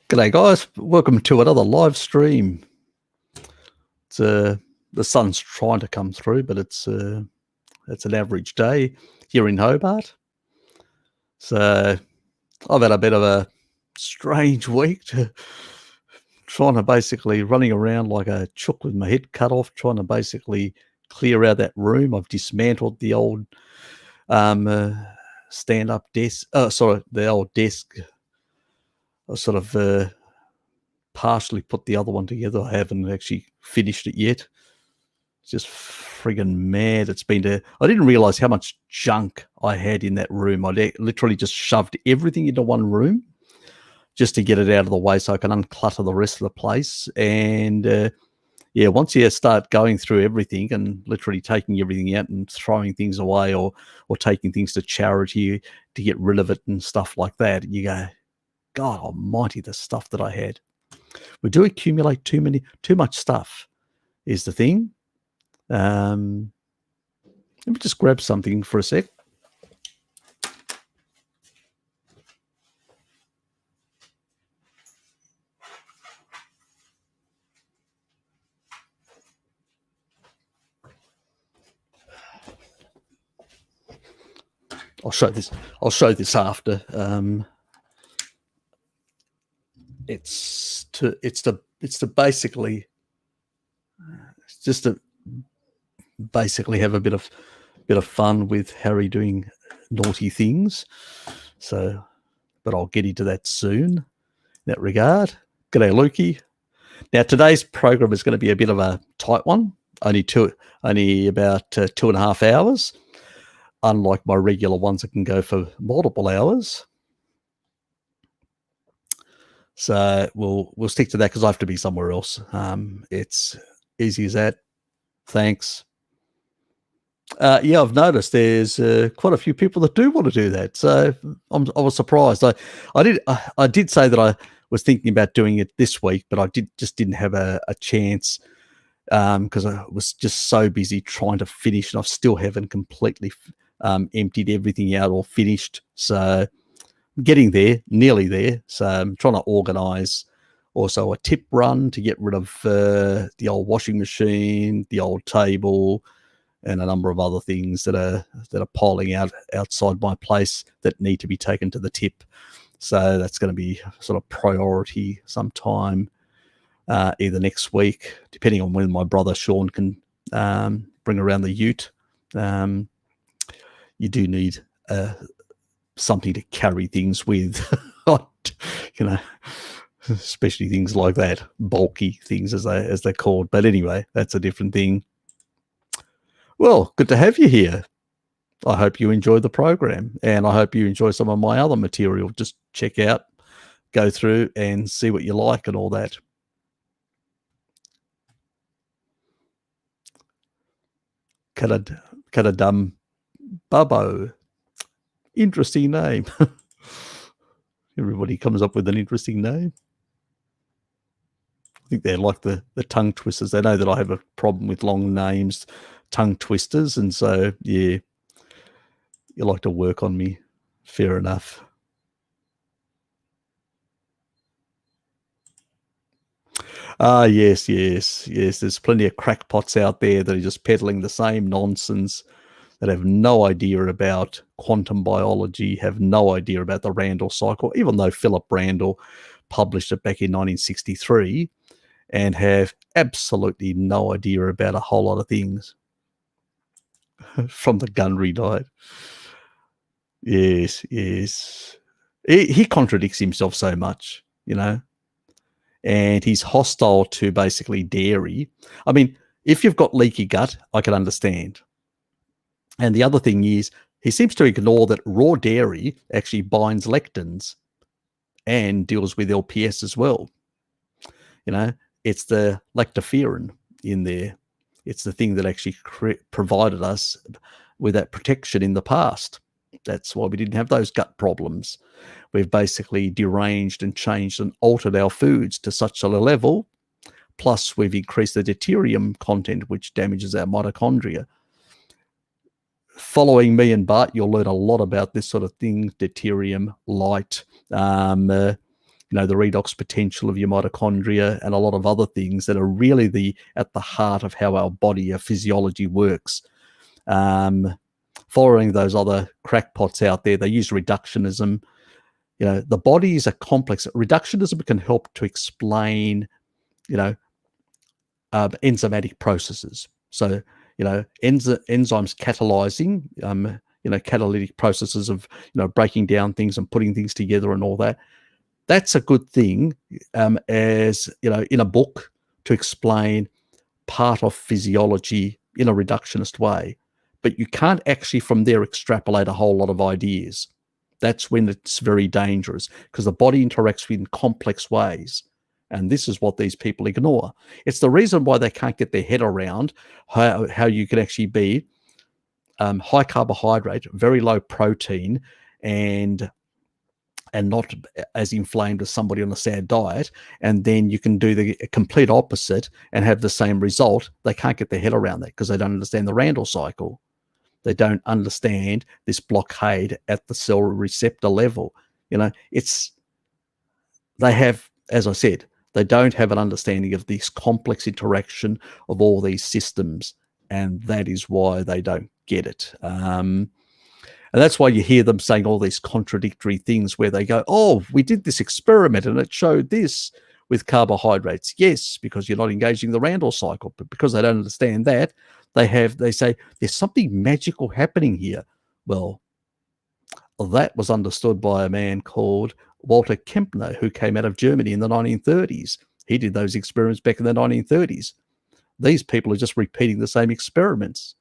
G'day guys, welcome to another live stream. It's the sun's trying to come through, but it's an average day here in Hobart. So I've had a bit of a strange week, trying to basically running around like a chook with my head cut off, trying to basically clear out that room. I've dismantled the old stand-up desk. The old desk. I sort of partially put the other one together. I haven't actually finished it yet. It's just friggin' mad. I didn't realize how much junk I had in that room. I literally just shoved everything into one room just to get it out of the way so I can unclutter the rest of the place. And once you start going through everything and literally taking everything out and throwing things away or taking things to charity to get rid of it and stuff like that, you go, God almighty, the stuff that I had. We do accumulate too much stuff is the thing. Let me just grab something for a sec. I'll show this after. It's just to basically have a bit of fun with Harry doing naughty things. So, but I'll get into that soon in that regard. G'day, Lukey. Now today's program is going to be a bit of a tight one. Only about 2.5 hours. Unlike my regular ones, that can go for multiple hours. So we'll stick to that because I have to be somewhere else. It's easy as that. Thanks. I've noticed there's quite a few people that do want to do that. So I was surprised. I did say that I was thinking about doing it this week, but I didn't have a chance because I was just so busy trying to finish, and I still haven't completely emptied everything out or finished. So I'm getting there, nearly there. So I'm trying to organize also a tip run to get rid of the old washing machine, the old table, and a number of other things that are piling out outside my place that need to be taken to the tip. So that's going to be sort of priority sometime either next week, depending on when my brother Sean can bring around the ute. You do need something to carry things with, especially things like that, bulky things as they're called. But anyway, that's a different thing. Well, good to have you here. I hope you enjoy the program, and I hope you enjoy some of my other material. Just check out, go through and see what you like and all that. Kadadum Bubbo. Interesting name. Everybody comes up with an interesting name. I think they're like the tongue twisters. They know that I have a problem with long names, tongue twisters, and so yeah, you like to work on me. Fair enough. Yes. There's plenty of crackpots out there that are just peddling the same nonsense, that have no idea about quantum biology, have no idea about the Randall cycle, even though Philip Randall published it back in 1963, and have absolutely no idea about a whole lot of things from the Gundry diet. Yes. He contradicts himself so much, and he's hostile to basically dairy. I mean, if you've got leaky gut, I can understand. And the other thing is, he seems to ignore that raw dairy actually binds lectins and deals with LPS as well. It's the lactoferrin in there. It's the thing that actually provided us with that protection in the past. That's why we didn't have those gut problems. We've basically deranged and changed and altered our foods to such a level. Plus, we've increased the deuterium content, which damages our mitochondria. Following me and Bart, you'll learn a lot about this sort of thing, deuterium, light, the redox potential of your mitochondria and a lot of other things that are really at the heart of how our body, our physiology works. Following those other crackpots out there, they use reductionism. The body is a complex. Reductionism can help to explain, enzymatic processes. So, enzymes catalyzing, catalytic processes of, breaking down things and putting things together and all that. That's a good thing, as, in a book to explain part of physiology in a reductionist way. But you can't actually from there extrapolate a whole lot of ideas. That's when it's very dangerous, because the body interacts in complex ways. And this is what these people ignore. It's the reason why they can't get their head around how you can actually be high carbohydrate, very low protein, and not as inflamed as somebody on a sad diet, and then you can do the complete opposite and have the same result. They can't get their head around that because they don't understand the Randall cycle. They don't understand this blockade at the cell receptor level. They have, as I said, they don't have an understanding of this complex interaction of all these systems, and that is why they don't get it. And that's why you hear them saying all these contradictory things where they go, oh, we did this experiment and it showed this with carbohydrates. Yes, because you're not engaging the Randall cycle, but because they don't understand that, they say there's something magical happening here. Well, that was understood by a man called Walter Kempner, who came out of Germany in the 1930s. He did those experiments back in the 1930s. These people are just repeating the same experiments.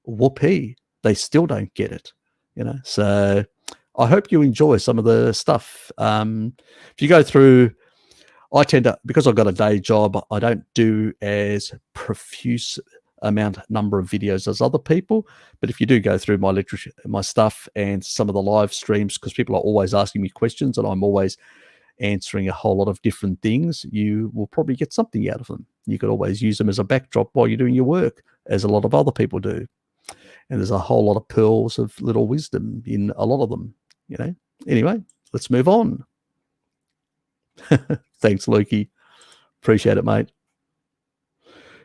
Whoopee. They still don't get it. So I hope you enjoy some of the stuff. If you go through, I tend to, because I've got a day job, I don't do as profuse number of videos as other people. But if you do go through my literature, my stuff, and some of the live streams, because people are always asking me questions and I'm always answering a whole lot of different things, you will probably get something out of them. You could always use them as a backdrop while you're doing your work, as a lot of other people do. And there's a whole lot of pearls of little wisdom in a lot of them, Anyway, let's move on. Thanks, Lukey. Appreciate it, mate.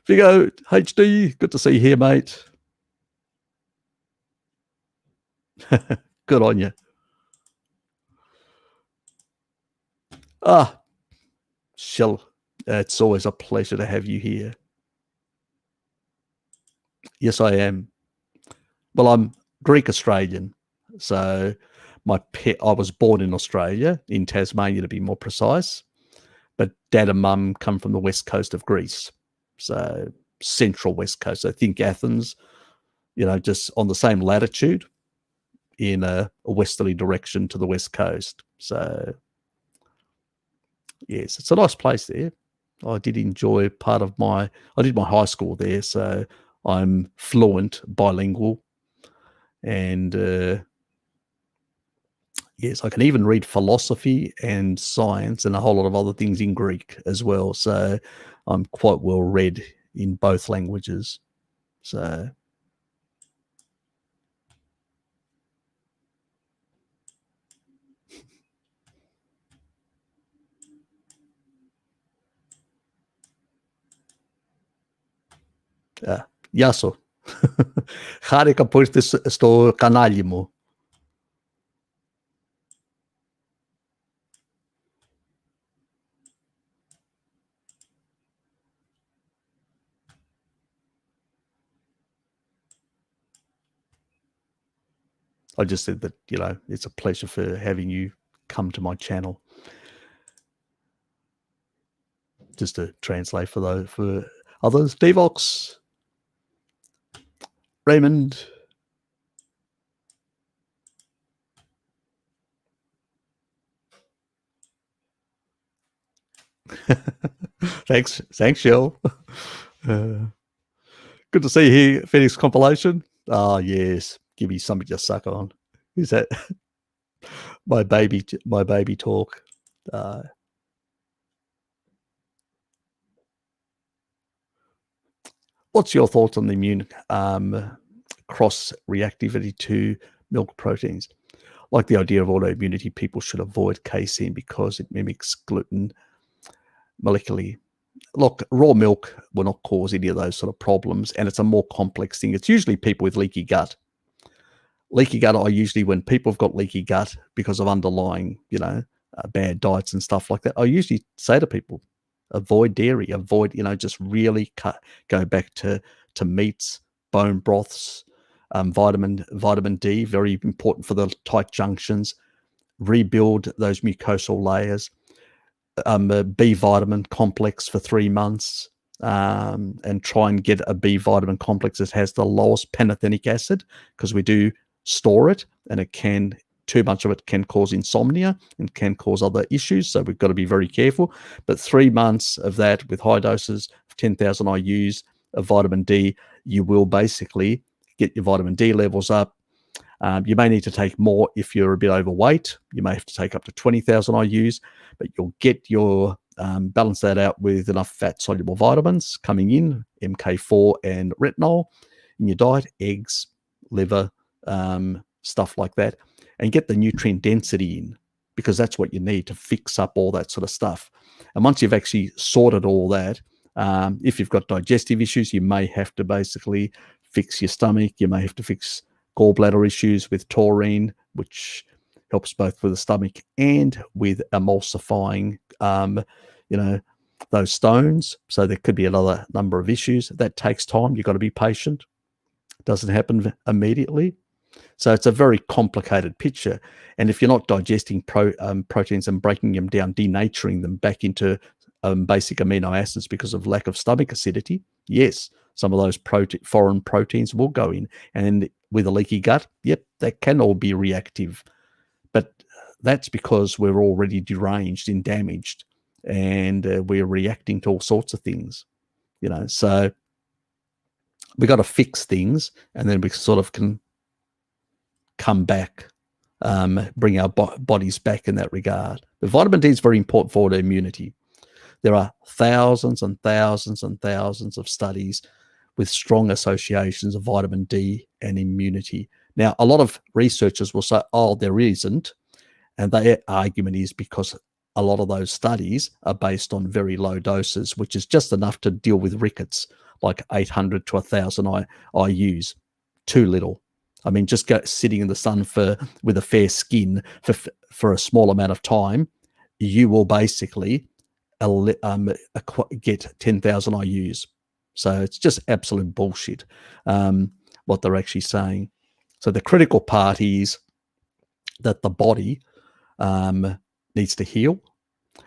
Vigo, HD, good to see you here, mate. Good on you. Shell, it's always a pleasure to have you here. Yes, I am. Well, I'm Greek Australian, so I was born in Australia, in Tasmania to be more precise, but dad and mum come from the west coast of Greece, so central west coast. I think Athens, just on the same latitude in a westerly direction to the west coast. So yes, it's a nice place there. I did enjoy I did my high school there, so I'm fluent, bilingual, and yes, I can even read philosophy and science and a whole lot of other things in Greek as well. So I'm quite well read in both languages. So γεια σου. Χάρηκα που ήρθες στο κανάλι μου. I just said that, it's a pleasure for having you come to my channel. Just to translate for others. Devox, Raymond. Thanks, Shell. Good to see you here, Phoenix compilation. Yes, give me something to suck on. Is that my baby talk? What's your thoughts on the immune cross reactivity to milk proteins? like the idea of autoimmunity, people should avoid casein because it mimics gluten molecularly. Look, raw milk will not cause any of those sort of problems, and it's a more complex thing. It's usually people with leaky gut. Leaky gut, when people have got leaky gut because of underlying, bad diets and stuff like that, I usually say to people, avoid dairy, just really go back to meats, bone broths, vitamin D, very important for the tight junctions, rebuild those mucosal layers, a B vitamin complex for 3 months, and try and get a B vitamin complex that has the lowest pantothenic acid, because we do store it, and too much of it can cause insomnia and can cause other issues. So we've got to be very careful. But 3 months of that with high doses of 10,000 IUs of vitamin D, you will basically get your vitamin D levels up. You may need to take more if you're a bit overweight. You may have to take up to 20,000 IUs, but you'll get your balance that out with enough fat-soluble vitamins coming in, MK4 and retinol in your diet, eggs, liver, stuff like that, and get the nutrient density in, because that's what you need to fix up all that sort of stuff. And once you've actually sorted all that, if you've got digestive issues, you may have to basically fix your stomach. You may have to fix gallbladder issues with taurine, which helps both with the stomach and with emulsifying, those stones. So there could be another number of issues. That takes time. You've got to be patient. It doesn't happen immediately. So it's a very complicated picture. And if you're not digesting proteins and breaking them down, denaturing them back into basic amino acids because of lack of stomach acidity, yes, some of those foreign proteins will go in. And with a leaky gut, yep, that can all be reactive. But that's because we're already deranged and damaged, and we're reacting to all sorts of things, So we got to fix things, and then we sort of can come back, bring our bodies back in that regard. But vitamin D is very important for autoimmunity. There are thousands and thousands and thousands of studies with strong associations of vitamin D and immunity. Now, a lot of researchers will say, oh, there isn't. And their argument is because a lot of those studies are based on very low doses, which is just enough to deal with rickets, like 800 to 1,000 IUs. Too little. I mean, just sitting in the sun with a fair skin for a small amount of time, you will basically get 10,000 IUs. So it's just absolute bullshit, what they're actually saying. So the critical part is that the body needs to heal,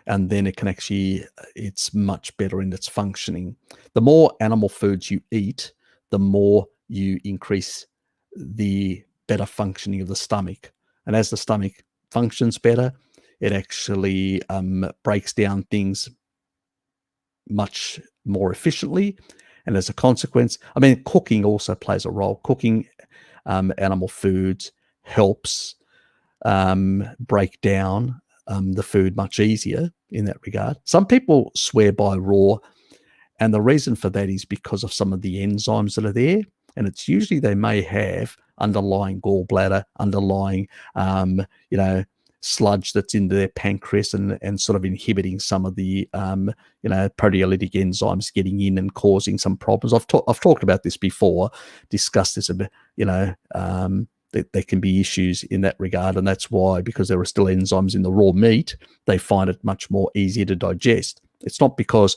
and then it's much better in its functioning. The more animal foods you eat, the more you increase the better functioning of the stomach. And as the stomach functions better, it actually breaks down things much more efficiently. And as a consequence, I mean, cooking also plays a role. Cooking animal foods helps break down the food much easier in that regard. Some people swear by raw, and the reason for that is because of some of the enzymes that are there. And it's usually they may have underlying gallbladder, underlying, sludge that's into their pancreas and sort of inhibiting some of the, proteolytic enzymes getting in and causing some problems. I've talked about this before, discussed this a bit, there can be issues in that regard. And that's why, because there are still enzymes in the raw meat, they find it much more easier to digest. It's not because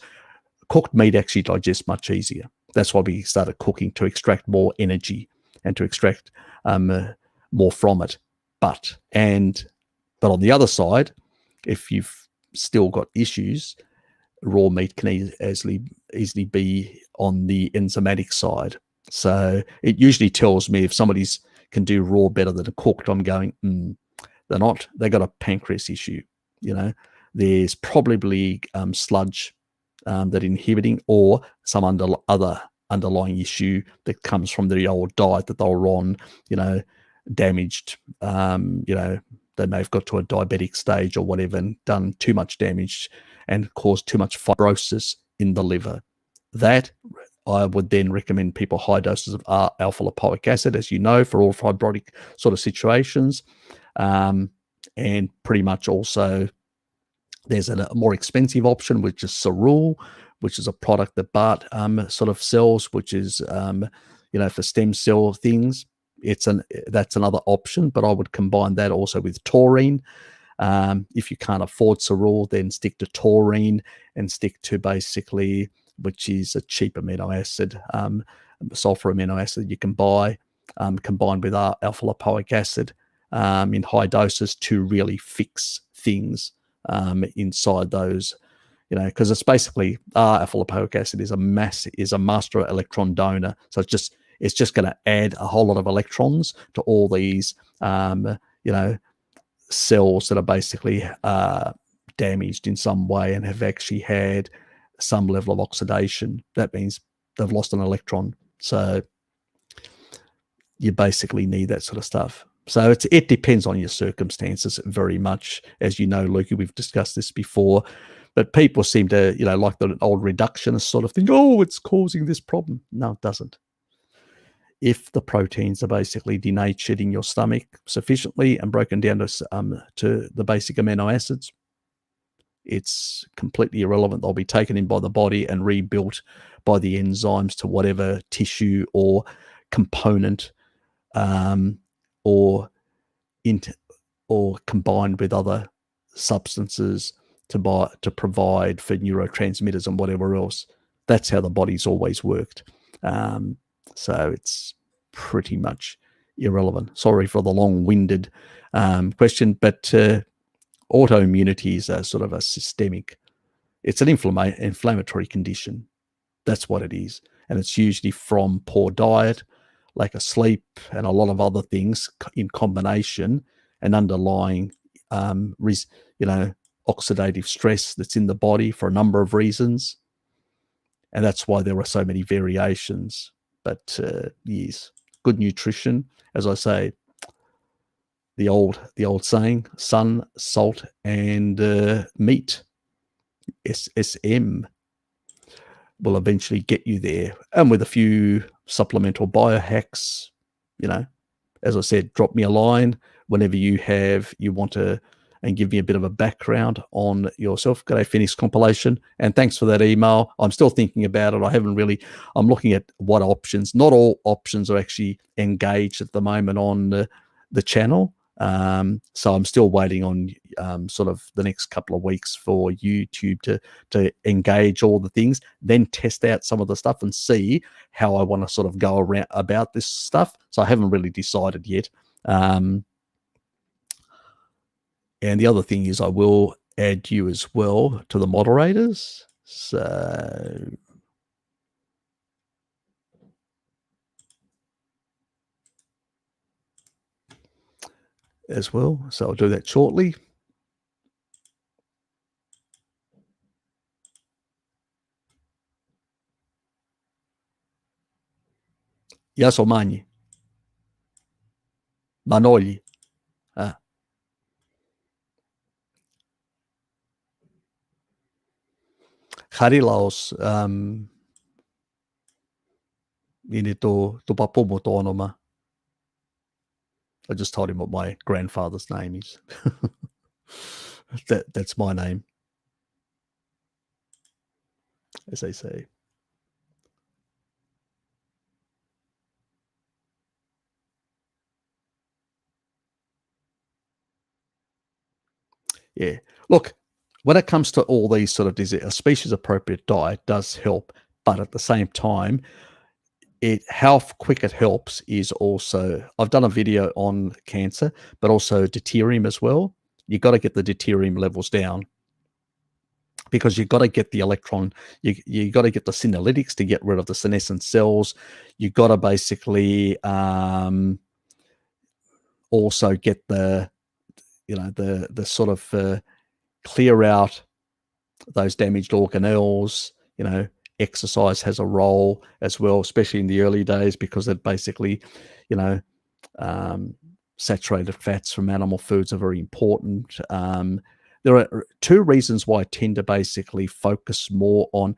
cooked meat actually digests much easier. That's why we started cooking, to extract more energy and to extract more from it. But on the other side, if you've still got issues, raw meat can easily be on the enzymatic side. So it usually tells me if somebody's can do raw better than cooked, I'm going, they're not. They got a pancreas issue. There's probably sludge that inhibiting, or some other underlying issue that comes from the old diet that they were on, damaged, they may have got to a diabetic stage or whatever and done too much damage and caused too much fibrosis in the liver. That I would then recommend people high doses of alpha lipoic acid, as you know, for all fibrotic sort of situations. And pretty much also there's a more expensive option, which is Cerule, which is a product that Bart sort of sells, which is, for stem cell things. That's another option, but I would combine that also with taurine. If you can't afford Cerule, then stick to taurine and stick to basically, which is a cheap amino acid, sulfur amino acid you can buy, combined with alpha lipoic acid in high doses to really fix things inside those, because it's basically alpha lipoic acid is a master electron donor. So it's just going to add a whole lot of electrons to all these, cells that are basically damaged in some way and have actually had some level of oxidation. That means they've lost an electron. So you basically need that sort of stuff. So it depends on your circumstances very much. As you know, Lukey, we've discussed this before, but people seem to, like the old reductionist sort of thing, oh, it's causing this problem. No, it doesn't. If the proteins are basically denatured in your stomach sufficiently and broken down to the basic amino acids, it's completely irrelevant. They'll be taken in by the body and rebuilt by the enzymes to whatever tissue or component, or combined with other substances to provide for neurotransmitters and whatever else. That's how the body's always worked. So it's pretty much irrelevant. Sorry for the long-winded question, but autoimmunity is a sort of a systemic. It's an inflammatory condition. That's what it is. And it's usually from poor diet, lack of sleep, and a lot of other things in combination, and underlying, oxidative stress that's in the body for a number of reasons. And that's why there are so many variations. But yes, good nutrition, as I say, the old saying, sun, salt, and meat, SSM, will eventually get you there. And with a few supplemental biohacks, as I said, drop me a line whenever you want to, and give me a bit of a background on yourself. G'day, Phoenix Compilation. And thanks for that email. I'm still thinking about it. I'm looking at what options. Not all options are actually engaged at the moment on the channel. So I'm still waiting on sort of the next couple of weeks for YouTube to engage all the things, then test out some of the stuff and see how I want to sort of go around about this stuff. So I haven't really decided yet. And the other thing is I will add you as well to the moderators. So as well. So I'll do that shortly. Γεια σου, Μάνι. Manoli. Harilaos, είναι το παππού μου το όνομα. I just told him what my grandfather's name is. That's my name, as they say. Yeah. Look, when it comes to all these sort of diseases, a species-appropriate diet does help, but at the same time, how quick it helps is also, I've done a video on cancer, but also deuterium as well. You've got to get the deuterium levels down, because you've got to get the electron, you got to get the senolytics to get rid of the senescent cells. You've got to basically also get the sort of clear out those damaged organelles. Exercise has a role as well, especially in the early days, because it basically, saturated fats from animal foods are very important. There are two reasons why I tend to basically focus more on,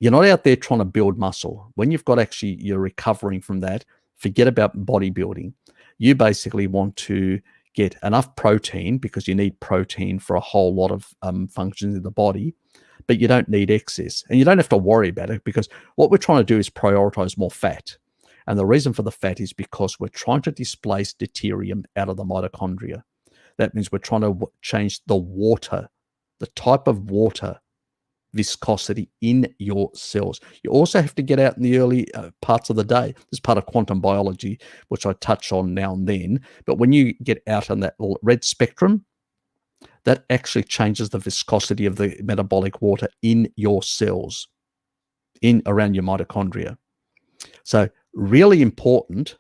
You're not out there trying to build muscle. When you've got actually, you're recovering from that, forget about bodybuilding. You basically want to get enough protein, because you need protein for a whole lot of functions in the body, but you don't need excess. And you don't have to worry about it, because what we're trying to do is prioritize more fat. And the reason for the fat is because we're trying to displace deuterium out of the mitochondria. That means we're trying to change the water, the type of water viscosity in your cells. You also have to get out in the early parts of the day. This is part of quantum biology, which I touch on now and then. But when you get out on that red spectrum, that actually changes the viscosity of the metabolic water in your cells, in around your mitochondria. So really important,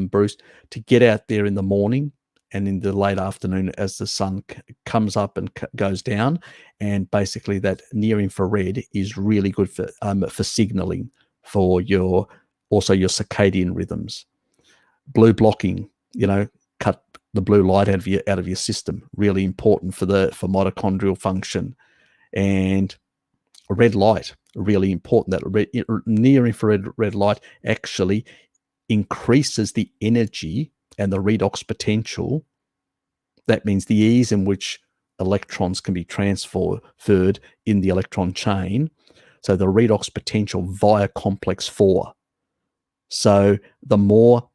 Bruce, to get out there in the morning and in the late afternoon as the sun comes up and goes down. And basically that near infrared is really good for signaling for your circadian rhythms. Blue blocking, cut the blue light out of your system. Really important for mitochondrial function. And red light, really important. That near infrared red light actually increases the energy and the redox potential. That means the ease in which electrons can be transferred in the electron chain. So the redox potential via complex 4. So the more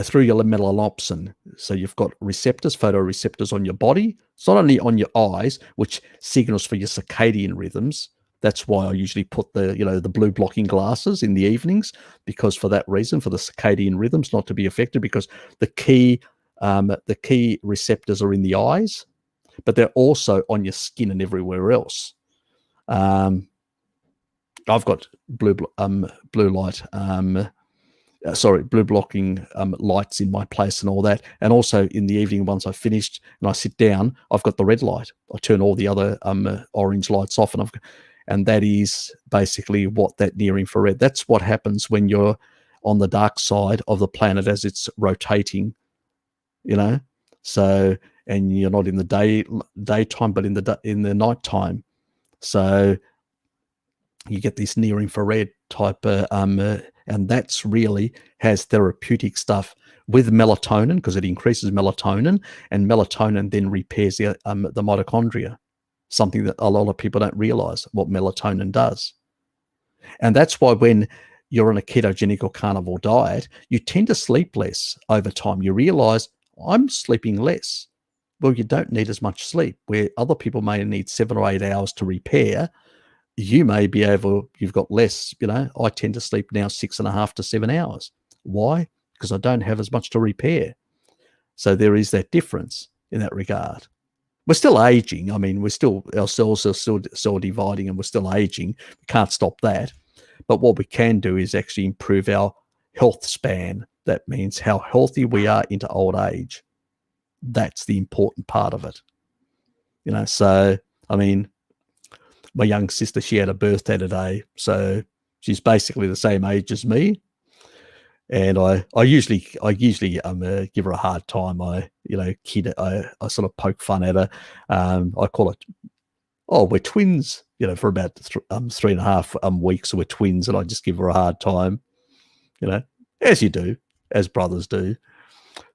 through your melanopsin. So you've got receptors, photoreceptors on your body. It's not only on your eyes, which signals for your circadian rhythms. That's why I usually put the blue blocking glasses in the evenings, because for that reason, for the circadian rhythms not to be affected, because the key receptors are in the eyes, but they're also on your skin and everywhere else. I've got blue blocking lights in my place and all that. And also in the evening, once I've finished and I sit down, I've got the red light. I turn all the other orange lights off, and that is basically what that near infrared. That's what happens when you're on the dark side of the planet as it's rotating, So, and you're not in the daytime, but in the nighttime. So you get this near infrared type, and that's really has therapeutic stuff with melatonin, because it increases melatonin, and melatonin then repairs the mitochondria. Something that a lot of people don't realize what melatonin does. And that's why when you're on a ketogenic or carnivore diet, you tend to sleep less over time. You realize, I'm sleeping less. Well, you don't need as much sleep. Where other people may need 7 or 8 hours to repair, you may be you've got less. I tend to sleep now 6.5 to 7 hours. Why? Because I don't have as much to repair. So there is that difference in that regard. We're still aging. I mean, our cells are still dividing, and we're still aging. We can't stop that. But what we can do is actually improve our health span. That means how healthy we are into old age. That's the important part of it. So, I mean, my young sister, she had a birthday today. So she's basically the same age as me. And I usually give her a hard time. I sort of poke fun at her. I call it, we're twins, for about 3.5 weeks. We're twins, and I just give her a hard time, as you do, as brothers do.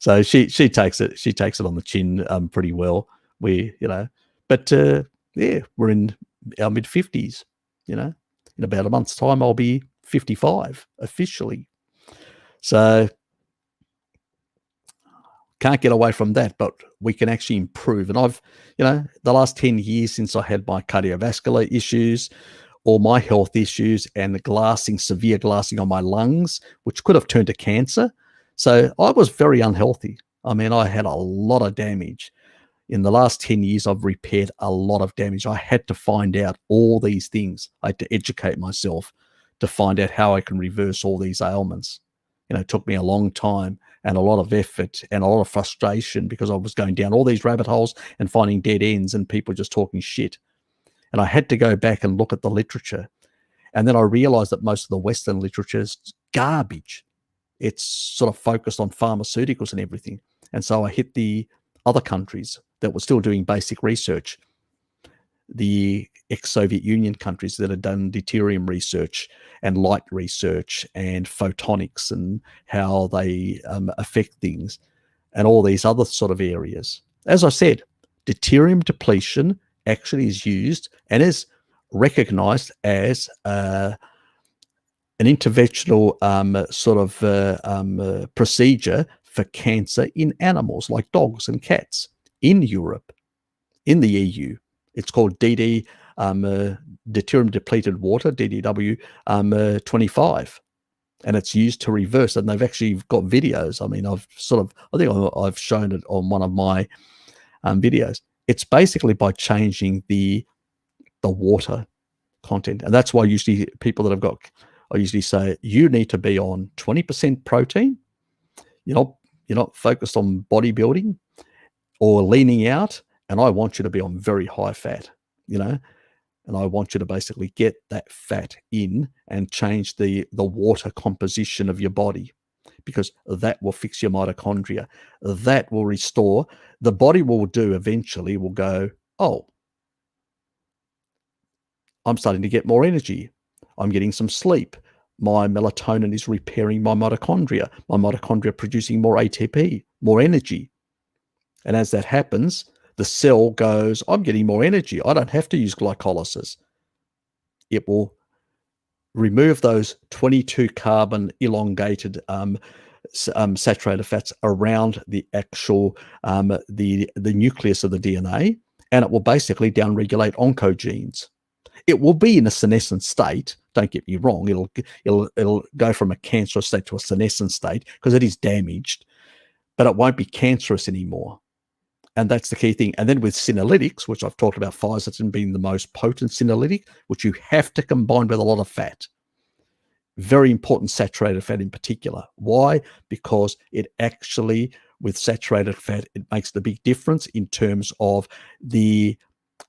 So she takes it on the chin pretty well. We're in our mid-50s. In about a month's time, I'll be 55 officially. So can't get away from that, but we can actually improve. And I've, the last 10 years since I had my cardiovascular issues, all my health issues, and the severe glassing on my lungs, which could have turned to cancer. So I was very unhealthy. I mean, I had a lot of damage. In the last 10 years, I've repaired a lot of damage. I had to find out all these things. I had to educate myself to find out how I can reverse all these ailments. It took me a long time and a lot of effort and a lot of frustration, because I was going down all these rabbit holes and finding dead ends and people just talking shit. And I had to go back and look at the literature. And then I realized that most of the Western literature is garbage. It's sort of focused on pharmaceuticals and everything. And so I hit the other countries that were still doing basic research. The ex-Soviet Union countries that have done deuterium research and light research and photonics and how they affect things and all these other sort of areas. As I said, deuterium depletion actually is used and is recognized as an interventional procedure for cancer in animals like dogs and cats in Europe, in the EU. It's called DD, deuterium depleted water, DDW 25. And it's used to reverse. And they've actually got videos. I mean, I think I've shown it on one of my videos. It's basically by changing the water content. And that's why usually people that I usually say, you need to be on 20% protein. You're not focused on bodybuilding or leaning out. And I want you to be on very high fat, and I want you to basically get that fat in and change the water composition of your body, because that will fix your mitochondria. That will restore. The body will do eventually will go, oh, I'm starting to get more energy. I'm getting some sleep. My melatonin is repairing my mitochondria. My mitochondria producing more ATP, more energy. And as that happens, the cell goes, I'm getting more energy. I don't have to use glycolysis. It will remove those 22 carbon elongated saturated fats around the actual the nucleus of the DNA, and it will basically downregulate oncogenes. It will be in a senescent state. Don't get me wrong. It'll go from a cancerous state to a senescent state because it is damaged, but it won't be cancerous anymore. And that's the key thing. And then with senolytics, which I've talked about, fisetin being the most potent senolytic, which you have to combine with a lot of fat. Very important saturated fat in particular. Why? Because it actually, with saturated fat, it makes the big difference in terms of the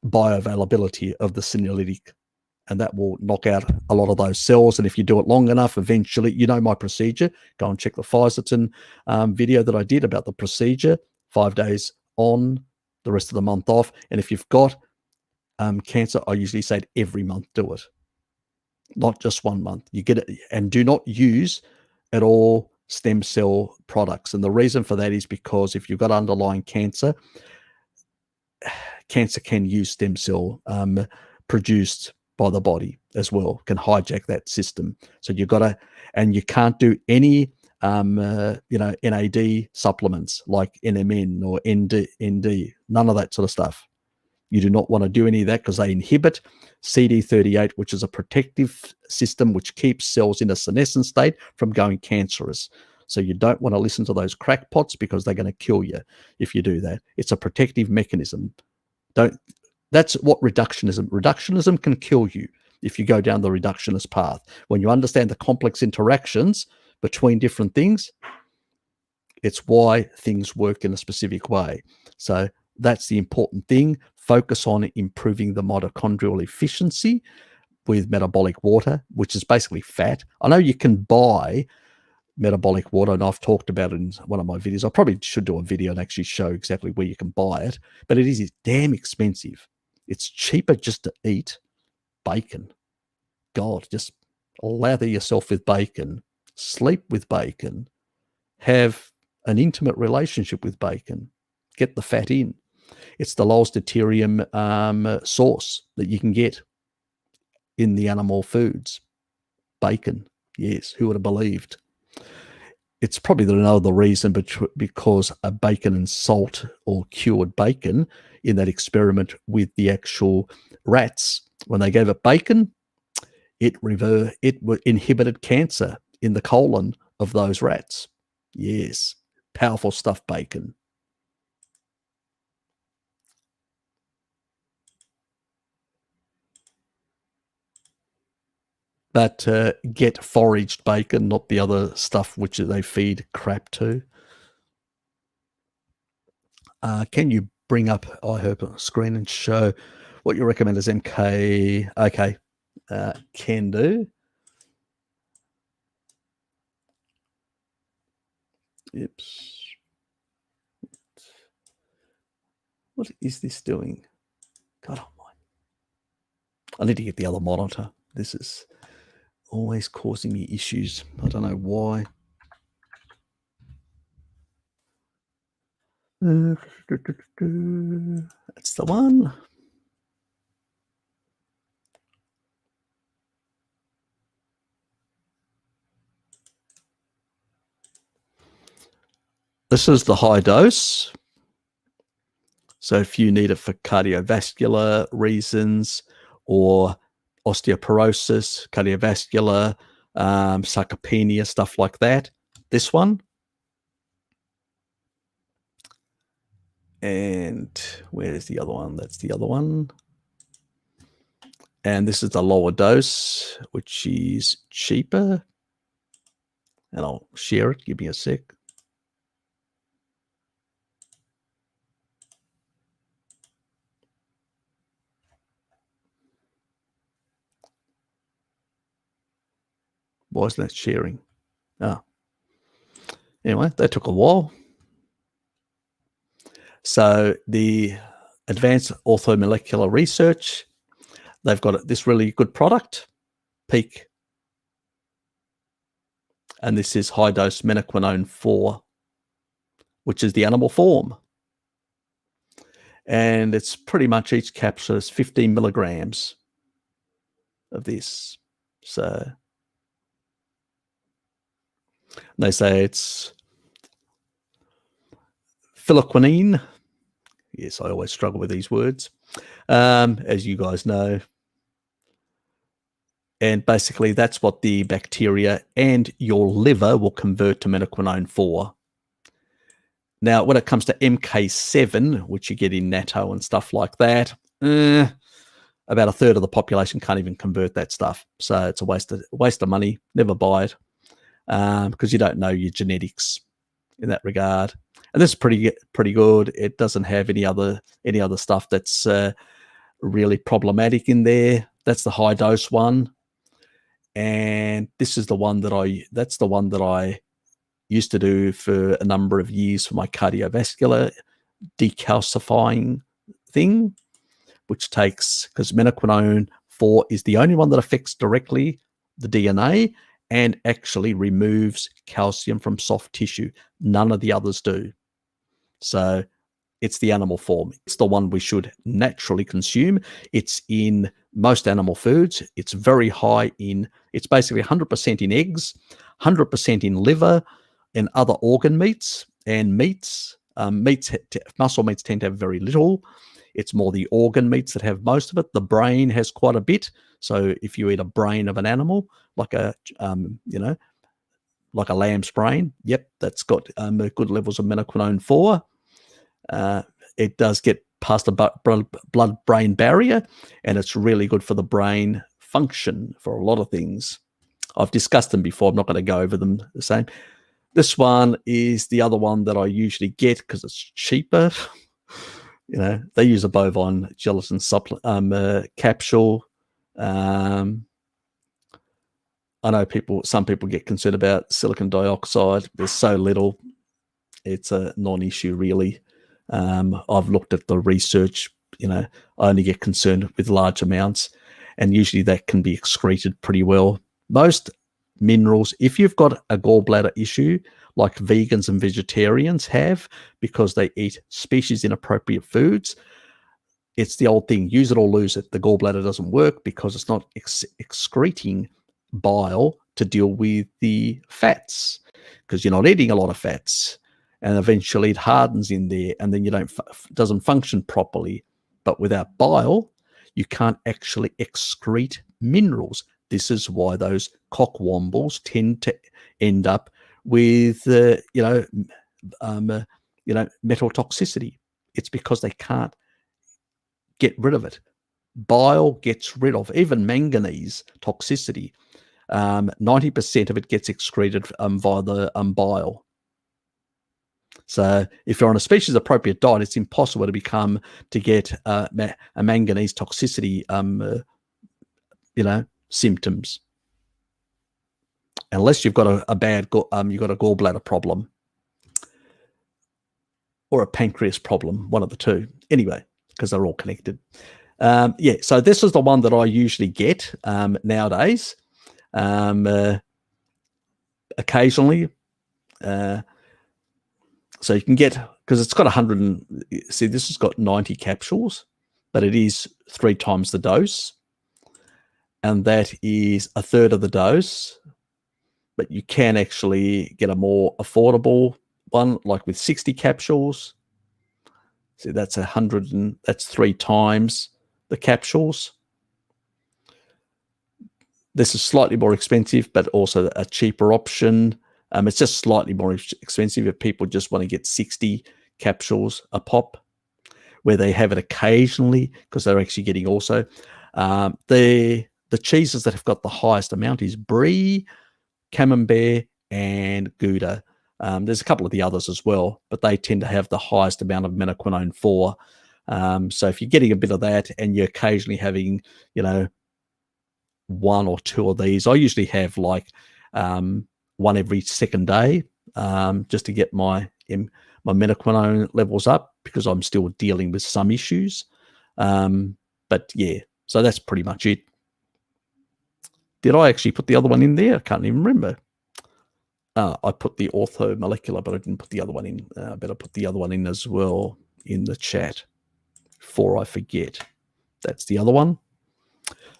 bioavailability of the senolytic. And that will knock out a lot of those cells. And if you do it long enough, eventually, my procedure, go and check the fisetin video that I did about the procedure, 5 days on, the rest of the month off. And if you've got cancer, I usually say every month do it, not just 1 month. You get it, and do not use at all stem cell products. And the reason for that is because if you've got underlying cancer, cancer can use stem cell produced by the body as well, can hijack that system. So you've got to, and you can't do any NAD supplements like NMN or ND, none of that sort of stuff. You do not want to do any of that because they inhibit CD38, which is a protective system which keeps cells in a senescent state from going cancerous. So you don't want to listen to those crackpots because they're going to kill you if you do that. It's a protective mechanism. That's what reductionism can kill you if you go down the reductionist path. When you understand the complex interactions between different things, it's why things work in a specific way. So that's the important thing. Focus on improving the mitochondrial efficiency with metabolic water, which is basically fat. I know you can buy metabolic water, and I've talked about it in one of my videos. I probably should do a video and actually show exactly where you can buy it, but it is damn expensive. It's cheaper just to eat bacon. God, just lather yourself with bacon, sleep with bacon, have an intimate relationship with bacon, get the fat in. It's the lowest deuterium source that you can get in the animal foods. Bacon, yes, who would have believed? It's probably another reason, but because a bacon and salt or cured bacon in that experiment with the actual rats, when they gave it bacon, it inhibited cancer in the colon of those rats. Yes, powerful stuff, bacon. But get foraged bacon, not the other stuff which they feed crap to. Can you bring up iHerb screen and show what you recommend as MK? Okay, can do. Oops. What is this doing? God almighty. I need to get the other monitor. This is always causing me issues. I don't know why. That's the one. This is the high dose. So if you need it for cardiovascular reasons or osteoporosis, cardiovascular, sarcopenia, stuff like that, this one. And where's the other one? That's the other one. And this is the lower dose, which is cheaper. And I'll share it. Give me a sec. Why isn't that sharing? Ah. Anyway, that took a while. So the Advanced Orthomolecular Research, they've got this really good product, Peak. And this is high-dose menaquinone 4, which is the animal form. And it's pretty much each capsule is 15 milligrams of this. So they say it's phylloquinine. Yes, I always struggle with these words, as you guys know. And basically, that's what the bacteria and your liver will convert to menaquinone 4. Now, when it comes to MK7, which you get in natto and stuff like that, about a third of the population can't even convert that stuff. So it's a waste of money. Never buy it because you don't know your genetics in that regard. And this is pretty good. It doesn't have any other stuff that's really problematic in there. That's the high dose one. And this is the one that I used to do for a number of years for my cardiovascular decalcifying thing, which takes, because menaquinone 4 is the only one that affects directly the DNA and actually removes calcium from soft tissue. None of the others do. So it's the animal form. It's the one we should naturally consume. It's in most animal foods. It's very high in, it's basically 100% in eggs, 100% in liver and other organ meats and meats. Muscle meats tend to have very little. It's more the organ meats that have most of it. The brain has quite a bit. So if you eat a brain of an animal, like a, like a lamb's brain, yep, that's got good levels of menaquinone 4. It does get past the blood-brain barrier, and it's really good for the brain function for a lot of things. I've discussed them before. I'm not going to go over them the same. This one is the other one that I usually get because it's cheaper. They use a bovine gelatin capsule. I know some people get concerned about silicon dioxide. There's so little. It's a non-issue, really. I've looked at the research. I only get concerned with large amounts, and usually that can be excreted pretty well. Most minerals, if you've got a gallbladder issue, like vegans and vegetarians have, because they eat species inappropriate foods, it's the old thing, use it or lose it. The gallbladder doesn't work because it's not excreting bile to deal with the fats, because you're not eating a lot of fats, and eventually it hardens in there, and then doesn't function properly. But without bile, you can't actually excrete minerals. This is why those cockwombles tend to end up with metal toxicity. It's because they can't get rid of it. Bile gets rid of even manganese toxicity. 90% of it gets excreted via the bile. So if you're on a species appropriate diet, it's impossible to get a manganese toxicity symptoms, unless you've got a gallbladder problem or a pancreas problem, one of the two. Anyway, because they're all connected. Yeah, so this is the one that I usually get nowadays. Occasionally, so you can get, because it's got 100. See, this has got 90 capsules, but it is 3 times the dose, and that is a third of the dose. But you can actually get a more affordable one, like with 60 capsules. See, that's 100, and that's 3 times the capsules. This is slightly more expensive, but also a cheaper option. It's just slightly more expensive if people just want to get 60 capsules a pop, where they have it occasionally, because they're actually getting also the cheeses that have got the highest amount is Brie, Camembert, and Gouda. There's a couple of the others as well, but they tend to have the highest amount of menoquinone 4. So if you're getting a bit of that and you're occasionally having, 1 or 2 of these, I usually have like one every second day, just to get my menoquinone levels up, because I'm still dealing with some issues. But yeah, so that's pretty much it. Did I actually put the other one in there? I can't even remember. I put the orthomolecular, but I didn't put the other one in. I better put the other one in as well in the chat before I forget. That's the other one,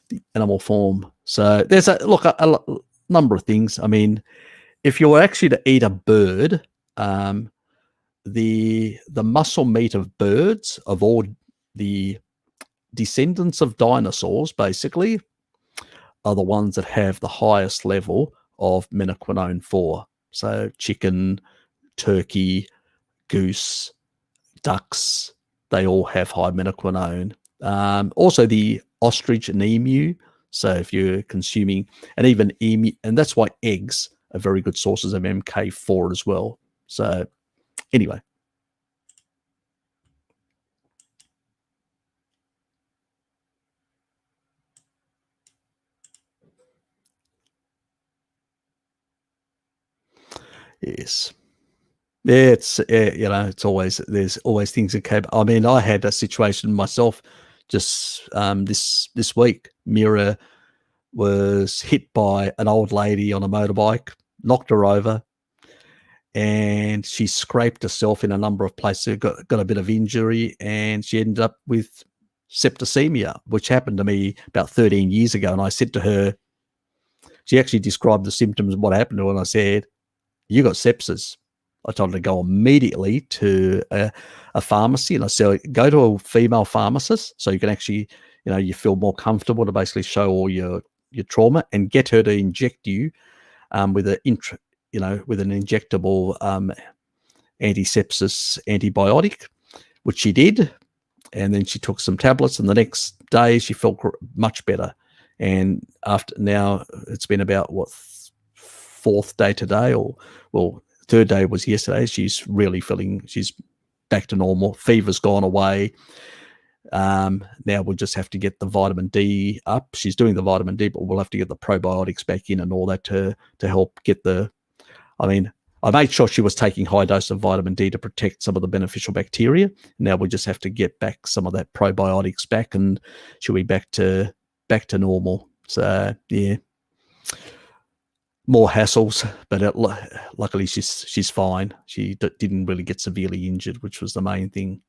the animal form. So there's a number of things. I mean, if you were actually to eat a bird, the muscle meat of birds, of all the descendants of dinosaurs, basically, are the ones that have the highest level of menoquinone 4. So chicken, turkey, goose, ducks, they all have high menoquinone. Also the ostrich and emu. So if you're consuming, and even emu, and that's why eggs are very good sources of MK4 as well. So anyway. Yes. Yeah, it's it's always, there's always things that came. I mean, I had a situation myself just this week. Mira was hit by an old lady on a motorbike, knocked her over, and she scraped herself in a number of places, got a bit of injury, and she ended up with septicemia, which happened to me about 13 years ago. And I said to her, she actually described the symptoms of what happened to her, and I said, "You got sepsis." I told her to go immediately to a pharmacy, and I said, go to a female pharmacist so you can actually, you feel more comfortable to basically show all your trauma, and get her to inject you with an injectable antisepsis antibiotic, which she did, and then she took some tablets, and the next day she felt much better. And after, now it's been about 4th day today, or 3rd day was yesterday. She's really feeling, she's back to normal. Fever's gone away. Now we'll just have to get the vitamin D up. She's doing the vitamin D, but we'll have to get the probiotics back in and all that to help get I made sure she was taking high dose of vitamin D to protect some of the beneficial bacteria. Now we just have to get back some of that probiotics back, and she'll be back to normal. So yeah, more hassles, but luckily she's fine. She didn't really get severely injured, which was the main thing.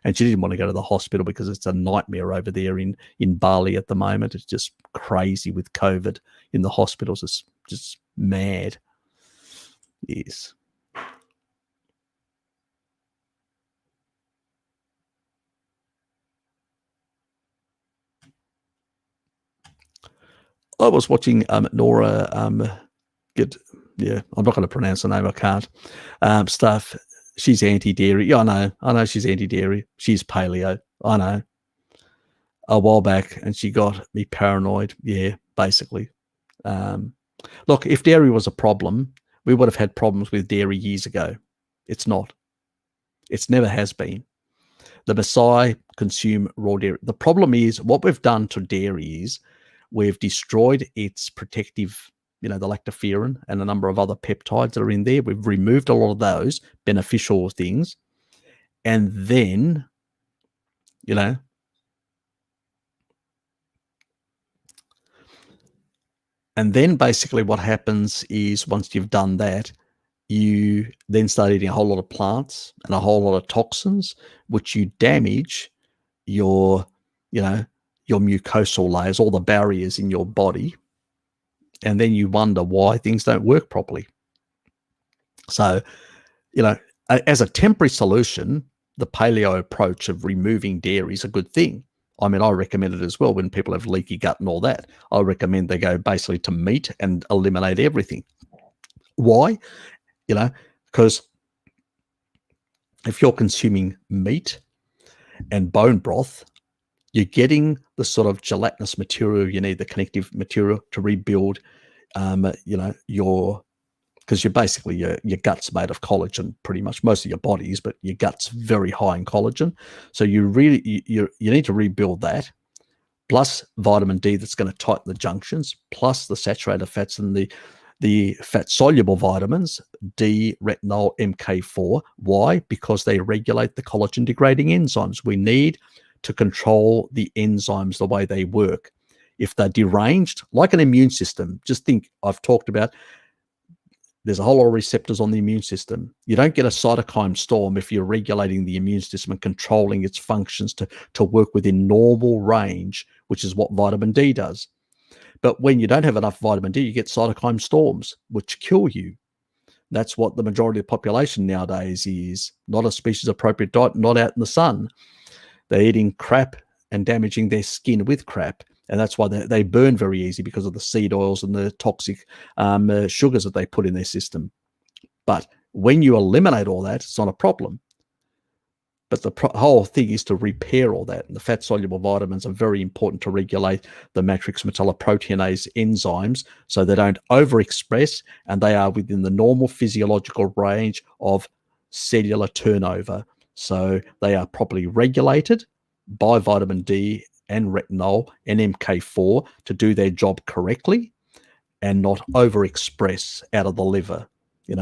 And she didn't want to go to the hospital because it's a nightmare over there in Bali at the moment. It's just crazy with COVID in the hospitals. It's just mad. Yes. I was watching Nora get, yeah, I'm not going to pronounce the name, I can't, stuff. She's anti-dairy. Yeah, I know she's anti-dairy. She's paleo. I know. A while back, and she got me paranoid. Yeah, basically. Look, if dairy was a problem, we would have had problems with dairy years ago. It's not. It's never has been. The Maasai consume raw dairy. The problem is, what we've done to dairy is we've destroyed its protective, the lactoferrin and a number of other peptides that are in there. We've removed a lot of those beneficial things. And then, And then basically what happens is once you've done that, you then start eating a whole lot of plants and a whole lot of toxins, which you damage your, your mucosal layers, all the barriers in your body. And then you wonder why things don't work properly. So, as a temporary solution, the paleo approach of removing dairy is a good thing. I mean, I recommend it as well when people have leaky gut and all that. I recommend they go basically to meat and eliminate everything. Why? Because if you're consuming meat and bone broth, you're getting the sort of gelatinous material you need, the connective material to rebuild, because you're basically, your gut's made of collagen, pretty much. Most of your body is, but your gut's very high in collagen. So you need to rebuild that, plus vitamin D that's going to tighten the junctions, plus the saturated fats and the fat-soluble vitamins, D, retinol, MK4. Why? Because they regulate the collagen-degrading enzymes. We need to control the enzymes the way they work. If they're deranged, like an immune system, just think, I've talked about, there's a whole lot of receptors on the immune system. You don't get a cytokine storm if you're regulating the immune system and controlling its functions to work within normal range, which is what vitamin D does. But when you don't have enough vitamin D, you get cytokine storms, which kill you. That's what the majority of the population nowadays is. Not a species-appropriate diet, not out in the sun. They're eating crap and damaging their skin with crap. And that's why they burn very easy, because of the seed oils and the toxic sugars that they put in their system. But when you eliminate all that, it's not a problem. But the whole thing is to repair all that. And the fat-soluble vitamins are very important to regulate the matrix metalloproteinase enzymes so they don't overexpress, and they are within the normal physiological range of cellular turnover. So they are properly regulated by vitamin D and retinol and MK4 to do their job correctly and not overexpress out of the liver.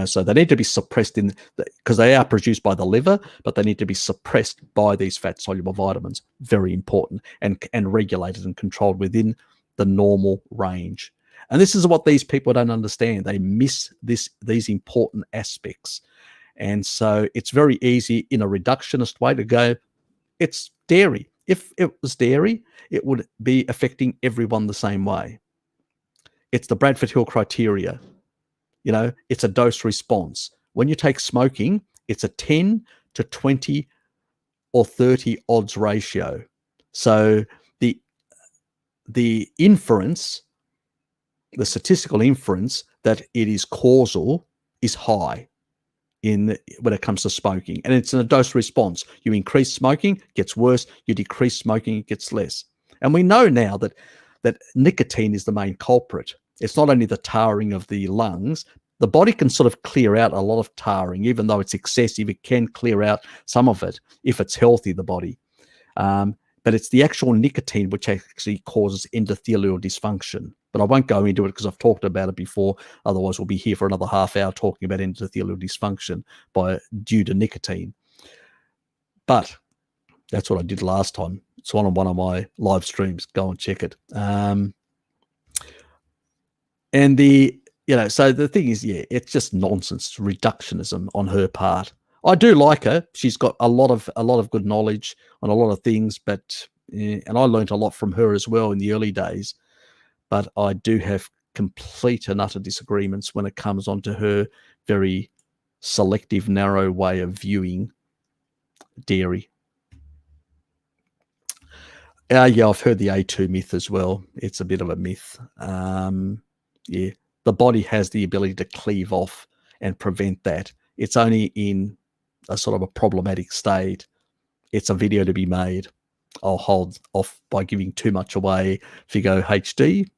So they need to be suppressed because they are produced by the liver, but they need to be suppressed by these fat-soluble vitamins. Very important, and regulated and controlled within the normal range. And this is what these people don't understand. They miss these important aspects. And so it's very easy in a reductionist way to go, it's dairy. If it was dairy, it would be affecting everyone the same way. It's the Bradford Hill criteria. It's a dose response. When you take smoking, it's a 10 to 20 or 30 odds ratio. So the inference, the statistical inference that it is causal is high when it comes to smoking. And it's in a dose response. You increase smoking, it gets worse. You decrease smoking, it gets less. And we know now that nicotine is the main culprit. It's not only the tarring of the lungs. The body can sort of clear out a lot of tarring, even though it's excessive. It can clear out some of it if it's healthy, the body. But it's the actual nicotine which actually causes endothelial dysfunction. But I won't go into it because I've talked about it before. Otherwise, we'll be here for another half hour talking about endothelial dysfunction due to nicotine. But that's what I did last time. It's on one of my live streams. Go and check it. So the thing is, it's just nonsense, reductionism on her part. I do like her. She's got a lot of good knowledge on a lot of things, but and I learned a lot from her as well in the early days. But I do have complete and utter disagreements when it comes onto her very selective, narrow way of viewing dairy. I've heard the A2 myth as well. It's a bit of a myth. The body has the ability to cleave off and prevent that. It's only in a sort of a problematic state. It's a video to be made. I'll hold off by giving too much away. Figo HD,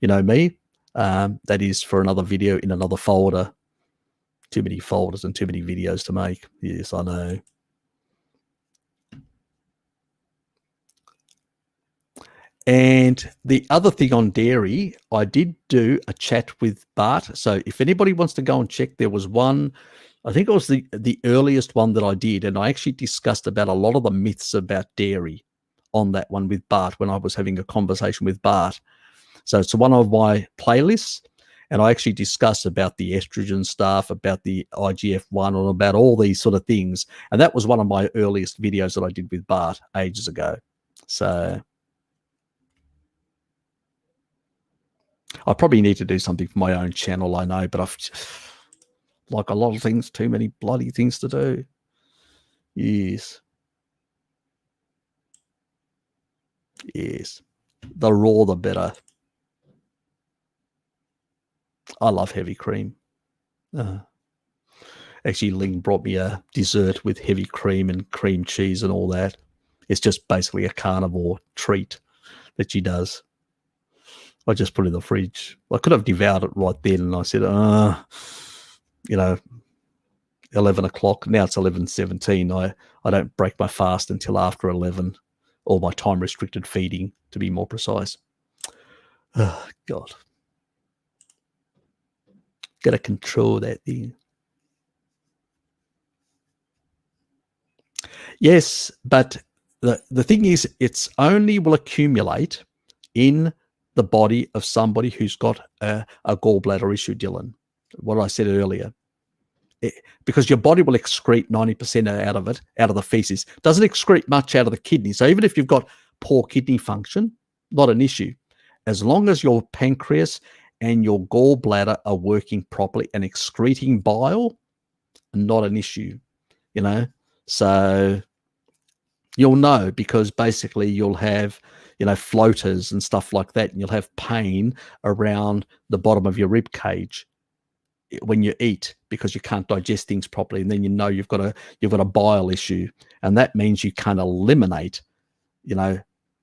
you know me. That is for another video in another folder. Too many folders and too many videos to make. Yes, I know. And the other thing on dairy, I did do a chat with Bart. So if anybody wants to go and check, there was one, I think it was the earliest one that I did. And I actually discussed about a lot of the myths about dairy on that one with Bart when I was having a conversation with Bart. So it's one of my playlists, and I actually discuss about the estrogen stuff, about the IGF-1, and about all these sort of things. And that was one of my earliest videos that I did with Bart ages ago. So I probably need to do something for my own channel, I know, but I've like a lot of things, too many bloody things to do. Yes. Yes. The raw, the better. I love heavy cream. Actually, Ling brought me a dessert with heavy cream and cream cheese and all that. It's just basically a carnivore treat that she does. I just put it in the fridge. I could have devoured it right then, and I said, you know, 11 o'clock. Now it's 11:17. I don't break my fast until after 11, or my time-restricted feeding, to be more precise. Oh, God. Got to control that thing. Yes, but the thing is, it's only will accumulate in the body of somebody who's got a gallbladder issue, Dylan. What I said earlier. Because your body will excrete 90% out of it, out of the feces. Doesn't excrete much out of the kidney. So even if you've got poor kidney function, not an issue. As long as your pancreas and your gallbladder are working properly and excreting bile, not an issue, you know. So you'll know, because basically you'll have, floaters and stuff like that, and you'll have pain around the bottom of your rib cage when you eat, because you can't digest things properly, and then you've got a bile issue, and that means you can't eliminate,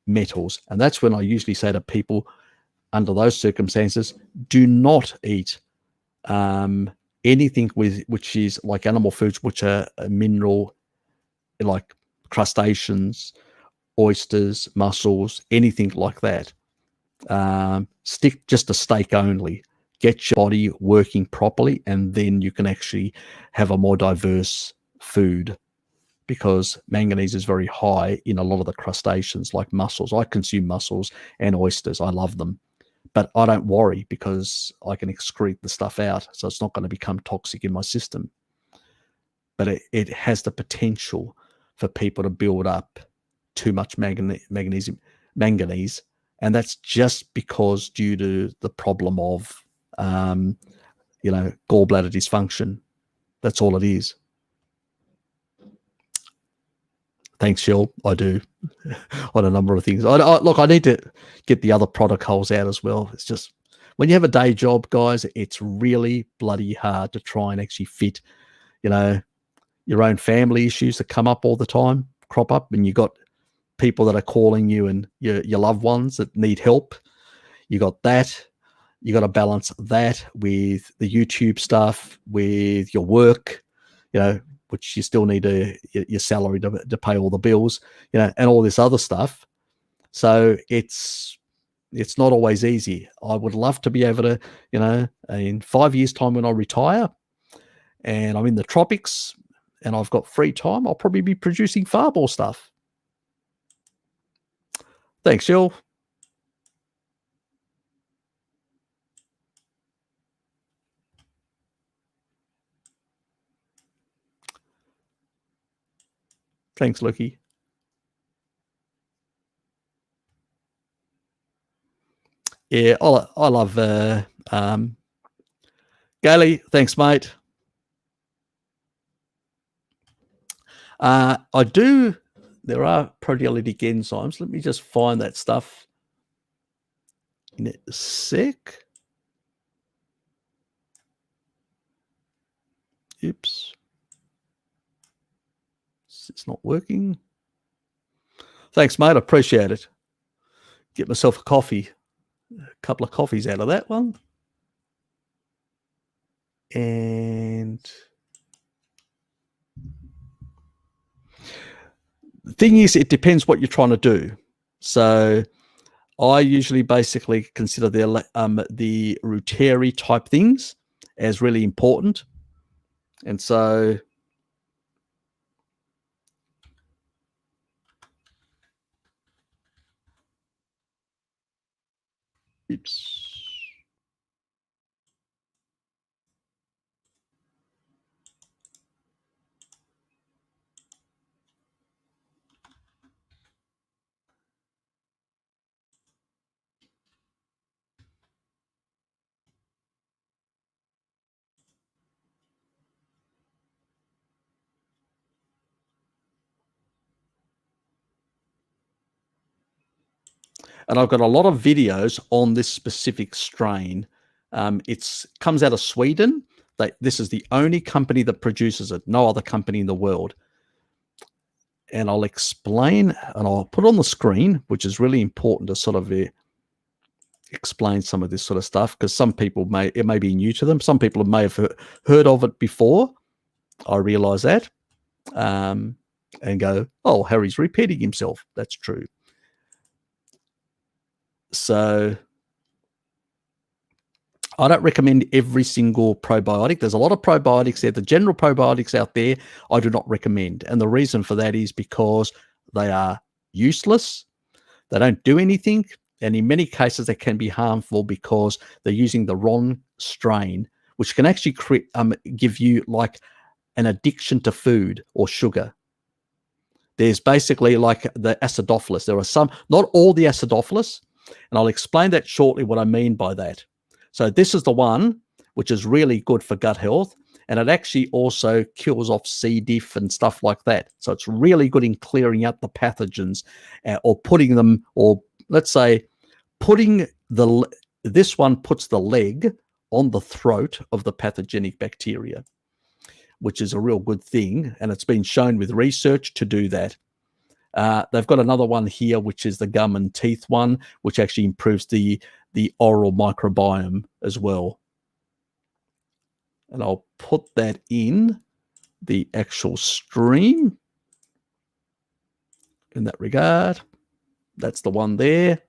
metals. And that's when I usually say to people, under those circumstances, do not eat anything which is like animal foods, which are mineral, like crustaceans, oysters, mussels, anything like that. Stick just to steak only. Get your body working properly, and then you can actually have a more diverse food, because manganese is very high in a lot of the crustaceans, like mussels. I consume mussels and oysters. I love them. But I don't worry, because I can excrete the stuff out, so it's not going to become toxic in my system. But it has the potential for people to build up too much manganese, and that's just because due to the problem of gallbladder dysfunction. That's all it is. Thanks, Shell. I do on a number of things. Look, I need to get the other protocols out as well. It's just, when you have a day job, guys, it's really bloody hard to try and actually fit, your own family issues that come up all the time, crop up, and you got people that are calling you, and your loved ones that need help. You got that. You got to balance that with the YouTube stuff, with your work, which you still need your salary to pay all the bills, and all this other stuff. So it's not always easy. I would love to be able to, in 5 years' time, when I retire and I'm in the tropics and I've got free time, I'll probably be producing far more stuff. Thanks, Jill. Thanks, Lucky. Yeah, I love Gailey. Thanks, mate. I do. There are proteolytic enzymes. Let me just find that stuff in a sec. Oops. It's not working. Thanks, mate. I appreciate it. Get myself a coffee. A couple of coffees out of that one. And the thing is, it depends what you're trying to do. So I usually basically consider the Ruteri type things as really important. And so Oops. And I've got a lot of videos on this specific strain. It comes out of Sweden. This is the only company that produces it, no other company in the world. And I'll explain, and I'll put on the screen, which is really important to sort of explain some of this sort of stuff, because some people it may be new to them. Some people may have heard of it before. I realize that. And go, oh, Harry's repeating himself. That's true. So I don't recommend every single probiotic. There's a lot of probiotics there. The general probiotics out there, I do not recommend. And the reason for that is because they are useless. They don't do anything. And in many cases, they can be harmful because they're using the wrong strain, which can actually give you like an addiction to food or sugar. There's basically like the acidophilus. There are some, not all the acidophilus, and I'll explain that shortly what I mean by that. So this is the one which is really good for gut health, and it actually also kills off C. diff and stuff like that. So it's really good in clearing out the pathogens, or putting them, or let's say this one puts the leg on the throat of the pathogenic bacteria, which is a real good thing, and it's been shown with research to do that. They've got another one here, which is the gum and teeth one, which actually improves the oral microbiome as well. And I'll put that in the actual stream in that regard. That's the one there.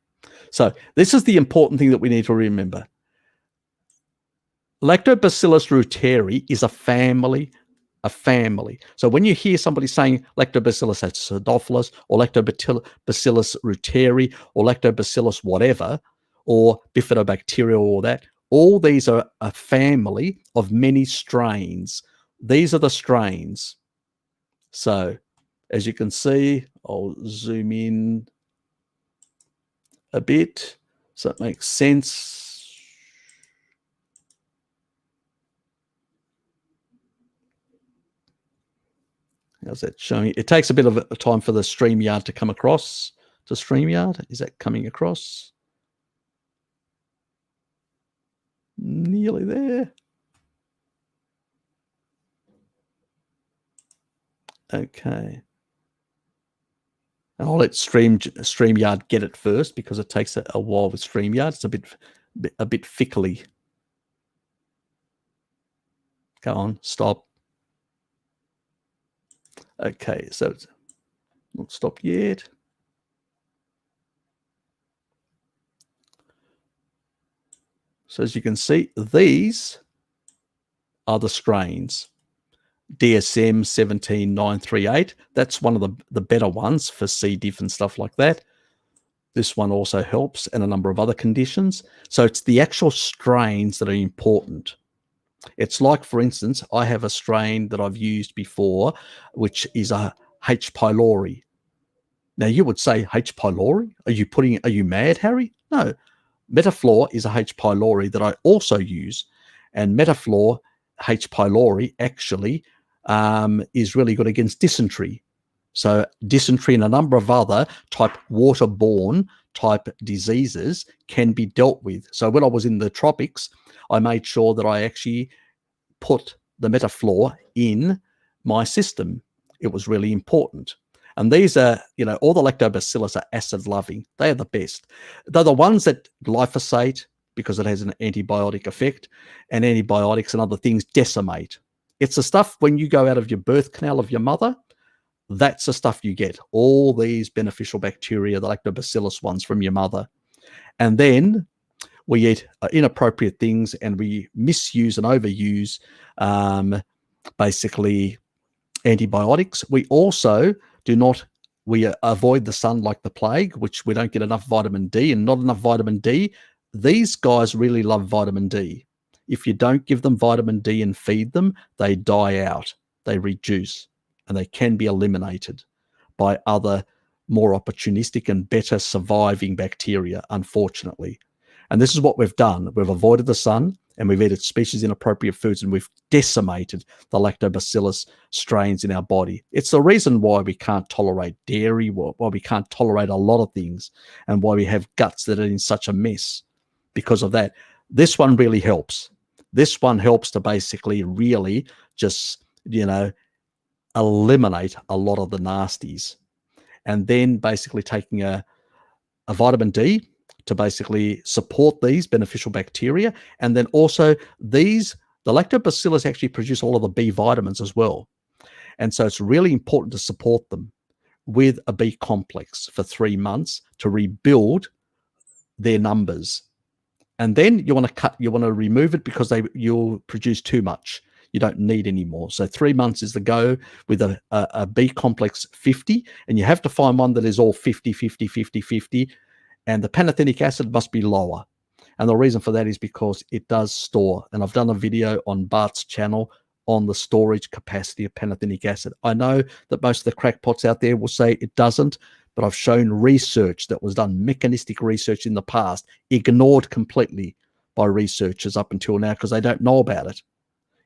So this is the important thing that we need to remember. Lactobacillus reuteri is a family. So when you hear somebody saying Lactobacillus acidophilus or Lactobacillus reuteri or Lactobacillus whatever, or bifidobacterial or that, all these are a family of many strains. These are the strains. So as you can see, I'll zoom in a bit so it makes sense. How's that showing? It takes a bit of a time for the StreamYard to come across. To StreamYard, is that coming across? Nearly there. Okay. And I'll let StreamYard get it first because it takes a while with StreamYard. It's a bit fickly. Go on, stop. Okay, so it's not stopped yet. So as you can see, these are the strains. DSM 17938. That's one of the better ones for C. diff and stuff like that. This one also helps, and a number of other conditions. So it's the actual strains that are important. It's like, for instance, I have a strain that I've used before, which is a H. pylori. Now you would say H. pylori? Are you mad, Harry? No. Metaflor is a H. pylori that I also use, and Metaflor H. pylori actually is really good against dysentery. So dysentery and a number of other waterborne type diseases can be dealt with. So when I was in the tropics, I made sure that I actually put the Metaflor in my system. It was really important. And these are, all the lactobacillus are acid loving. They are the best. They're the ones that glyphosate, because it has an antibiotic effect, and antibiotics and other things decimate. It's the stuff when you go out of your birth canal of your mother, that's the stuff you get. All these beneficial bacteria, the lactobacillus ones from your mother. And then we eat inappropriate things, and we misuse and overuse basically antibiotics. We also we avoid the sun like the plague, which we don't get enough vitamin D, and not enough vitamin D these guys really love vitamin D. If you don't give them vitamin D and feed them, they die out, they reduce, and they can be eliminated by other more opportunistic and better surviving bacteria, unfortunately. And this is what we've done. We've avoided the sun, and we've eaten species inappropriate foods, and we've decimated the lactobacillus strains in our body. It's the reason why we can't tolerate dairy, why we can't tolerate a lot of things, and why we have guts that are in such a mess because of that. This one really helps. This one helps to basically really just, eliminate a lot of the nasties. And then basically taking a vitamin D to basically support these beneficial bacteria. And then also the lactobacillus actually produce all of the B vitamins as well. And so it's really important to support them with a B complex for 3 months to rebuild their numbers. And then you want to remove it because you'll produce too much. You don't need any more. So 3 months is the go with a B complex 50, and you have to find one that is all 50, 50, 50, 50, and the pantothenic acid must be lower. And the reason for that is because it does store. And I've done a video on Bart's channel on the storage capacity of pantothenic acid. I know that most of the crackpots out there will say it doesn't, but I've shown research that was done, mechanistic research in the past, ignored completely by researchers up until now because they don't know about it.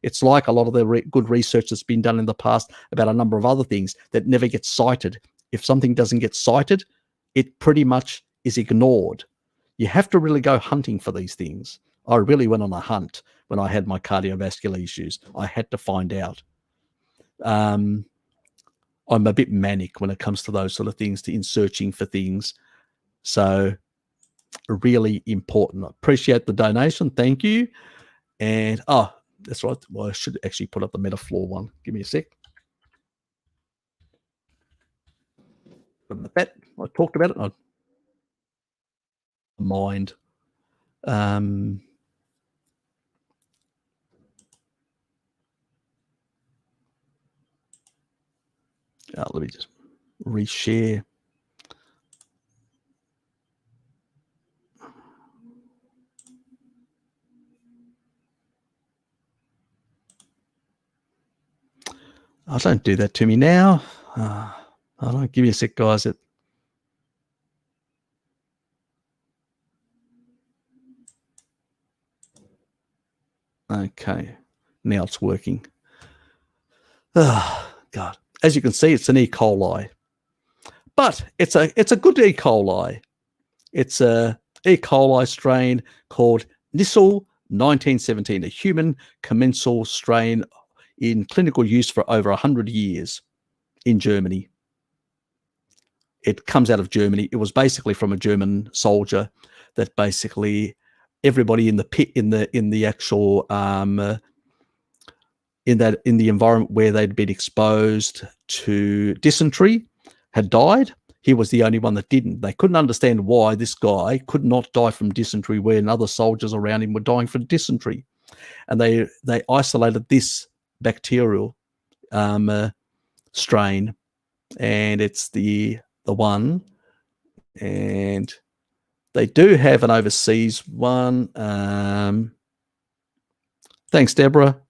It's like a lot of the good research that's been done in the past about a number of other things that never get cited. If something doesn't get cited, it pretty much is ignored. You have to really go hunting for these things. I really went on a hunt when I had my cardiovascular issues. I had to find out. I'm a bit manic when it comes to those sort of things, in searching for things. So really important. I appreciate the donation. Thank you. And, that's right. Well, I should actually put up the Metafloor one. Give me a sec. That I talked about it. I mind. Let me just reshare. Oh, don't do that to me now. Don't give me a sec, guys. Okay, now it's working. Oh, God. As you can see, it's an E. coli. But it's a good E. coli. It's a E. coli strain called Nissl 1917, a human commensal strain in clinical use for over 100 years in Germany. It comes out of Germany. It was basically from a German soldier that basically everybody in the pit, in the actual in the environment where they'd been exposed to dysentery had died. He was the only one that didn't. They couldn't understand why this guy could not die from dysentery when other soldiers around him were dying from dysentery. And they isolated this bacterial strain, and it's the one. And they do have an overseas one. Thanks, Deborah.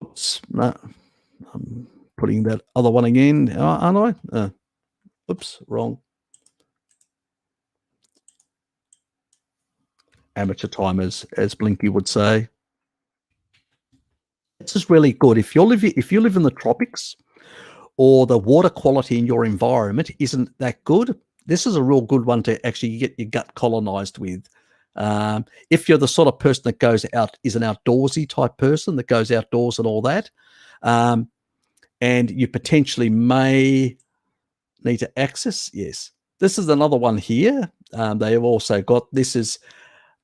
Oops, no, I'm putting that other one again, aren't I? Oops, wrong. Amateur timers, as Blinky would say. This is really good. If you live in the tropics, or the water quality in your environment isn't that good, this is a real good one to actually get your gut colonized with. If you're the sort of person that goes out, is an outdoorsy type person that goes outdoors and all that, and you potentially may need to access, yes. This is another one here. They have also got, this is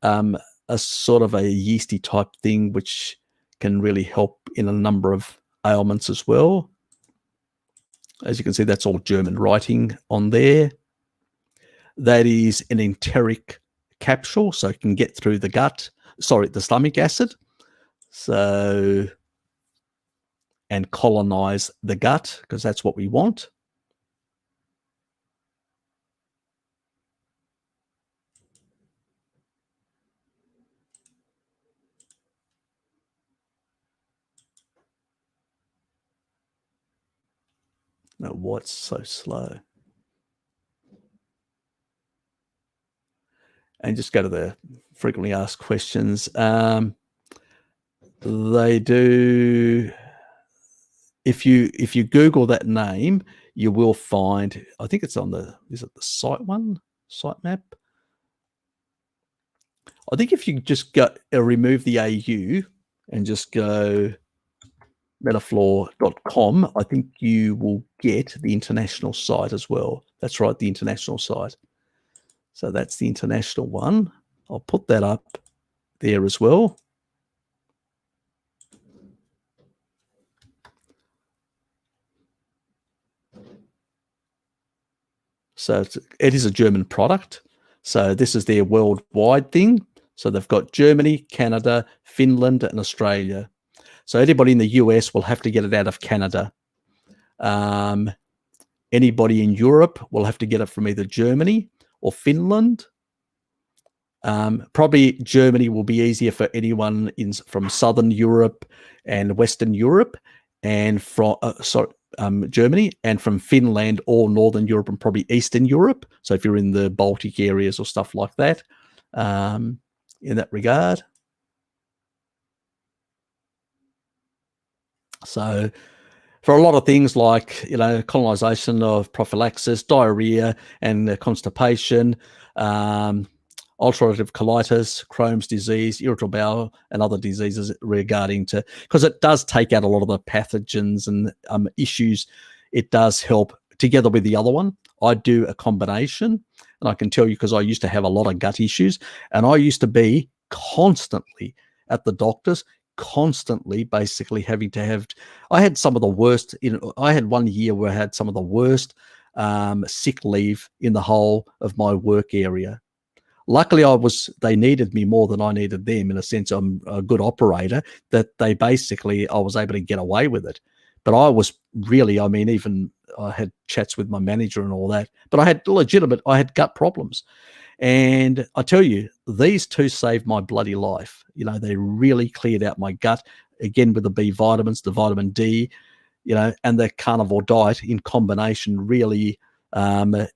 a sort of a yeasty type thing, which can really help in a number of ailments as well. As you can see, that's all German writing on there. That is an enteric capsule, so it can get through the gut, the stomach acid, so, and colonize the gut, because that's what we want. No, what's so slow? And just go to the frequently asked questions. They do. If you Google that name, you will find. I think it's on the. Is it the site map? I think if you just go remove the AU and just go metafloor.com, I think you will get the international site as well. That's right, the international site. So that's the international one. I'll put that up there as well. So it is a German product. So this is their worldwide thing. So they've got Germany, Canada, Finland, and Australia. So anybody in the US will have to get it out of Canada. Anybody in Europe will have to get it from either Germany or Finland. Probably Germany will be easier for anyone from Southern Europe and Western Europe, and from Germany, and from Finland or Northern Europe and probably Eastern Europe. So if you're in the Baltic areas or stuff like that, in that regard. So for a lot of things like, colonization of prophylaxis, diarrhea and constipation, ulcerative colitis, Crohn's disease, irritable bowel, and other diseases regarding to, because it does take out a lot of the pathogens and issues. It does help together with the other one. I do a combination, and I can tell you because I used to have a lot of gut issues, and I used to be constantly at the doctor's, constantly basically having to have, I had some of the worst, I had 1 year where I had some of the worst sick leave in the whole of my work area. Luckily, they needed me more than I needed them. In a sense, I'm a good operator, that I was able to get away with it. But I was really, even I had chats with my manager and all that, but I had gut problems. And I tell you, these two saved my bloody life. They really cleared out my gut, again, with the B vitamins, the vitamin D, and the carnivore diet in combination, really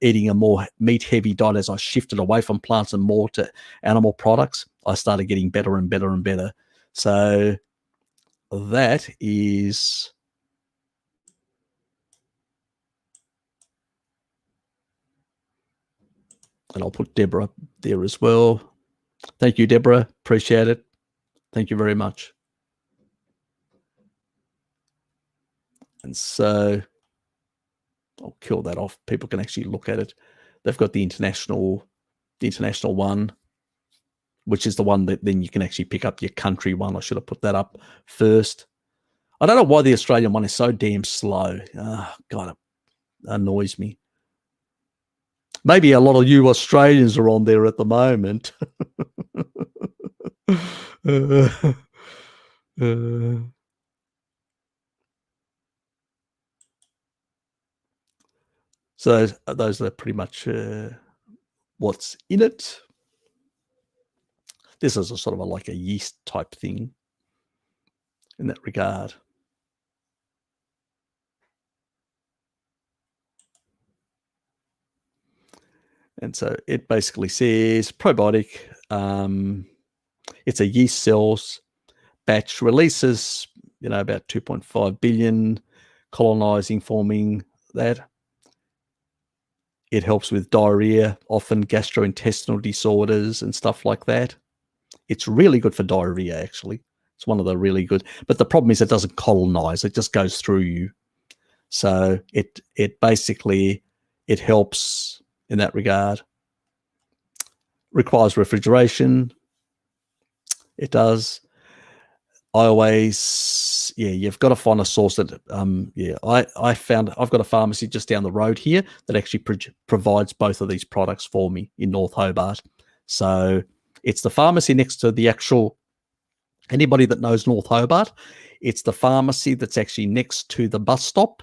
eating a more meat-heavy diet. As I shifted away from plants and more to animal products, I started getting better and better and better. So that is... And I'll put Deborah there as well. Thank you, Deborah. Appreciate it. Thank you very much. And so I'll kill that off. People can actually look at it. They've got the international one, which is the one that then you can actually pick up your country one. I should have put that up first. I don't know why the Australian one is so damn slow. Oh, God, it annoys me. Maybe a lot of you Australians are on there at the moment. So those are pretty much what's in it. This is a sort of like a yeast type thing in that regard. And so it basically says probiotic. It's a yeast cells batch, releases, about 2.5 billion, colonizing, forming that. It helps with diarrhea, often gastrointestinal disorders and stuff like that. It's really good for diarrhea, actually. It's one of the really good. But the problem is it doesn't colonize. It just goes through you. So it basically, it helps in that regard. Requires refrigeration. It does. I always, you've got to find a source that, I found I've got a pharmacy just down the road here that actually provides both of these products for me in North Hobart. So it's the pharmacy next to the actual, anybody that knows North Hobart, it's the pharmacy that's actually next to the bus stop.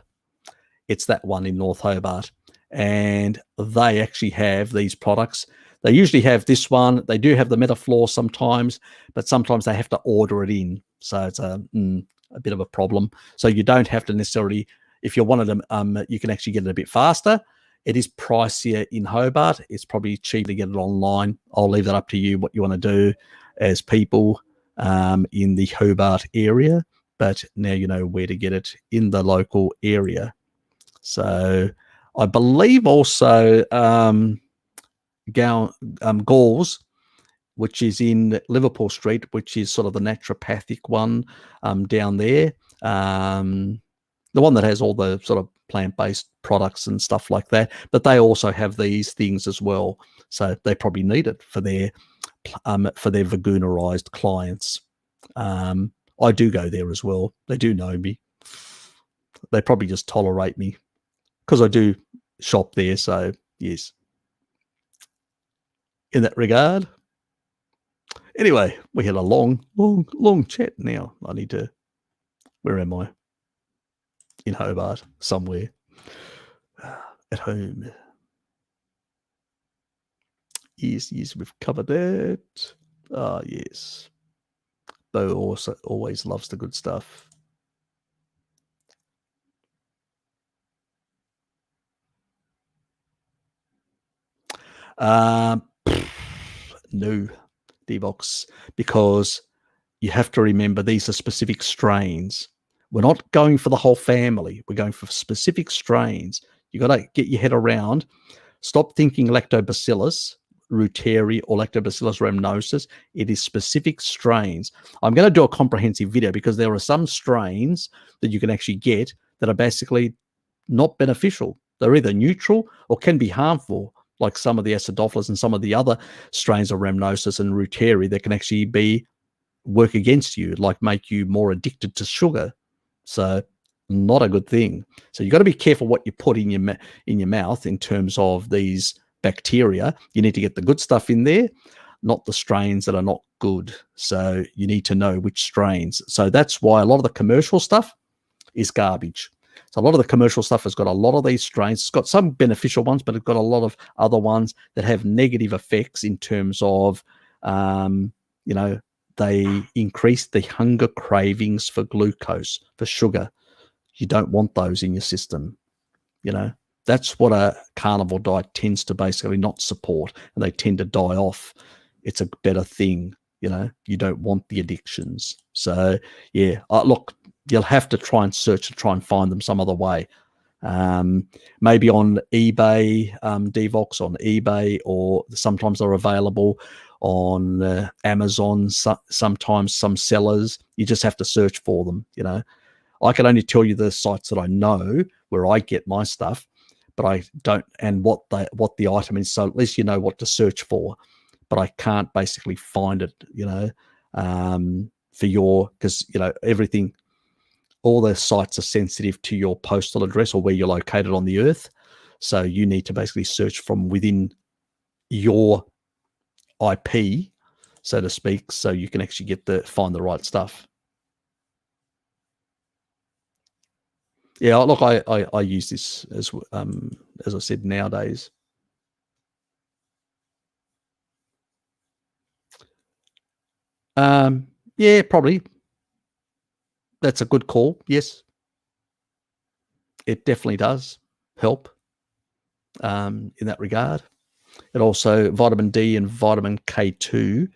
It's that one in North Hobart. And they actually have these products. They usually have this one. They do have the Metafloor sometimes, but sometimes they have to order it in. So it's a bit of a problem. So you don't have to necessarily, if you wanted them, you can actually get it a bit faster. It is pricier in Hobart. It's probably cheaper to get it online. I'll leave that up to you, what you want to do as people in the Hobart area. But now you know where to get it in the local area. So I believe also Gauls, which is in Liverpool Street, which is sort of the naturopathic one down there. The one that has all the sort of plant-based products and stuff like that. But they also have these things as well. So they probably need it for their veganerized clients. I do go there as well. They do know me. They probably just tolerate me because I do shop there. So yes, in that regard. Anyway, we had a long chat now. I need to, where am I? In Hobart, somewhere. At home. Yes, we've covered that. Ah, yes. Bo also always loves the good stuff. No, Devox, because you have to remember these are specific strains. We're not going for the whole family. We're going for specific strains. You got to get your head around. Stop thinking Lactobacillus reuteri or Lactobacillus rhamnosus. It is specific strains. I'm going to do a comprehensive video because there are some strains that you can actually get that are basically not beneficial. They're either neutral or can be harmful, like some of the acidophilus and some of the other strains of rhamnosus and reuteri that can actually work against you, like make you more addicted to sugar. So not a good thing. So you got to be careful what you put in your mouth in terms of these bacteria. You need to get the good stuff in there, not the strains that are not good. So you need to know which strains. So that's why a lot of the commercial stuff is garbage. So a lot of the commercial stuff has got a lot of these strains. It's got some beneficial ones, but it's got a lot of other ones that have negative effects in terms of, they increase the hunger cravings for glucose, for sugar. You don't want those in your system. That's what a carnivore diet tends to basically not support, and they tend to die off. It's a better thing. You don't want the addictions. So yeah, look, you'll have to try and search to try and find them some other way. Maybe on eBay, Devox on eBay, or sometimes they're available on Amazon. Sometimes some sellers, you just have to search for them. I can only tell you the sites that I know where I get my stuff, but I don't, and what the item is. So at least you know what to search for. But I can't basically find it, because everything, all the sites are sensitive to your postal address or where you're located on the earth. So you need to basically search from within your IP, so to speak, so you can actually find the right stuff. Yeah, look, I use this as I said nowadays. Yeah, probably. That's a good call. Yes, it definitely does help in that regard. It also, vitamin D and vitamin K2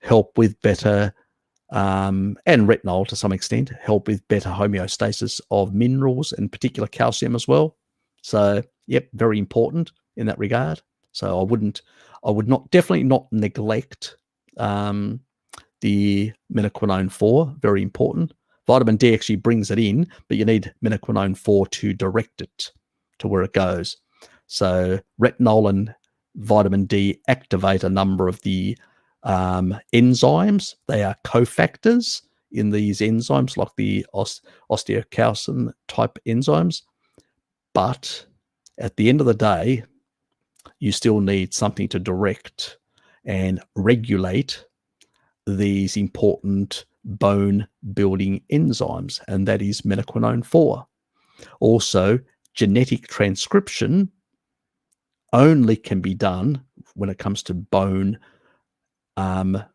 help with better, and retinol to some extent, help with better homeostasis of minerals, and particular calcium as well. So, yep, very important in that regard. So I would definitely not neglect the minoquinone 4, very important. Vitamin D actually brings it in, but you need minoquinone 4 to direct it to where it goes. So retinol and vitamin D activate a number of the enzymes. They are cofactors in these enzymes, like the osteocalcin type enzymes. But at the end of the day, you still need something to direct and regulate these important bone building enzymes, and that is minoquinone 4. Also, genetic transcription only can be done when it comes to bone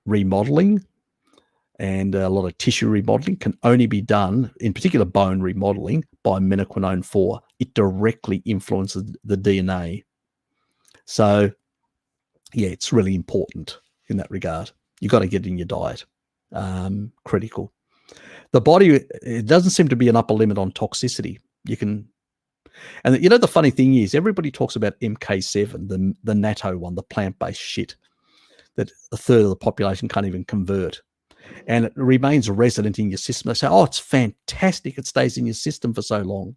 remodeling, and a lot of tissue remodeling can only be done, in particular bone remodeling, by menaquinone 4. It directly influences the DNA. So, yeah, it's really important in that regard. You've got to get in your diet. Critical. The body, it doesn't seem to be an upper limit on toxicity. You can, and the funny thing is, everybody talks about MK7, the natto one, the plant-based shit that a third of the population can't even convert. And it remains resident in your system. They say, oh, it's fantastic. It stays in your system for so long.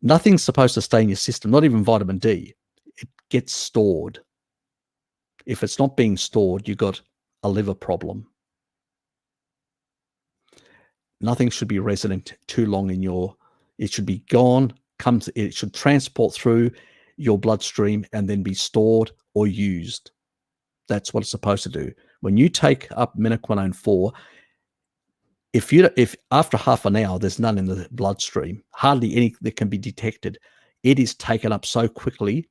Nothing's supposed to stay in your system, not even vitamin D. It gets stored. If it's not being stored, you've got a liver problem. Nothing should be resident too long in it should be gone, it should transport through your bloodstream and then be stored or used. That's what it's supposed to do. When you take up menaquinone 4, if after half an hour there's none in the bloodstream, hardly any that can be detected, it is taken up so quickly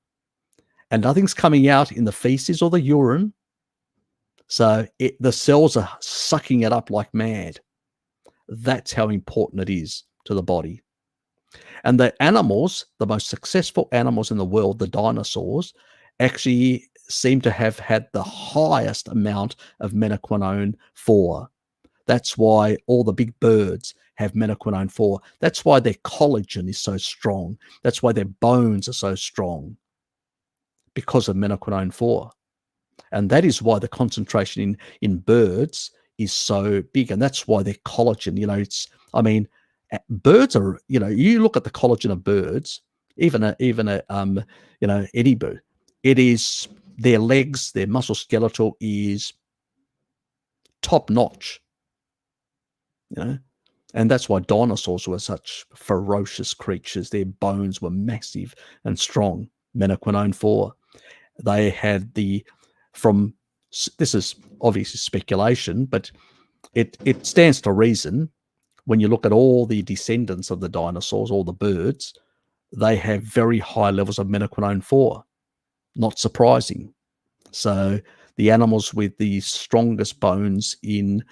and nothing's coming out in the feces or the urine. So the cells are sucking it up like mad. That's how important it is to the body. And the animals, the most successful animals in the world, the dinosaurs, actually seem to have had the highest amount of menaquinone 4. That's why all the big birds have menaquinone 4. That's why their collagen is so strong. That's why their bones are so strong, because of menaquinone 4. And that is why the concentration in birds is so big. And that's why their collagen, birds are, you look at the collagen of birds, even any bird, it is their legs, their muscle skeletal is top notch, and that's why dinosaurs were such ferocious creatures. Their bones were massive and strong. Menaquinone 4. They had this is obviously speculation, but it stands to reason. When you look at all the descendants of the dinosaurs, all the birds, they have very high levels of menaquinone 4. Not surprising. So the animals with the strongest bones when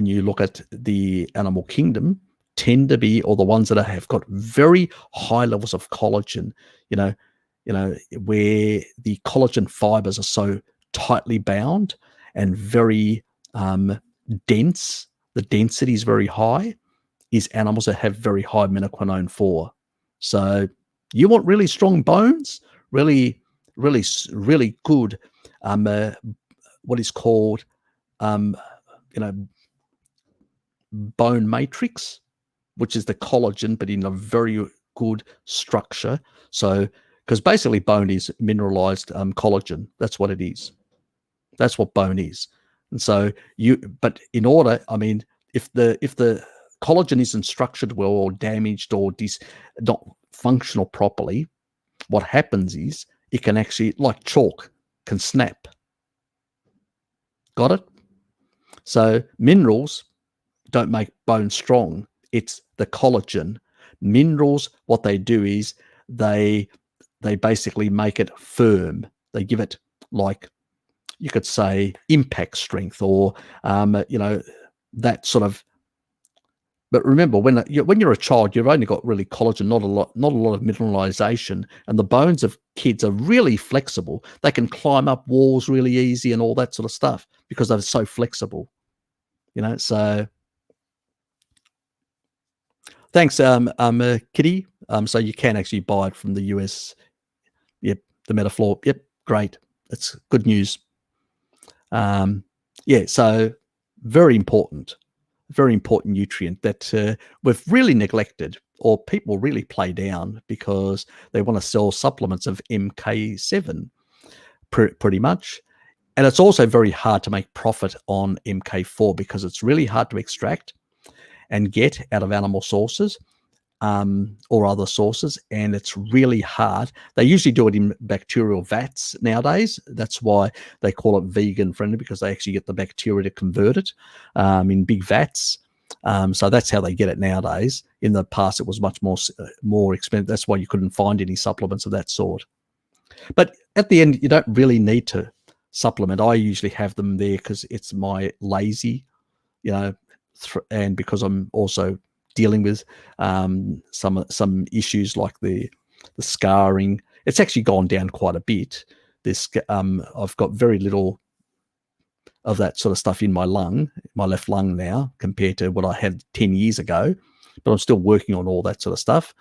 you look at the animal kingdom, tend to be, or the ones that have got very high levels of collagen, where the collagen fibers are so tightly bound and very dense, the density is very high, is animals that have very high menaquinone 4. So you want really strong bones, really, really, really good, what is called, bone matrix, which is the collagen, but in a very good structure. So, because basically bone is mineralized collagen. That's what it is. That's what bone is. And so but in order, if the collagen isn't structured well or damaged or not functional properly, what happens is it can actually, like chalk, can snap. Got it? So minerals don't make bone strong. It's the collagen. Minerals, what they do is they basically make it firm. They give it, like, you could say, impact strength, or that sort of. But remember, when you're a child, you've only got really collagen, not a lot of mineralization, and the bones of kids are really flexible. They can climb up walls really easy and all that sort of stuff because they're so flexible. So thanks, Kitty. So you can actually buy it from the US. Yep, the Metafloor. Yep, great. That's good news. So very important nutrient that we've really neglected, or people really play down because they want to sell supplements of MK7 pretty much. And it's also very hard to make profit on MK4 because it's really hard to extract and get out of animal sources or other sources, and it's really hard. They usually do it in bacterial vats nowadays. That's why they call it vegan friendly, because they actually get the bacteria to convert it in big vats. So that's how they get it nowadays. In the past, it was much more expensive. That's why you couldn't find any supplements of that sort. But at the end, you don't really need to supplement. I usually have them there because it's my lazy, and because I'm also dealing with some issues like the scarring, it's actually gone down quite a bit. I've got very little of that sort of stuff in my left lung now, compared to what I had 10 years ago, but I'm still working on all that sort of stuff.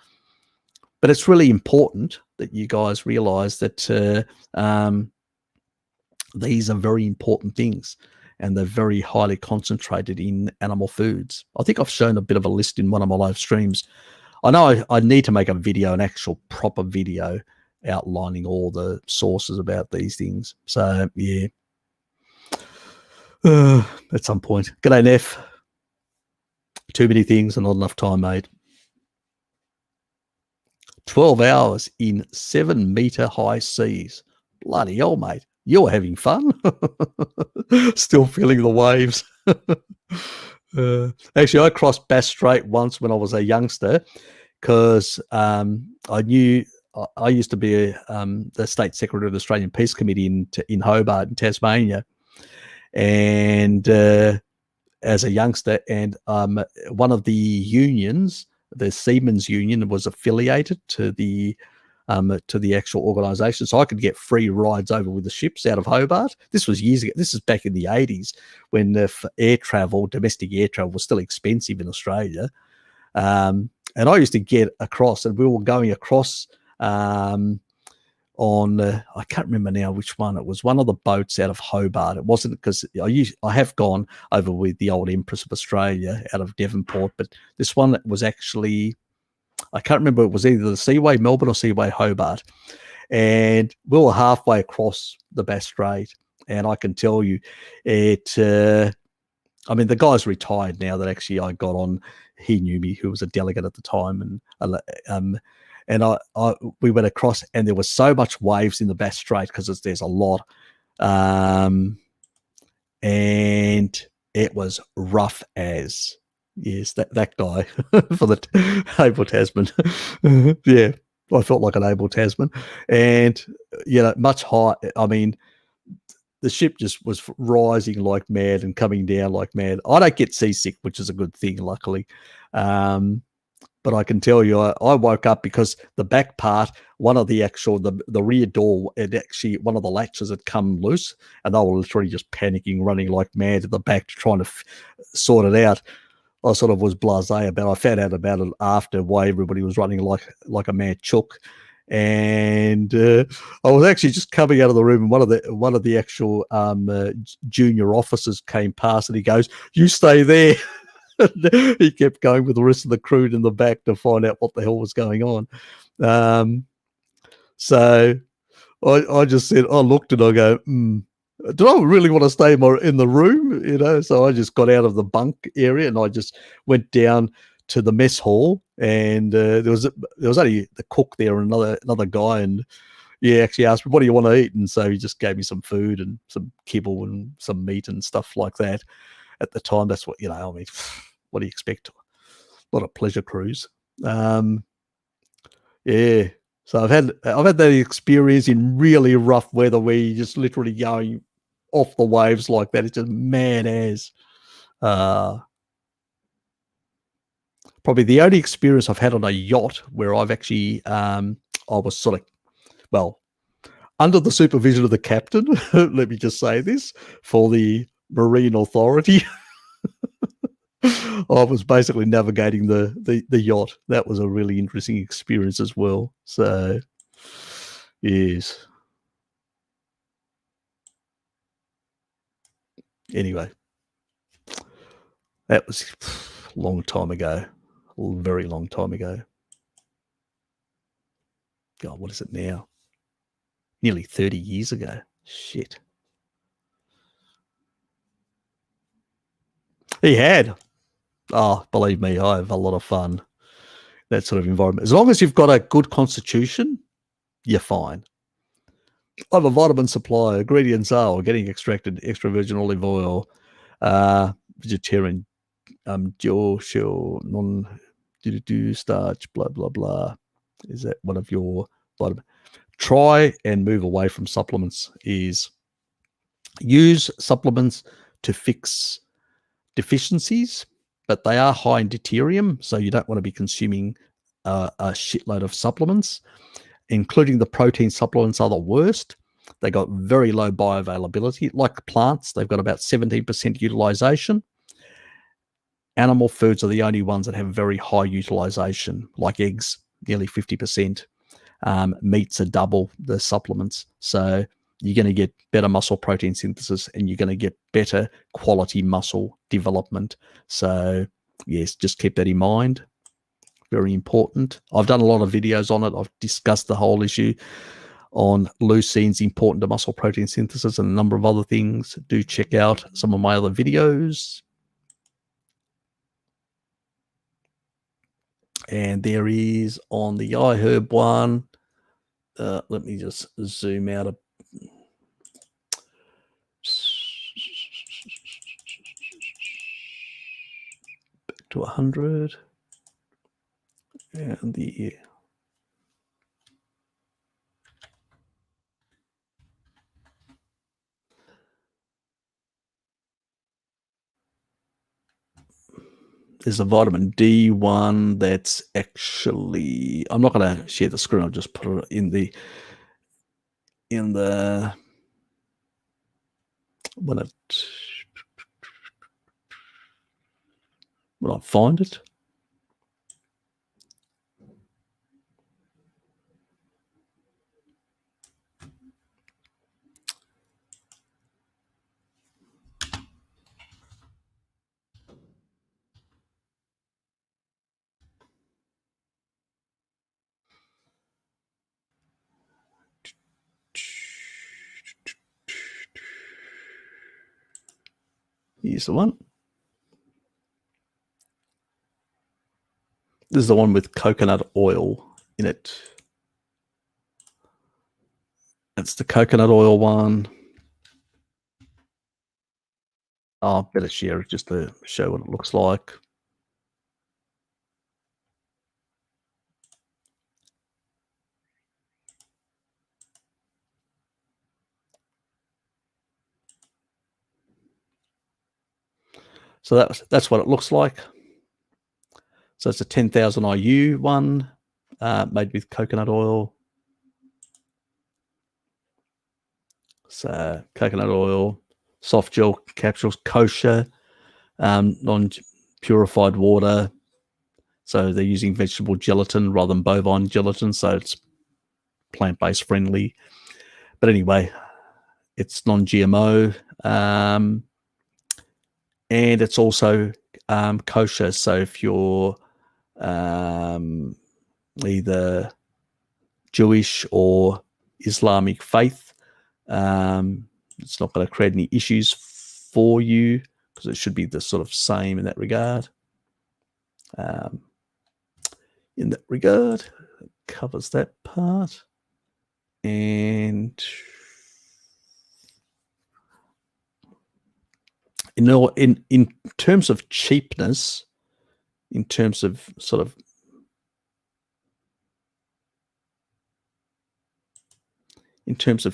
But it's really important that you guys realize that these are very important things, and they're very highly concentrated in animal foods. I think I've shown a bit of a list in one of my live streams. I know I need to make a video, an actual proper video, outlining all the sources about these things. So, yeah. At some point. G'day, Neff. Too many things and not enough time, mate. 12 hours in 7-meter high seas. Bloody hell, mate. You're having fun. Still feeling the waves. Actually, I crossed Bass Strait once when I was a youngster, because I knew I used to be the State Secretary of the Australian Peace Committee in Hobart, in Tasmania. And as a youngster, and one of the unions, the Seamen's Union, was affiliated to the actual organisation, so I could get free rides over with the ships out of Hobart. This was years ago. This is back in the 80s, when air travel, domestic air travel, was still expensive in Australia. And I used to get across, and we were going across on I can't remember now which one. It was one of the boats out of Hobart. It wasn't, because I have gone over with the old Empress of Australia out of Devonport, but this one was actually, I can't remember, it was either the Seaway Melbourne or Seaway Hobart. And we were halfway across the Bass Strait, and I can tell you, the guy's retired now that actually I got on. He knew me, who was a delegate at the time, and we went across, and there was so much waves in the Bass Strait, because there's a lot, and it was rough as. Yes, that guy for the able Tasman. Yeah, I felt like an able Tasman, and much higher. I mean, the ship just was rising like mad and coming down like mad. I don't get seasick, which is a good thing, luckily. But I can tell you, I woke up because the back part, one of the rear door, one of the latches had come loose, and they were literally just panicking, running like mad at the back, trying to sort it out. I sort of was blasé about it. I found out about it after, why everybody was running like a mad chook. And I was actually just coming out of the room, and one of the actual junior officers came past, and he goes, "You stay there." He kept going with the rest of the crew in the back to find out what the hell was going on. So I just said, I looked and I go, do I really want to stay in the room? So I just got out of the bunk area, and I just went down to the mess hall, and there was only the cook there and another guy, and he actually asked me, "What do you want to eat?" And so he just gave me some food and some kibble and some meat and stuff like that. At the time, that's what what do you expect? Not a pleasure cruise. Yeah. So I've had that experience in really rough weather, where you're just literally going off the waves like that. It's just mad as. Probably the only experience I've had on a yacht where I've actually, I was sort of, under the supervision of the captain, let me just say this, for the Marine Authority. I was basically navigating the yacht. That was a really interesting experience as well. So, yes. Anyway, that was a long time ago. A very long time ago. God, what is it now? Nearly 30 years ago. Shit. He had. Oh, believe me, I have a lot of fun. That sort of environment. As long as you've got a good constitution, you're fine. I'm a vitamin supply. Ingredients are getting extracted extra virgin olive oil, vegetarian, non starch, blah blah blah. Is that one of your vitamin? Try and move away from supplements. Use supplements to fix deficiencies, but they are high in deuterium, so you don't want to be consuming a shitload of supplements, including the protein supplements are the worst. They got very low bioavailability. Like plants, they've got about 17% utilization. Animal foods are the only ones that have very high utilization, like eggs, nearly 50%. Meats are double the supplements. So you're going to get better muscle protein synthesis and you're going to get better quality muscle development. So yes, just keep that in mind. Very important. I've done a lot of videos on it. I've discussed the whole issue on leucine's important to muscle protein synthesis and a number of other things. Do check out some of my other videos. And there is on the iHerb one. Let me just zoom out back to 100. And there's a vitamin D one that's actually, I'm not going to share the screen. I'll just put it in the when I find it. Here's the one. This is the one with coconut oil in it. That's the coconut oil one. I'll better share it just to show what it looks like. So that's what it looks like. So it's a 10,000 IU one made with coconut oil. So coconut oil, soft gel capsules, kosher, non-purified water. So they're using vegetable gelatin rather than bovine gelatin. So it's plant-based friendly. But anyway, it's non-GMO. And it's also kosher. So if you're either Jewish or Islamic faith, it's not going to create any issues for you because it should be the sort of same in that regard. In that regard, it covers that part. And in terms of cheapness, in terms of sort of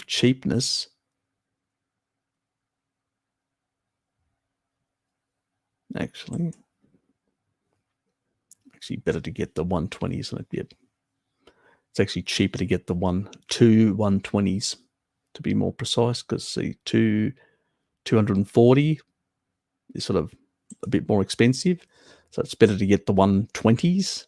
cheapness, actually better to get the 120s than it. It's actually cheaper to get the 120s to be more precise, because the 240 is sort of a bit more expensive. So it's better to get the 120s,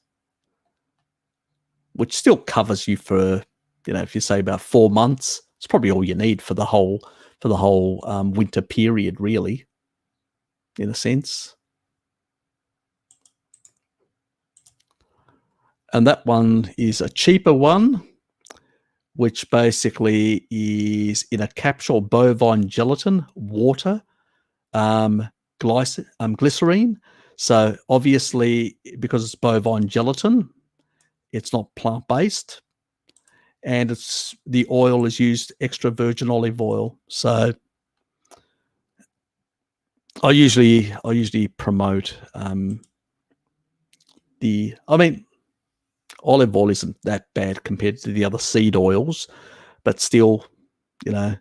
which still covers you for, if you say about 4 months, it's probably all you need for the whole winter period, really, in a sense. And that one is a cheaper one, which basically is in a capsule, bovine gelatin, water, glycerine. So obviously, because it's bovine gelatin, it's not plant-based, and the oil is used extra virgin olive oil. So I usually promote olive oil isn't that bad compared to the other seed oils, but still, but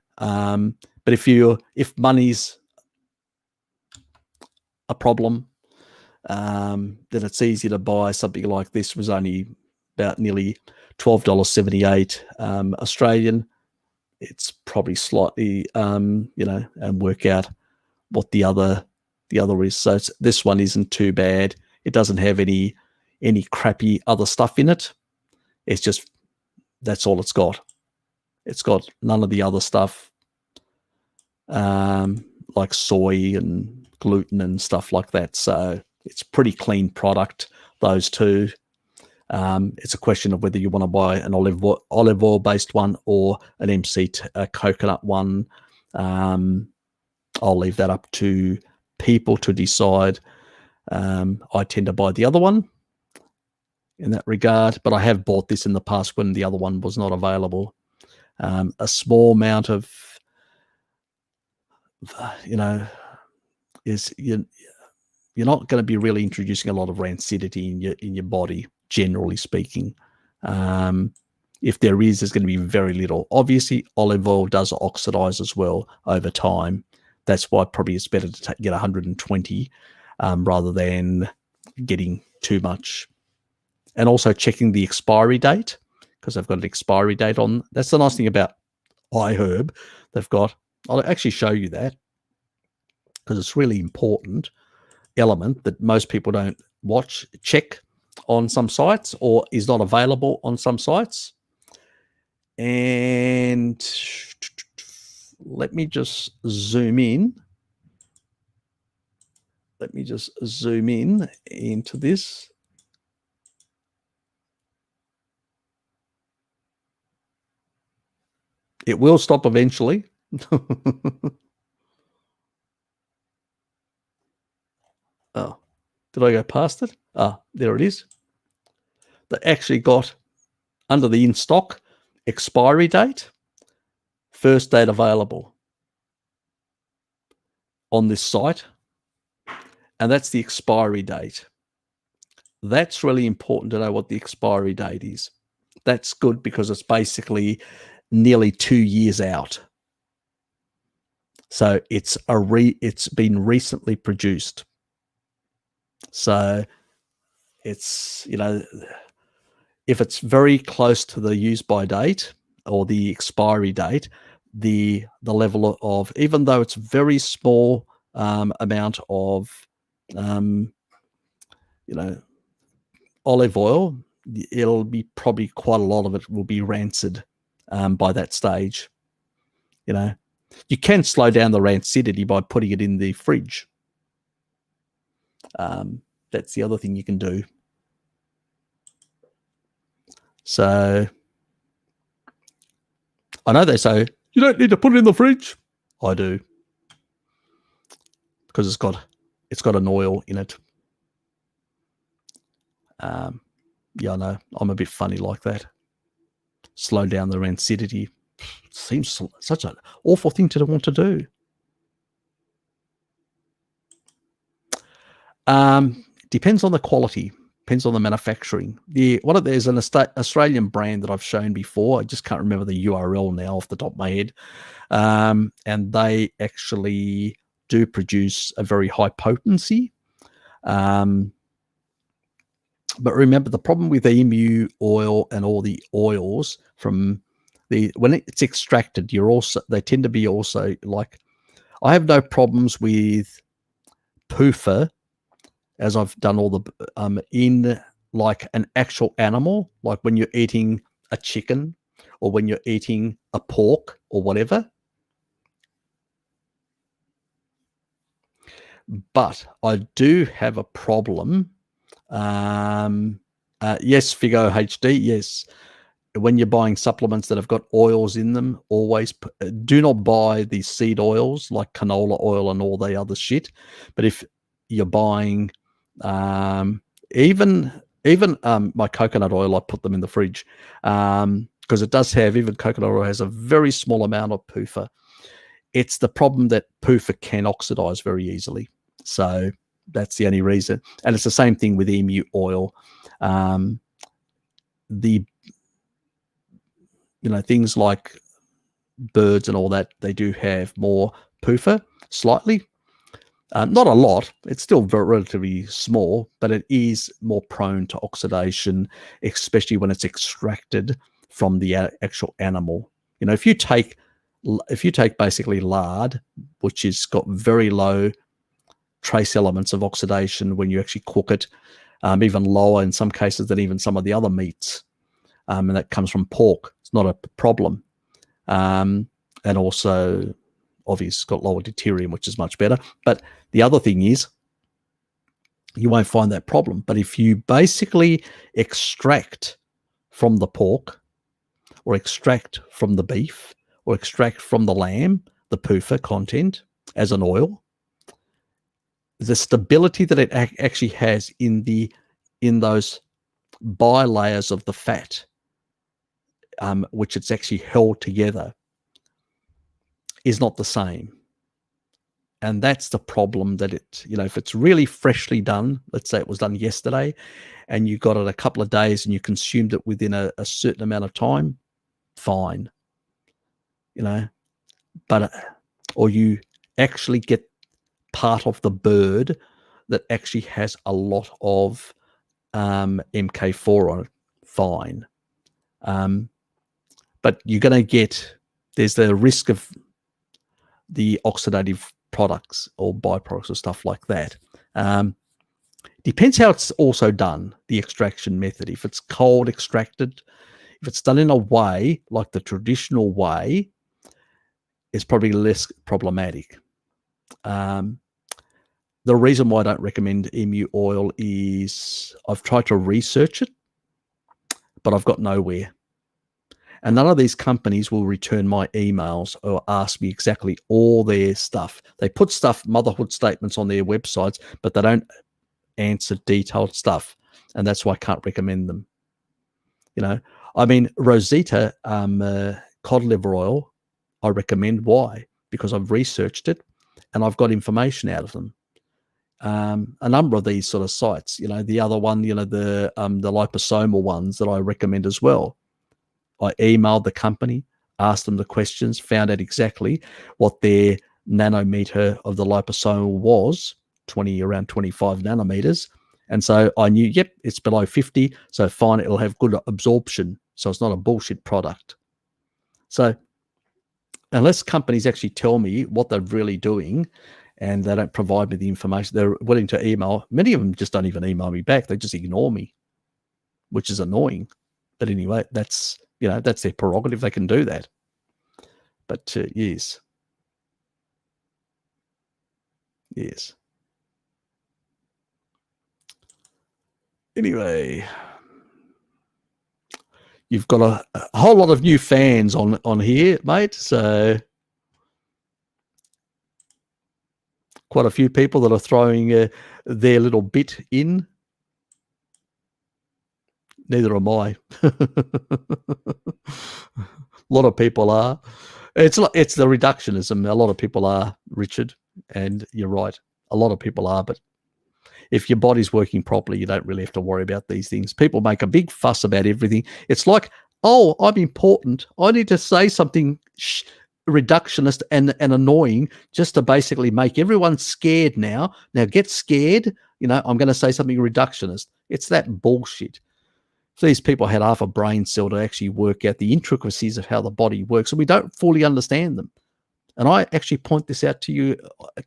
if money's a problem, then it's easy to buy something like this. Was only about nearly $12.78 Australian. It's probably slightly, and work out what the other is. So this one isn't too bad. It doesn't have any crappy other stuff in it. It's just, that's all it's got. It's got none of the other stuff, like soy and gluten and stuff like that. So it's a pretty clean product, those two. It's a question of whether you want to buy an olive oil based one or an MC coconut one. I'll leave that up to people to decide. I tend to buy the other one in that regard, but I have bought this in the past when the other one was not available. A small amount of, is you're not going to be really introducing a lot of rancidity in your body, generally speaking. If there is, there's going to be very little. Obviously, olive oil does oxidize as well over time. That's why probably it's better to get 120 rather than getting too much. And also checking the expiry date, because they've got an expiry date on. That's the nice thing about iHerb. They've got, I'll actually show you that, because it's really important element that most people don't check on some sites, or is not available on some sites. And let me just zoom in. Let me just zoom in into this. It will stop eventually. Oh, did I go past it? Ah, there it is. They actually got, under the in stock, expiry date, first date available on this site. And that's the expiry date. That's really important to know what the expiry date is. That's good because it's basically nearly 2 years out. So it's been recently produced. So it's, if it's very close to the use by date or the expiry date, the level of, even though it's very small amount of olive oil, it'll be probably quite a lot of it will be rancid by that stage. You can slow down the rancidity by putting it in the fridge. That's the other thing you can do. So I know they say you don't need to put it in the fridge. I do, because it's got an oil in it. Yeah, I know. I'm a bit funny like that. Slow down the rancidity. Seems such an awful thing to want to do. Depends on the quality. Depends on the manufacturing. There's an Australian brand that I've shown before. I just can't remember the URL now off the top of my head. And they actually do produce a very high potency. But remember, the problem with emu oil and all the oils from when it's extracted, they tend to be also like, I have no problems with PUFA, as I've done all the in like an actual animal, like when you're eating a chicken or when you're eating a pork or whatever. But I do have a problem. Yes, Figo HD, yes. When you're buying supplements that have got oils in them, always do not buy the seed oils like canola oil and all the other shit. But if you're buying even my coconut oil, I put them in the fridge because it does have, even coconut oil has a very small amount of PUFA. It's the problem that PUFA can oxidize very easily. So that's the only reason. And it's the same thing with emu oil. Things like birds and all that, they do have more PUFA slightly. Not a lot. It's still relatively small, but it is more prone to oxidation, especially when it's extracted from the actual animal. You know, if you take basically lard, which has got very low trace elements of oxidation when you actually cook it, even lower in some cases than even some of the other meats, and that comes from pork. It's not a problem, and also obviously it's got lower deuterium, which is much better. But the other thing is, you won't find that problem. But if you basically extract from the pork, or extract from the beef, or extract from the lamb, the PUFA content as an oil, the stability that it actually has in those bilayers of the fat, which it's actually held together, is not the same. And that's the problem, that if it's really freshly done, let's say it was done yesterday, and you got it a couple of days and you consumed it within a certain amount of time, fine. But, or you actually get part of the bird that actually has a lot of MK4 on it, fine. But you're going to there's the risk of the oxidative products or byproducts or stuff like that. Depends how it's also done, the extraction method. If it's cold extracted, if it's done in a way like the traditional way, it's probably less problematic. The reason why I don't recommend emu oil is I've tried to research it, but I've got nowhere. And none of these companies will return my emails or ask me exactly all their stuff. They put motherhood statements on their websites, but they don't answer detailed stuff. And that's why I can't recommend them. Rosita cod liver oil, I recommend. Why? Because I've researched it and I've got information out of them. A number of these sort of sites, the other one, the liposomal ones that I recommend as well. I emailed the company, asked them the questions, found out exactly what their nanometer of the liposomal was, around 25 nanometers. And so I knew, yep, it's below 50. So fine, it'll have good absorption. So it's not a bullshit product. So unless companies actually tell me what they're really doing and they don't provide me the information, they're willing to email. Many of them just don't even email me back. They just ignore me, which is annoying. But anyway, that's their prerogative. They can do that. But yes. Anyway, you've got a whole lot of new fans on here, mate. So quite a few people that are throwing their little bit in. Neither am I. A lot of people are. It's the reductionism. A lot of people are, Richard, and you're right. A lot of people are, but if your body's working properly, you don't really have to worry about these things. People make a big fuss about everything. It's like, oh, I'm important. I need to say something reductionist and annoying just to basically make everyone scared now. Now get scared. I'm going to say something reductionist. It's that bullshit. If these people had half a brain cell to actually work out the intricacies of how the body works, and we don't fully understand them. And I actually point this out to you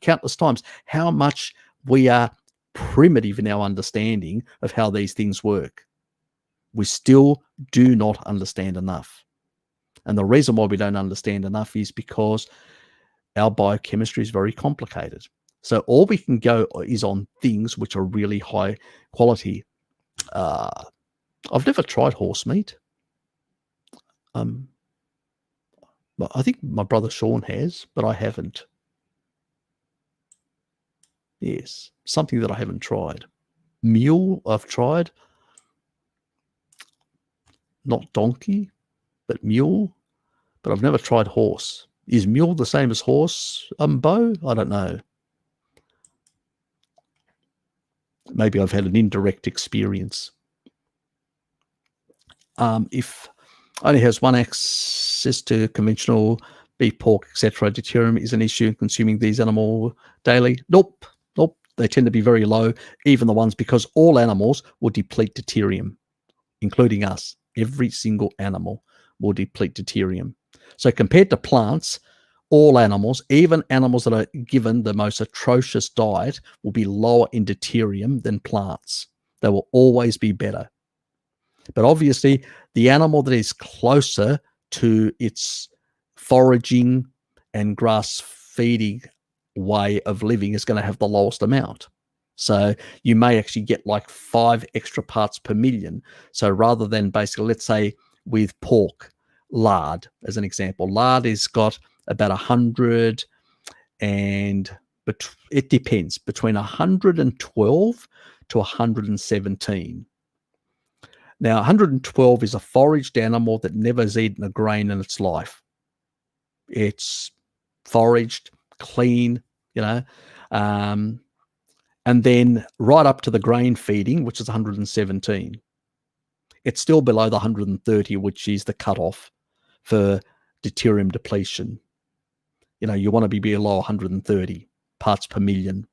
countless times, how much we are primitive in our understanding of how these things work. We still do not understand enough. And the reason why we don't understand enough is because our biochemistry is very complicated. So all we can go is on things which are really high quality. I've never tried horse meat. I think my brother Sean has, but I haven't. Yes, something that I haven't tried. Mule, I've tried. Not donkey, but mule. But I've never tried horse. Is mule the same as horse, Bo? I don't know. Maybe I've had an indirect experience. If only has one access to conventional beef, pork, etc. Deuterium is an issue in consuming these animals daily? Nope. They tend to be very low, even the ones, because all animals will deplete deuterium, including us. Every single animal will deplete deuterium. So compared to plants, all animals, even animals that are given the most atrocious diet, will be lower in deuterium than plants. They will always be better. But obviously, the animal that is closer to its foraging and grass feeding way of living is going to have the lowest amount. So you may actually get like 5 extra parts per million. So rather than basically, let's say with pork, lard as an example, lard has got about 100 and, but it depends, between 112 to 117. Now, 112 is a foraged animal that never has eaten a grain in its life. It's foraged, clean, and then right up to the grain feeding, which is 117. It's still below the 130, which is the cutoff for deuterium depletion. You want to be below 130 parts per million.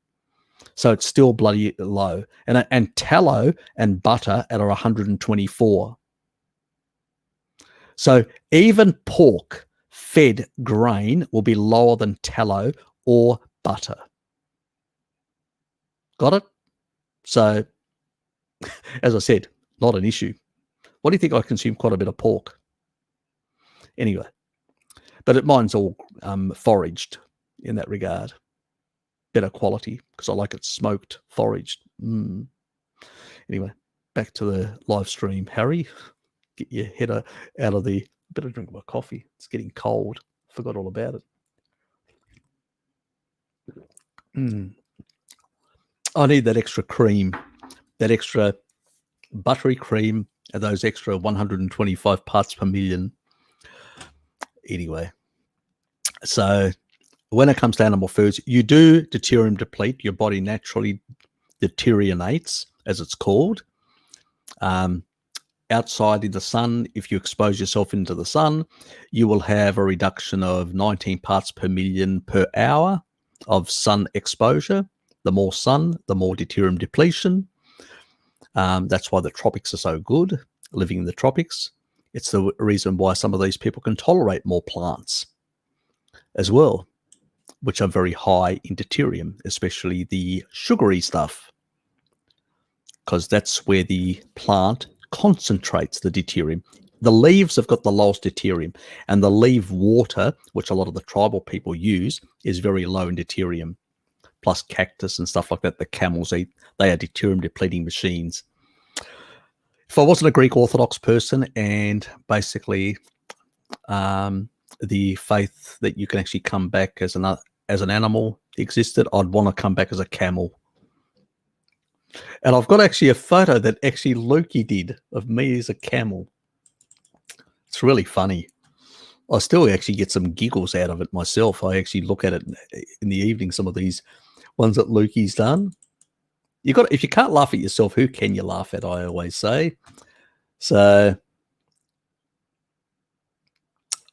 So it's still bloody low. And tallow and butter are 124. So even pork fed grain will be lower than tallow or butter. Got it? So, as I said, not an issue. What do you think? I consume quite a bit of pork. Anyway, but mine's all foraged in that regard. Better quality because I like it smoked, foraged. Anyway, back to the live stream. Harry, get your head out of the... Better drink my coffee. It's getting cold. Forgot all about it. I need that extra cream, that extra buttery cream, and those extra 125 parts per million. Anyway, so when it comes to animal foods, you do deuterium deplete. Your body naturally deuterionates, as it's called. Outside in the sun, if you expose yourself into the sun, you will have a reduction of 19 parts per million per hour of sun exposure. The more sun, the more deuterium depletion. That's why the tropics are so good, living in the tropics. It's the reason why some of these people can tolerate more plants as well, which are very high in deuterium, especially the sugary stuff, because that's where the plant concentrates the deuterium. The leaves have got the lowest deuterium, and the leaf water, which a lot of the tribal people use, is very low in deuterium. Plus cactus and stuff like that, the camels eat, they are deuterium depleting machines. If I wasn't a Greek Orthodox person and basically the faith that you can actually come back as an animal existed, I'd want to come back as a camel. And I've got actually a photo that actually Loki did of me as a camel. It's really funny. I still actually get some giggles out of it myself. I actually look at it in the evening, some of these ones that Loki's done. If you can't laugh at yourself, who can you laugh at, I always say. So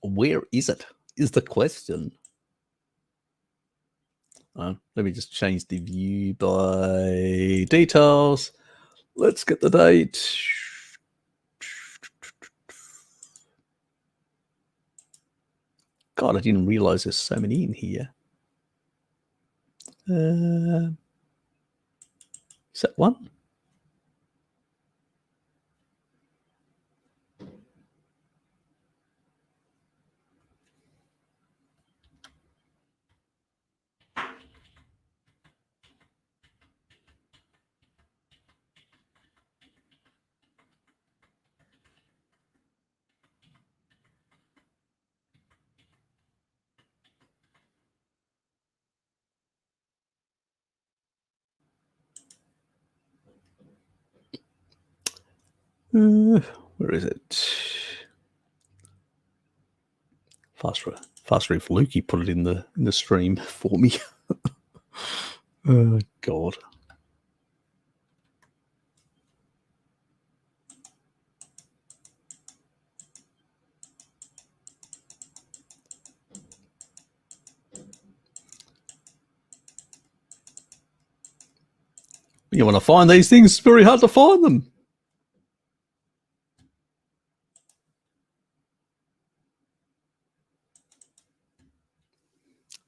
where is it, is the question. Let me just change the view by details. Let's get the date. God, I didn't realize there's so many in here. Is that one? Where is it? Fast Reef Lukey put it in the stream for me. Oh God. You want to find these things, it's very hard to find them.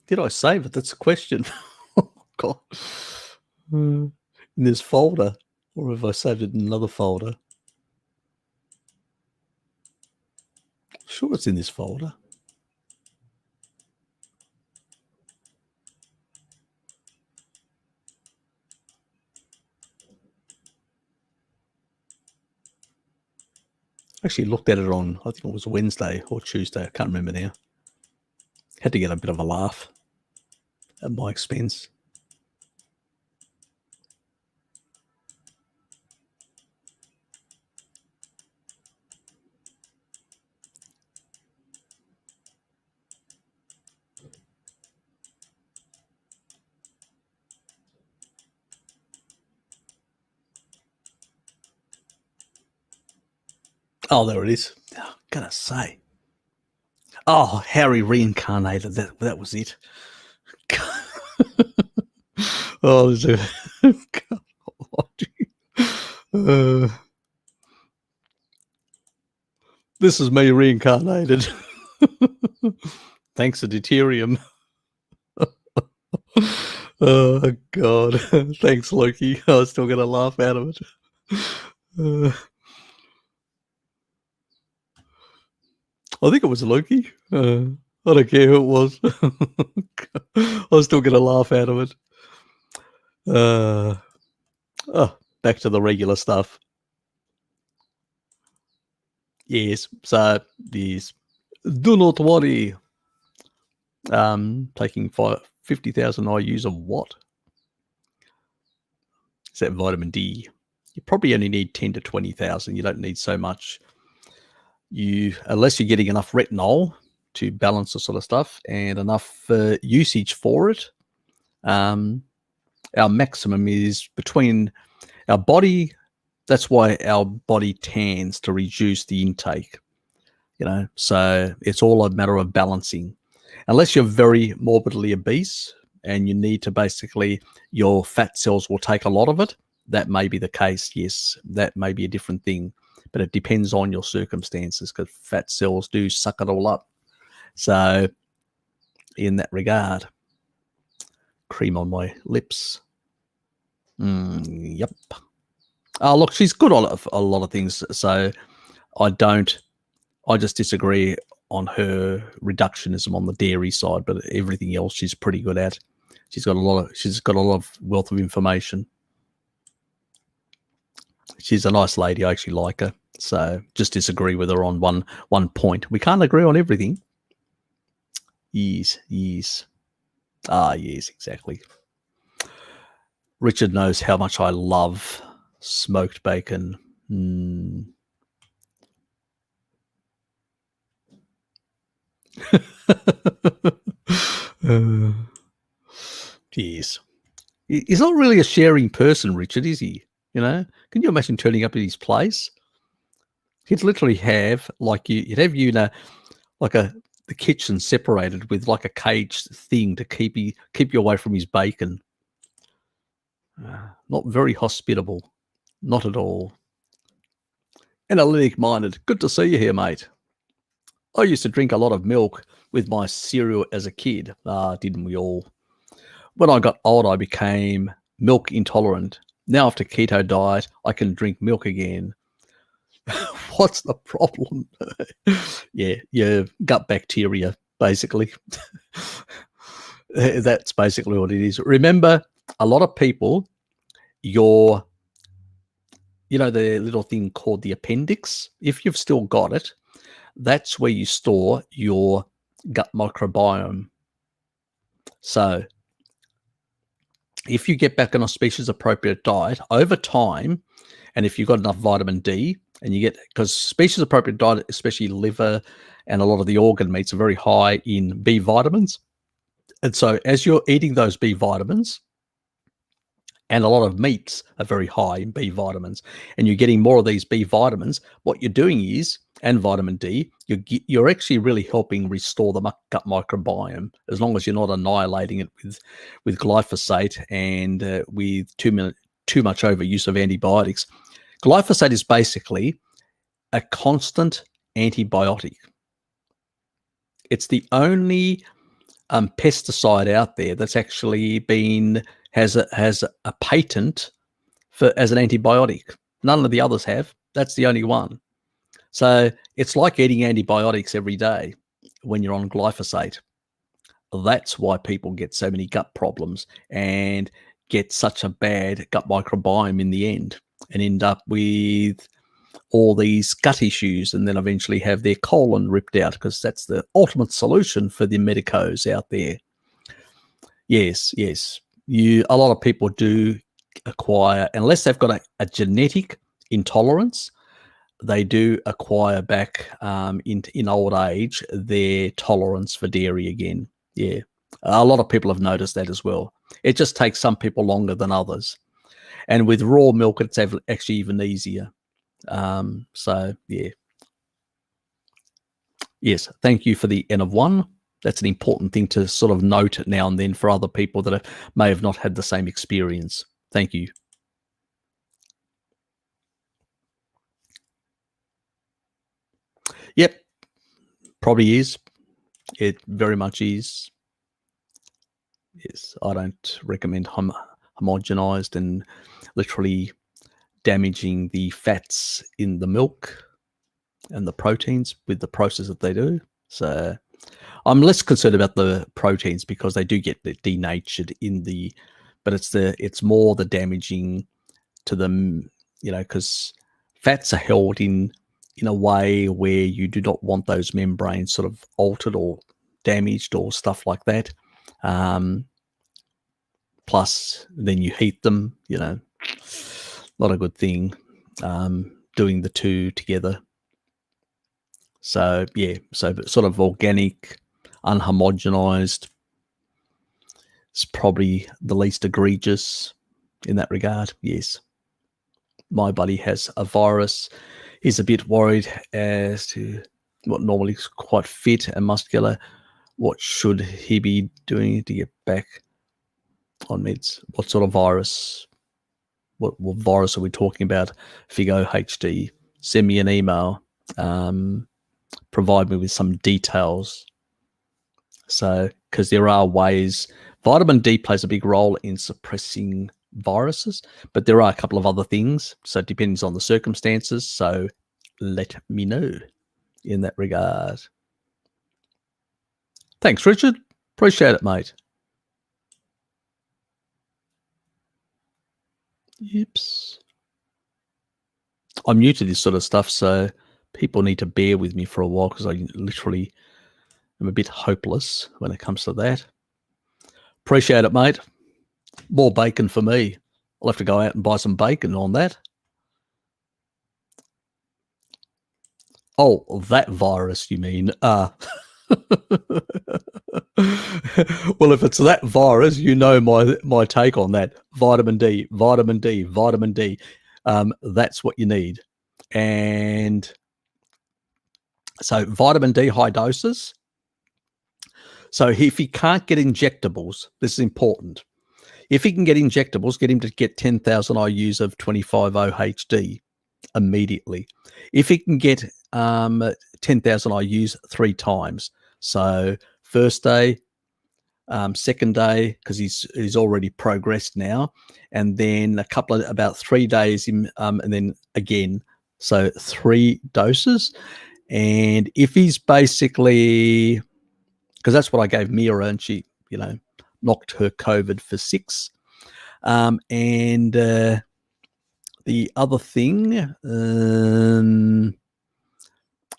Did I save it? That's the question. Oh, God. In this folder. Or have I saved it in another folder? Sure, it's in this folder. Actually looked at it on, I think it was Wednesday or Tuesday. I can't remember now. Had to get a bit of a laugh at my expense. Oh, there it is. Oh, gotta say. Oh, Harry reincarnated. That was it. Oh, there's a this is me reincarnated. Thanks to deuterium. Oh, God. Thanks, Loki. I was still going to laugh out of it. I think it was Loki. I don't care who it was. I was still going to laugh out of it. Back to the regular stuff. Yes, so this. Do not worry. Taking 50,000 IUs of what? Is that vitamin D? You probably only need 10 to 20,000. You don't need so much. Unless you're getting enough retinol to balance the sort of stuff and enough usage for it. Our maximum is between our body. That's why our body tends to reduce the intake, so it's all a matter of balancing. Unless you're very morbidly obese and you need to basically, your fat cells will take a lot of it. That may be the case. Yes, that may be a different thing, but it depends on your circumstances because fat cells do suck it all up. So in that regard, cream on my lips. Yep. Oh, look, she's good on a lot of things. So I just disagree on her reductionism on the dairy side, but everything else she's pretty good at. She's got a lot of wealth of information. She's a nice lady. I actually like her. So just disagree with her on one point. We can't agree on everything. Yes. Yes, exactly. Richard knows how much I love smoked bacon. Yes. He's not really a sharing person, Richard, is he? Can you imagine turning up at his place? He'd literally have you'd have the kitchen separated with like a cage thing to keep you away from his bacon. Not very hospitable, not at all. Analytic minded. Good to see you here, mate. I used to drink a lot of milk with my cereal as a kid. Didn't we all? When I got old, I became milk intolerant. Now after keto diet, I can drink milk again. What's the problem? Yeah, your gut bacteria, basically. That's basically what it is. Remember, a lot of people, the little thing called the appendix, if you've still got it, that's where you store your gut microbiome. So if you get back on a species appropriate diet over time, and if you've got enough vitamin D, and because species appropriate diet, especially liver and a lot of the organ meats, are very high in B vitamins. And so as you're eating those B vitamins, and a lot of meats are very high in B vitamins, and you're getting more of these B vitamins, what you're doing is, and vitamin D, you're actually really helping restore the gut microbiome, as long as you're not annihilating it with glyphosate and with too much overuse of antibiotics. Glyphosate is basically a constant antibiotic. It's the only pesticide out there that's actually has a patent as an antibiotic. None of the others have. That's the only one. So it's like eating antibiotics every day when you're on glyphosate. That's why people get so many gut problems and get such a bad gut microbiome in the end, and end up with all these gut issues, and then eventually have their colon ripped out, because that's the ultimate solution for the medicos out there. Yes. A lot of people do acquire, unless they've got a genetic intolerance, they do acquire back in old age their tolerance for dairy again. Yeah, a lot of people have noticed that as well. It just takes some people longer than others. And with raw milk, it's actually even easier. So, yeah. Yes, thank you for the N of 1. That's an important thing to sort of note now and then for other people that may have not had the same experience. Thank you. Yep, probably is. It very much is. Yes, I don't recommend homogenized and literally damaging the fats in the milk and the proteins with the process that they do. So I'm less concerned about the proteins because they do get denatured but it's more the damaging to them, because fats are held in a way where you do not want those membranes sort of altered or damaged or stuff like that. Plus, then you heat them, not a good thing, doing the two together. So, yeah, sort of organic, unhomogenized is probably the least egregious in that regard, yes. My buddy has a virus. He's a bit worried as to what normally is quite fit and muscular. What should he be doing to get back on meds? What sort of virus? What virus are we talking about? Figo HD. Send me an email. Provide me with some details. So, because there are ways, vitamin D plays a big role in suppressing viruses, but there are a couple of other things. So it depends on the circumstances. So let me know in that regard. Thanks, Richard. Appreciate it, mate. Oops. I'm new to this sort of stuff, so people need to bear with me for a while because I literally am a bit hopeless when it comes to that. Appreciate it, mate. More bacon for me. I'll have to go out and buy some bacon on that. Oh, that virus, you mean? Well, if it's that virus, my take on that. Vitamin D. That's what you need. And so vitamin D, high doses. So if he can't get injectables, this is important. If he can get injectables, get him to get 10,000 IUs of 25-OHD immediately. If he can get 10,000 IUs 3 times, so first day, second day, because he's already progressed now, and then about 3 days, and then again, so 3 doses. And if he's basically, because that's what I gave Mira, and she, knocked her COVID for 6. And the other thing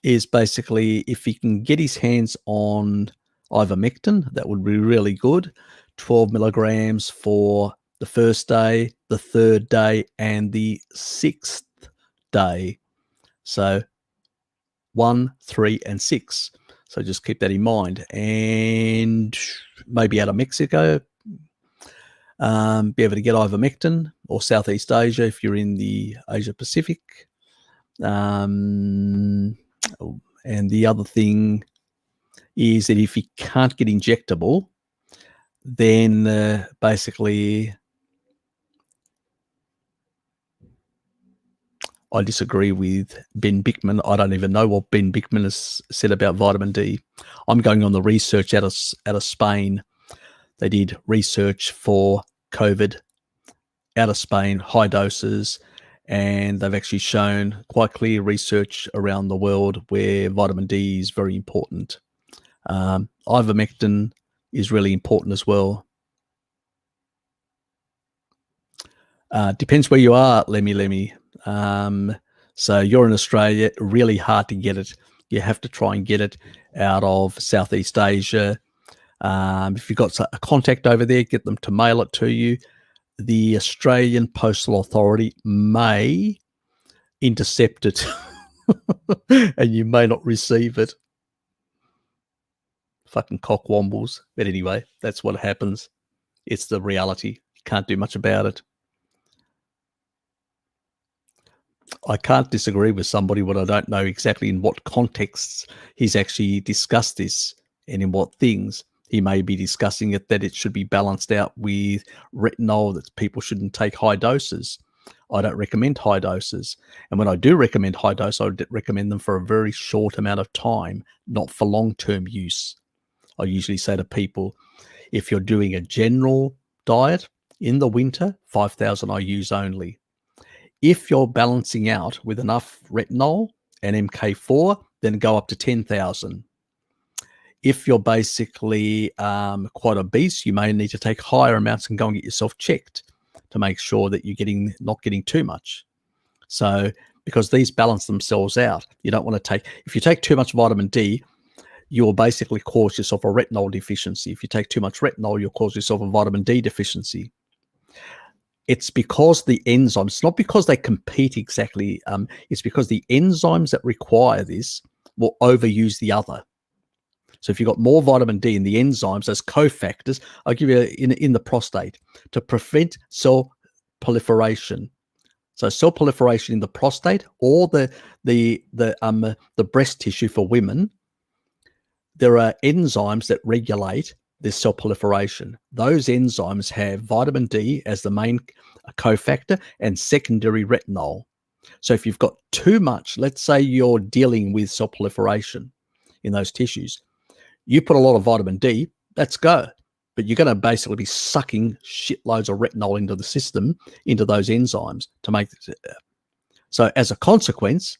is basically if he can get his hands on ivermectin, that would be really good. 12 milligrams for the first day, the third day, and the 6th day. So 1, 3, and 6. So just keep that in mind. And maybe out of Mexico, be able to get ivermectin, or Southeast Asia if you're in the Asia Pacific. And the other thing is that if he can't get injectable, then basically I disagree with Ben Bickman. I don't even know what Ben Bickman has said about vitamin D. I'm going on the research out of Spain. They did research for COVID out of Spain, high doses, and they've actually shown quite clear research around the world where vitamin D is very important. Ivermectin is really important as well. Depends where you are, Lemmy. So you're in Australia, really hard to get it. You have to try and get it out of Southeast Asia. If you've got a contact over there, get them to mail it to you. The Australian Postal Authority may intercept it and you may not receive it. Fucking cockwombles. But anyway, that's what happens. It's the reality. You can't do much about it. I can't disagree with somebody when I don't know exactly in what contexts he's actually discussed this and in what things. He may be discussing it that it should be balanced out with retinol, that people shouldn't take high doses. I don't recommend high doses. And when I do recommend high dose, I would recommend them for a very short amount of time, not for long-term use. I usually say to people, if you're doing a general diet in the winter, 5,000 IUs only. If you're balancing out with enough retinol and MK4, then go up to 10,000. If you're basically quite obese, you may need to take higher amounts and go and get yourself checked to make sure that you're not getting too much. So because these balance themselves out, you don't want to take, if you take too much vitamin D, you'll basically cause yourself a retinol deficiency. If you take too much retinol, you'll cause yourself a vitamin D deficiency. It's because the enzymes, it's not because they compete exactly, it's because the enzymes that require this will overuse the other. So if you've got more vitamin D in the enzymes as cofactors, I'll give you in the prostate to prevent cell proliferation. So cell proliferation in the prostate or the breast tissue for women, there are enzymes that regulate this cell proliferation. Those enzymes have vitamin D as the main cofactor and secondary retinol. So if you've got too much, let's say you're dealing with cell proliferation in those tissues, you put a lot of vitamin D, let's go. But you're going to basically be sucking shitloads of retinol into the system, into those enzymes to make it. So as a consequence,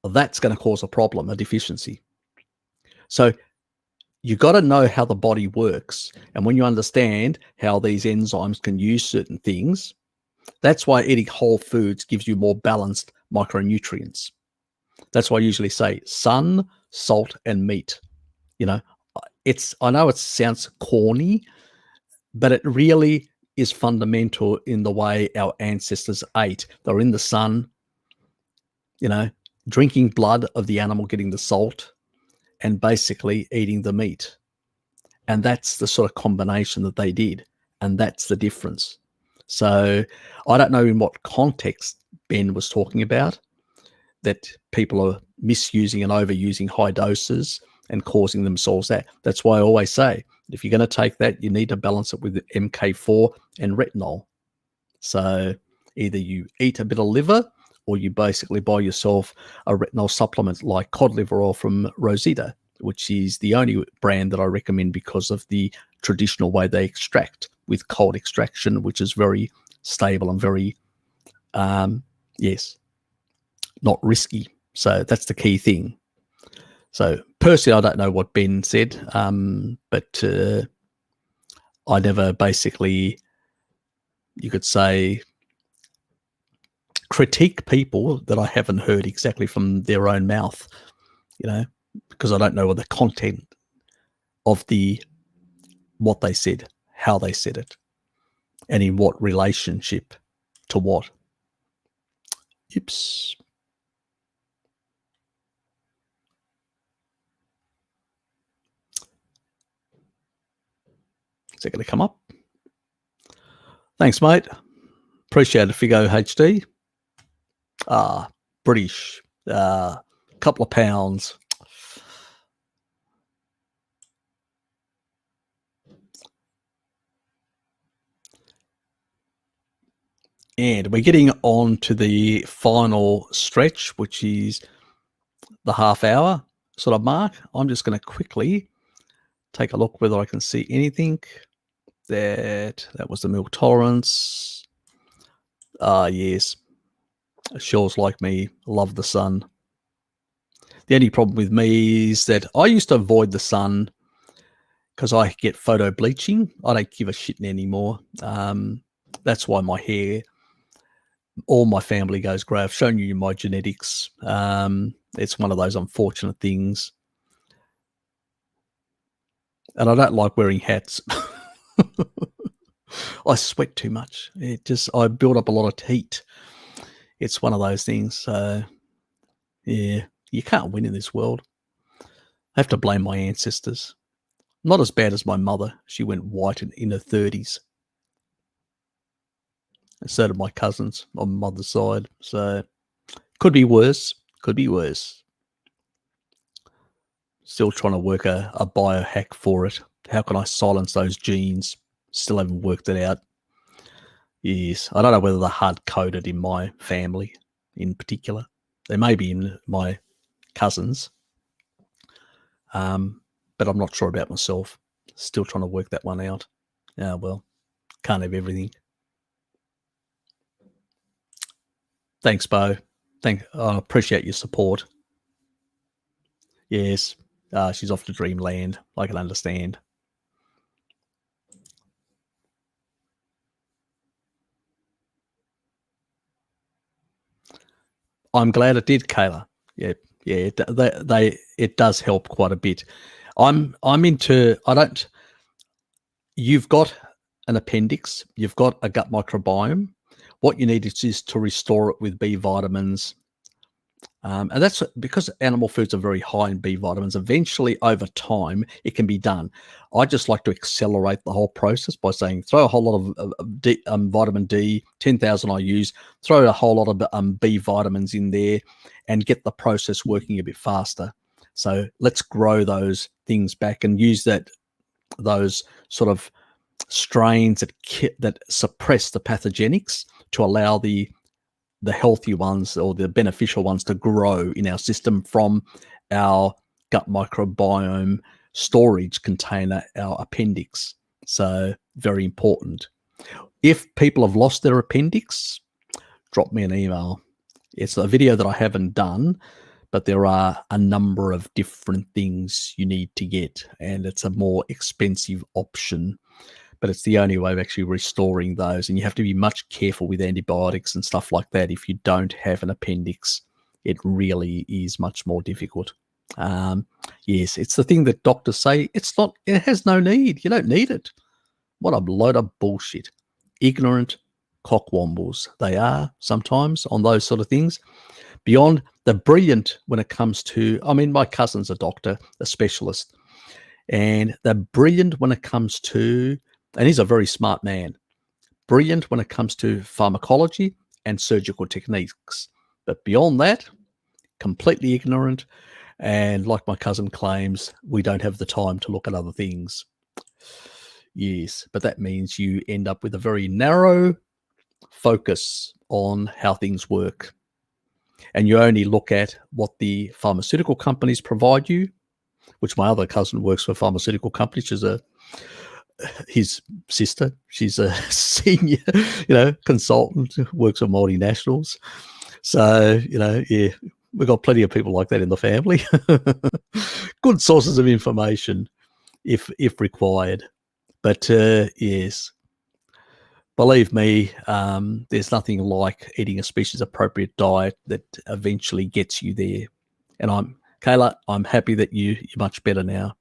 that's going to cause a problem, a deficiency. So you got to know how the body works. And when you understand how these enzymes can use certain things, that's why eating whole foods gives you more balanced micronutrients. That's why I usually say sun, salt, and meat. You know, I know it sounds corny, but it really is fundamental in the way our ancestors ate. They were in the sun, you know, drinking blood of the animal, getting the salt, and basically eating the meat. And that's the sort of combination that they did. And that's the difference. So I don't know in what context Ben was talking about, that people are misusing and overusing high doses and causing themselves that. That's why I always say, if you're going to take that, you need to balance it with MK4 and retinol. So either you eat a bit of liver or you basically buy yourself a retinol supplement like cod liver oil from Rosita, which is the only brand that I recommend because of the traditional way they extract with cold extraction, which is very stable and very, not risky. So that's the key thing. So personally, I don't know what Ben said, but I never basically, you could say, critique people that I haven't heard exactly from their own mouth, you know, because I don't know what the content of what they said, how they said it, and in what relationship to what. Oops. Is it going to come up? Thanks, mate. Appreciate it, Figo HD. British. Couple of pounds. And we're getting on to the final stretch, which is the half hour sort of mark. I'm just going to quickly take a look whether I can see anything. That was the milk tolerance. Yes. Shores like me love the sun. The only problem with me is that I used to avoid the sun because I get photo bleaching. I don't give a shit anymore. That's why my hair, all my family goes grey. I've shown you my genetics. It's one of those unfortunate things. And I don't like wearing hats. I sweat too much. I build up a lot of heat. It's one of those things. So, yeah, you can't win in this world. I have to blame my ancestors. Not as bad as my mother. She went white in her 30s. And so did my cousins on my mother's side. So, could be worse. Could be worse. Still trying to work a biohack for it. How can I silence those genes? Still haven't worked it out. Yes, I don't know whether they're hard-coded in my family in particular. They may be in my cousins, but I'm not sure about myself. Still trying to work that one out. Yeah, well, can't have everything. Thanks, Bo. I appreciate your support. Yes, she's off to dreamland. I can understand. I'm glad it did, Kayla. Yeah, it does help quite a bit. You've got an appendix, you've got a gut microbiome. What you need is to restore it with B vitamins. And that's because animal foods are very high in B vitamins. Eventually, over time, it can be done. I just like to accelerate the whole process by saying throw a whole lot of vitamin D, 10,000 I use, throw a whole lot of B vitamins in there and get the process working a bit faster. So let's grow those things back and use those sort of strains that suppress the pathogenics to allow the healthy ones or the beneficial ones to grow in our system from our gut microbiome storage container, our appendix. So very important. If people have lost their appendix, drop me an email. It's a video that I haven't done, but there are a number of different things you need to get, and it's a more expensive option. But it's the only way of actually restoring those. And you have to be much careful with antibiotics and stuff like that. If you don't have an appendix, it really is much more difficult. Yes, it's the thing that doctors say, it has no need. You don't need it. What a load of bullshit. Ignorant cockwombles they are sometimes on those sort of things. Beyond the brilliant when it comes to, my cousin's a doctor, a specialist, and they're brilliant when it comes to, and he's a very smart man, brilliant when it comes to pharmacology and surgical techniques. But beyond that, completely ignorant. And like my cousin claims, we don't have the time to look at other things. Yes, but that means you end up with a very narrow focus on how things work. And you only look at what the pharmaceutical companies provide you, which my other cousin works for a pharmaceutical company. She's his sister. She's a senior, consultant, works for multinationals. So, yeah, we've got plenty of people like that in the family. Good sources of information if required. But yes, believe me, there's nothing like eating a species appropriate diet that eventually gets you there. And Kayla, I'm happy that you're much better now.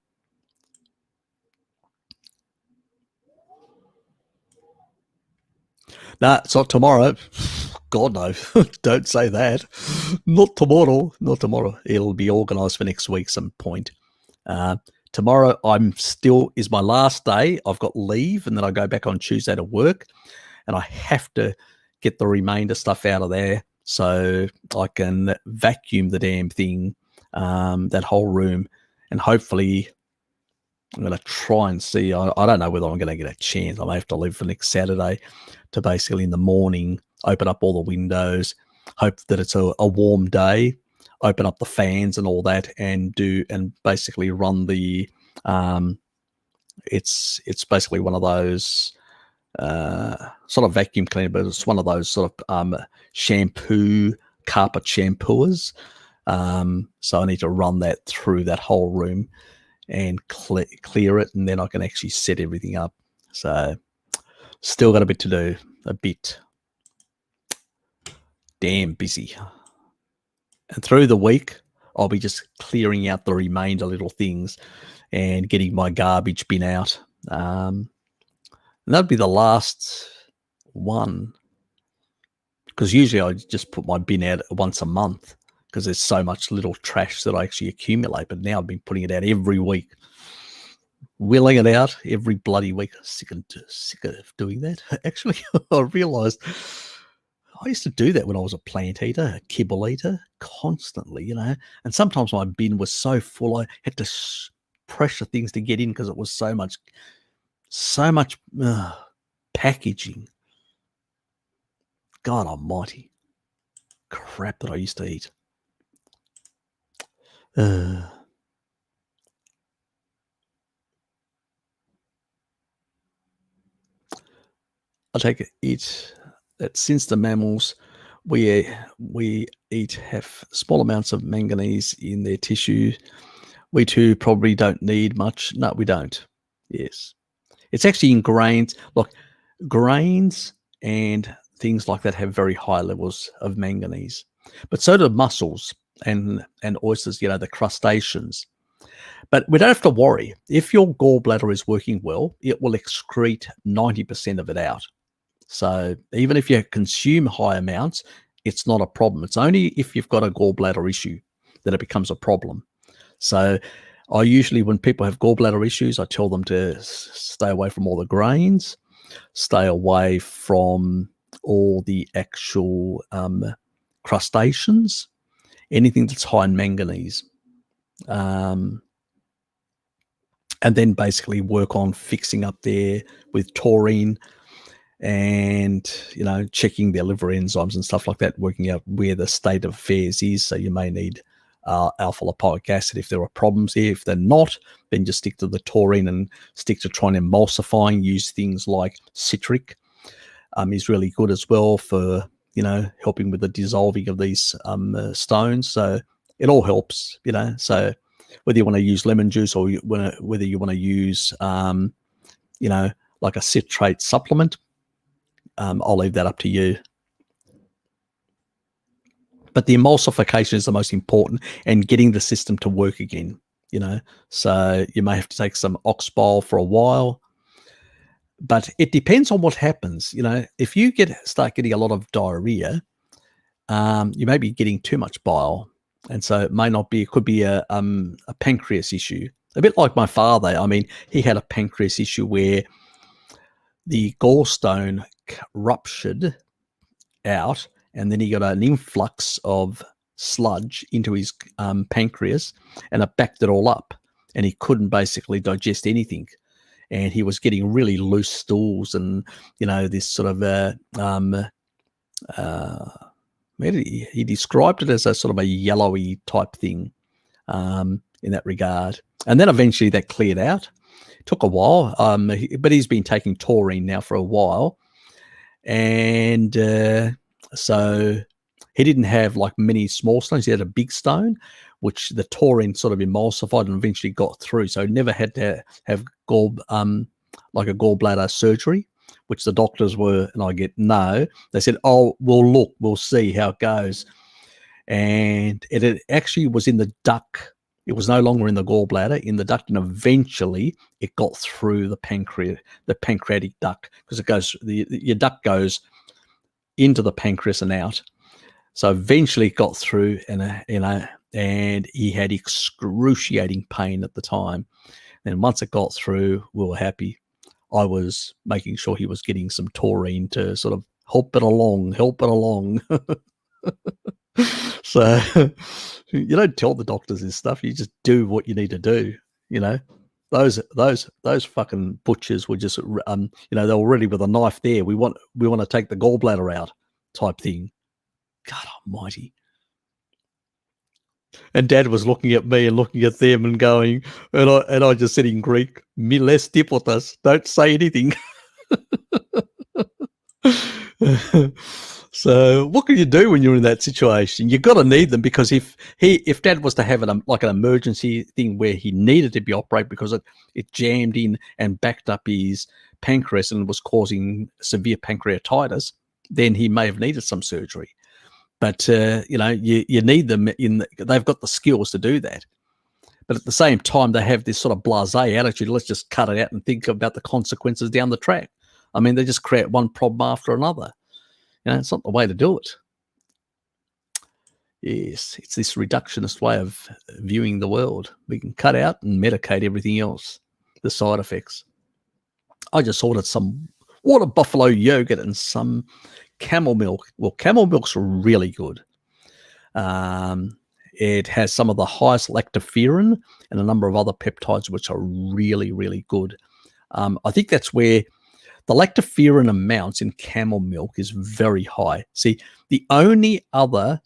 Nah, it's not tomorrow. God, no. Don't say that. Not tomorrow. Not tomorrow. It'll be organised for next week some point. Tomorrow is my last day. I've got leave and then I go back on Tuesday to work and I have to get the remainder stuff out of there so I can vacuum the damn thing, that whole room, and hopefully I'm going to try and see. I don't know whether I'm going to get a chance. I may have to leave for next Saturday to basically in the morning open up all the windows, hope that it's a warm day, open up the fans and all that, and basically run the it's basically one of those sort of vacuum cleaner, but it's one of those sort of shampoo carpet shampooers. So I need to run that through that whole room and clear it, and then I can actually set everything up. So still got a bit to do, a bit damn busy. And through the week, I'll be just clearing out the remainder little things and getting my garbage bin out. And that'd be the last one, because usually I just put my bin out once a month because there's so much little trash that I actually accumulate. But now I've been putting it out every week, wheeling it out every bloody week. Sick of doing that. Actually, I realised I used to do that when I was a plant eater, a kibble eater, constantly, and sometimes my bin was so full I had to pressure things to get in because it was so much packaging. God almighty. Crap that I used to eat. I take it that since the mammals we eat have small amounts of manganese in their tissue, we too probably don't need much. No, we don't. Yes. It's actually in grains. Look, grains and things like that have very high levels of manganese. But so do mussels and oysters, the crustaceans. But we don't have to worry. If your gallbladder is working well, it will excrete 90% of it out. So even if you consume high amounts, it's not a problem. It's only if you've got a gallbladder issue that it becomes a problem. So I usually, when people have gallbladder issues, I tell them to stay away from all the grains, stay away from all the actual crustaceans, anything that's high in manganese. And then basically work on fixing up there with taurine and, checking their liver enzymes and stuff like that, working out where the state of affairs is. So you may need alpha lipoic acid if there are problems here. If they're not, then just stick to the taurine and stick to trying to emulsifying. Use things like citric is really good as well for, helping with the dissolving of these stones. So it all helps, so whether you want to use lemon juice or whether you want to use, like a citrate supplement, I'll leave that up to you. But the emulsification is the most important, and getting the system to work again, So you may have to take some ox bile for a while, but it depends on what happens. If you start getting a lot of diarrhea, you may be getting too much bile. And so it may not be, it could be a pancreas issue. A bit like my father. I mean, he had a pancreas issue where the gallstone ruptured out, and then he got an influx of sludge into his pancreas, and it backed it all up, and he couldn't basically digest anything. And he was getting really loose stools and, this sort of, he described it as a sort of a yellowy type thing in that regard. And then eventually that cleared out. It took a while, but he's been taking taurine now for a while. And so he didn't have like many small stones. He had a big stone, which the taurine sort of emulsified and eventually got through. So he never had to have like a gallbladder surgery, which the doctors were, and I get no. They said, oh, we'll see how it goes. And it actually was in the duct. It was no longer in the gallbladder, in the duct, and eventually it got through the pancreatic duct, because it goes, your duct goes into the pancreas and out. So eventually it got through, and he had excruciating pain at the time. And once it got through, we were happy. I was making sure he was getting some taurine to sort of help it along. So you don't tell the doctors this stuff. You just do what you need to do. Those fucking butchers were just, they were ready with a knife there. We want to take the gallbladder out. type thing. God almighty. And Dad was looking at me and looking at them and going, and I just said in Greek, "Miles τίποτας," don't say anything. So what can you do when you're in that situation? You got to need them, because if Dad was to have an emergency thing where he needed to be operated because it jammed in and backed up his pancreas and was causing severe pancreatitis, then he may have needed some surgery. But you need them they've got the skills to do that. But at the same time, they have this sort of blasé attitude. Let's just cut it out and think about the consequences down the track. I mean, they just create one problem after another. It's not the way to do it. Yes, it's this reductionist way of viewing the world. We can cut out and medicate everything else, the side effects. I just ordered some water buffalo yogurt and some camel milk. Well, camel milk's really good. It has some of the highest lactoferrin and a number of other peptides, which are really, really good. I think that's where the lactoferrin amounts in camel milk is very high. See, the only other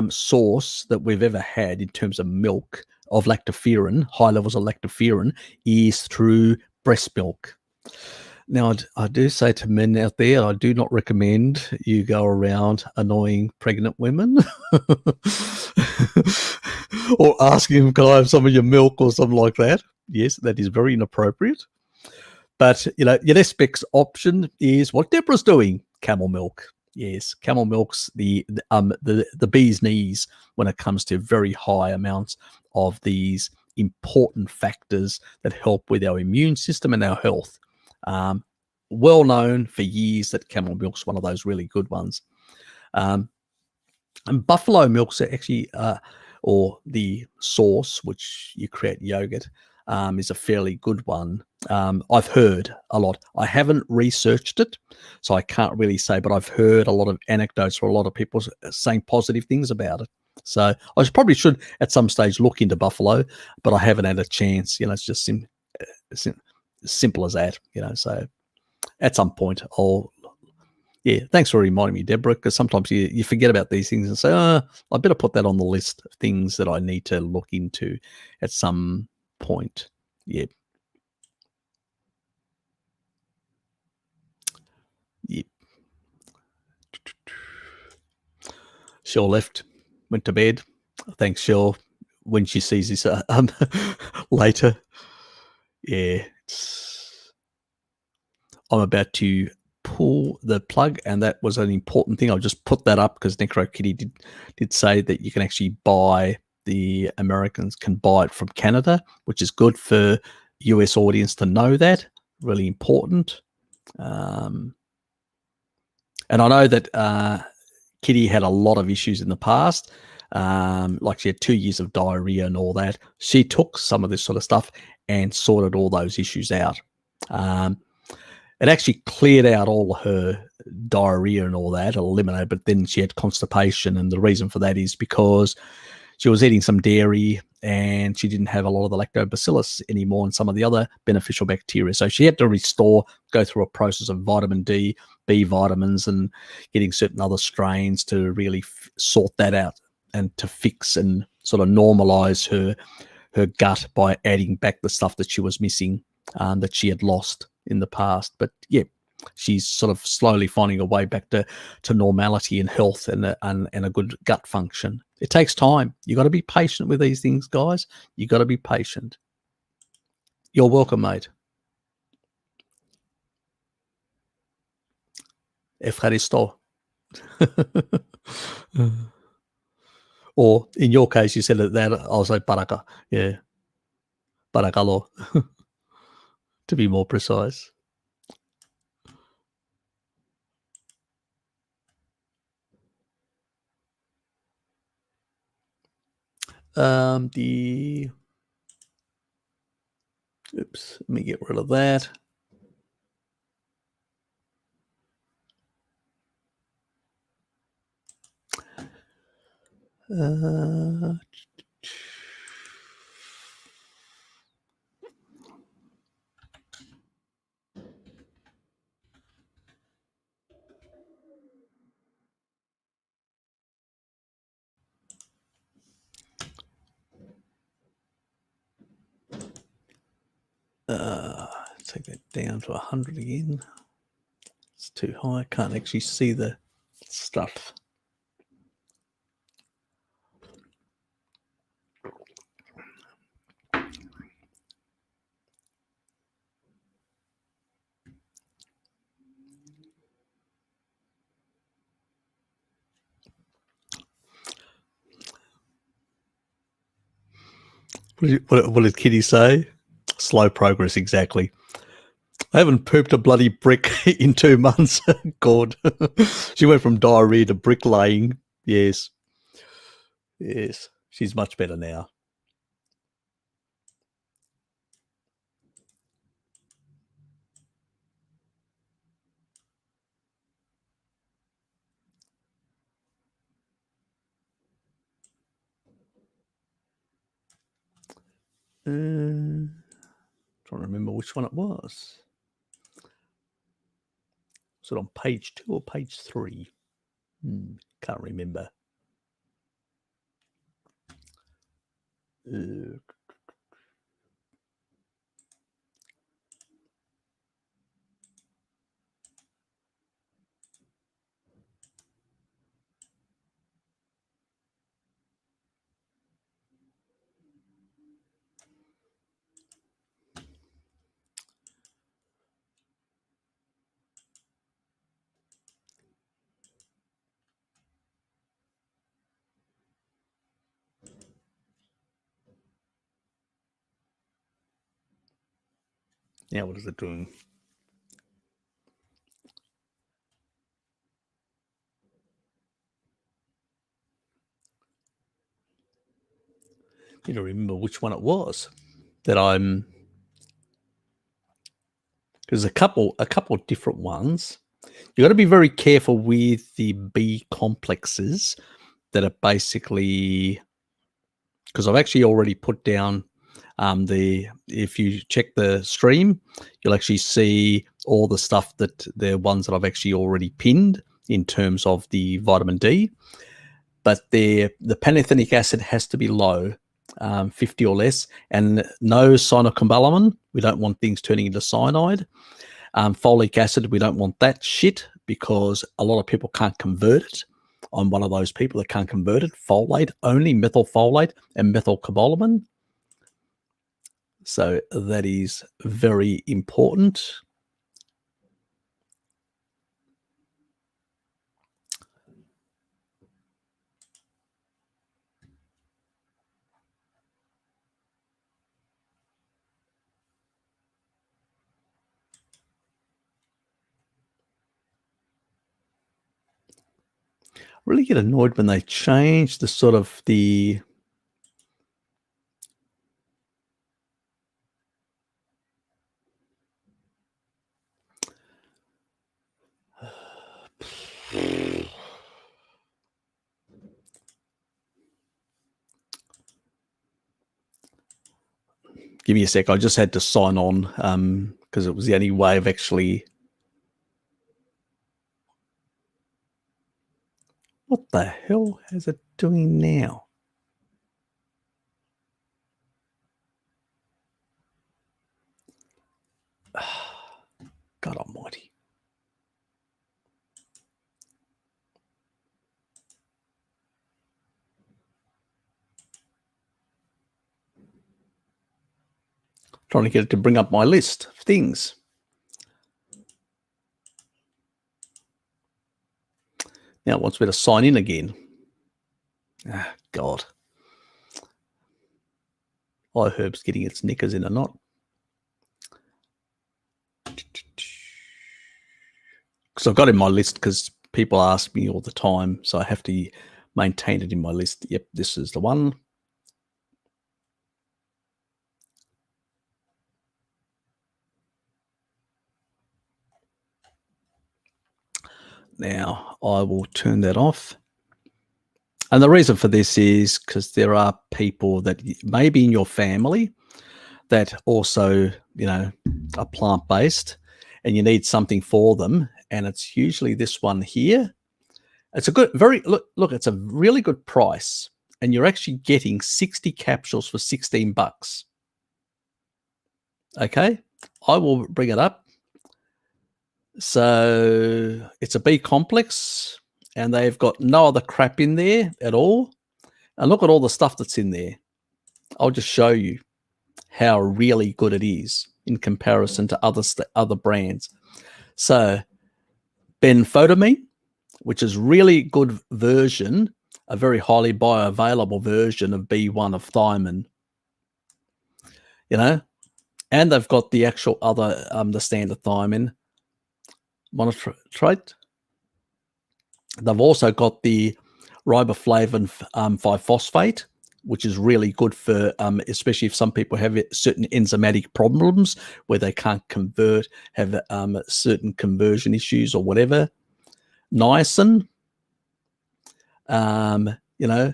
source that we've ever had in terms of milk of lactoferrin, high levels of lactoferrin, is through breast milk. Now, I do say to men out there, I do not recommend you go around annoying pregnant women or asking them, can I have some of your milk or something like that? Yes, that is very inappropriate. But, your next best option is what Deborah's doing, camel milk. Yes, camel milk's the bee's knees when it comes to very high amounts of these important factors that help with our immune system and our health. Well known for years that camel milk's one of those really good ones. And buffalo milk's actually, or the source, which you create yogurt, is a fairly good one. I've heard a lot. I haven't researched it, so I can't really say, but I've heard a lot of anecdotes for a lot of people saying positive things about it. So I probably should at some stage look into buffalo, but I haven't had a chance. It's just simple as that. So at some point thanks for reminding me, Deborah, because sometimes you forget about these things and say, I better put that on the list of things that I need to look into at some point. Yeah. Yep. Cheryl left, went to bed. Thanks, Cheryl, when she sees this later. Yeah, I'm about to pull the plug, and that was an important thing. I'll just put that up because Necro Kitty did say that you can actually buy, the Americans can buy it from Canada, which is good for US audience to know that. Really important. And I know that Kitty had a lot of issues in the past. Like she had 2 years of diarrhea and all that. She took some of this sort of stuff and sorted all those issues out. It actually cleared out all her diarrhea and all that, eliminated, but then she had constipation. And the reason for that is because she was eating some dairy and she didn't have a lot of the lactobacillus anymore and some of the other beneficial bacteria. So she had to go through a process of vitamin D, B vitamins, and getting certain other strains to really sort that out and to fix and sort of normalize her gut by adding back the stuff that she was missing, that she had lost in the past. But yeah, she's sort of slowly finding a way back to normality and health and a good gut function. It takes time. You got to be patient with these things, guys. You got to be patient. You're welcome, mate. Efcharisto. Or in your case, you said it that I'll say baraka. Yeah. Barakalo. To be more precise. Oops, let me get rid of that. take that down to 100 again. It's too high. I can't actually see the stuff. What did Kitty say? Slow progress, exactly. I haven't pooped a bloody brick in 2 months. God. She went from diarrhea to bricklaying. Yes. Yes. She's much better now. Trying to remember which one it was. Was it on page 2 or page 3? Can't remember. Now what is it doing? Need to remember which one it was that I'm. There's a couple of different ones. You got to be very careful with the B complexes that are basically, because I've actually already put down if you check the stream, you'll actually see all the stuff that the ones that I've actually already pinned in terms of the vitamin D. But the pantothenic acid has to be low, 50 or less, and no cyanocobalamin. We don't want things turning into cyanide. Folic acid, we don't want that shit because a lot of people can't convert it. I'm one of those people that can't convert it. Folate only, methylfolate and methylcobalamin. So that is very important. Really get annoyed when they change the sort of the give me a sec. I just had to sign on because it was the only way of actually. What the hell is it doing now? God almighty. Trying to get it to bring up my list of things. Now it wants me to sign in again. Ah, God. iHerb's getting its knickers in a knot. Because I've got it in my list because people ask me all the time, so I have to maintain it in my list. Yep, this is the one. Now I will turn that off. And the reason for this is because there are people that maybe in your family that also, are plant-based and you need something for them. And it's usually this one here. It's a good, look, it's a really good price. And you're actually getting 60 capsules for $16. Okay. I will bring it up. So it's a B complex, and they've got no other crap in there at all. And look at all the stuff that's in there. I'll just show you how really good it is in comparison to other brands. So benphotamine, which is really good version, a very highly bioavailable version of B1 of thiamine, you know, and they've got the actual other, the standard thiamine monotrate. They've also got the riboflavin 5-phosphate, which is really good for, especially if some people have certain enzymatic problems where they can't convert, have certain conversion issues or whatever. Niacin, you know,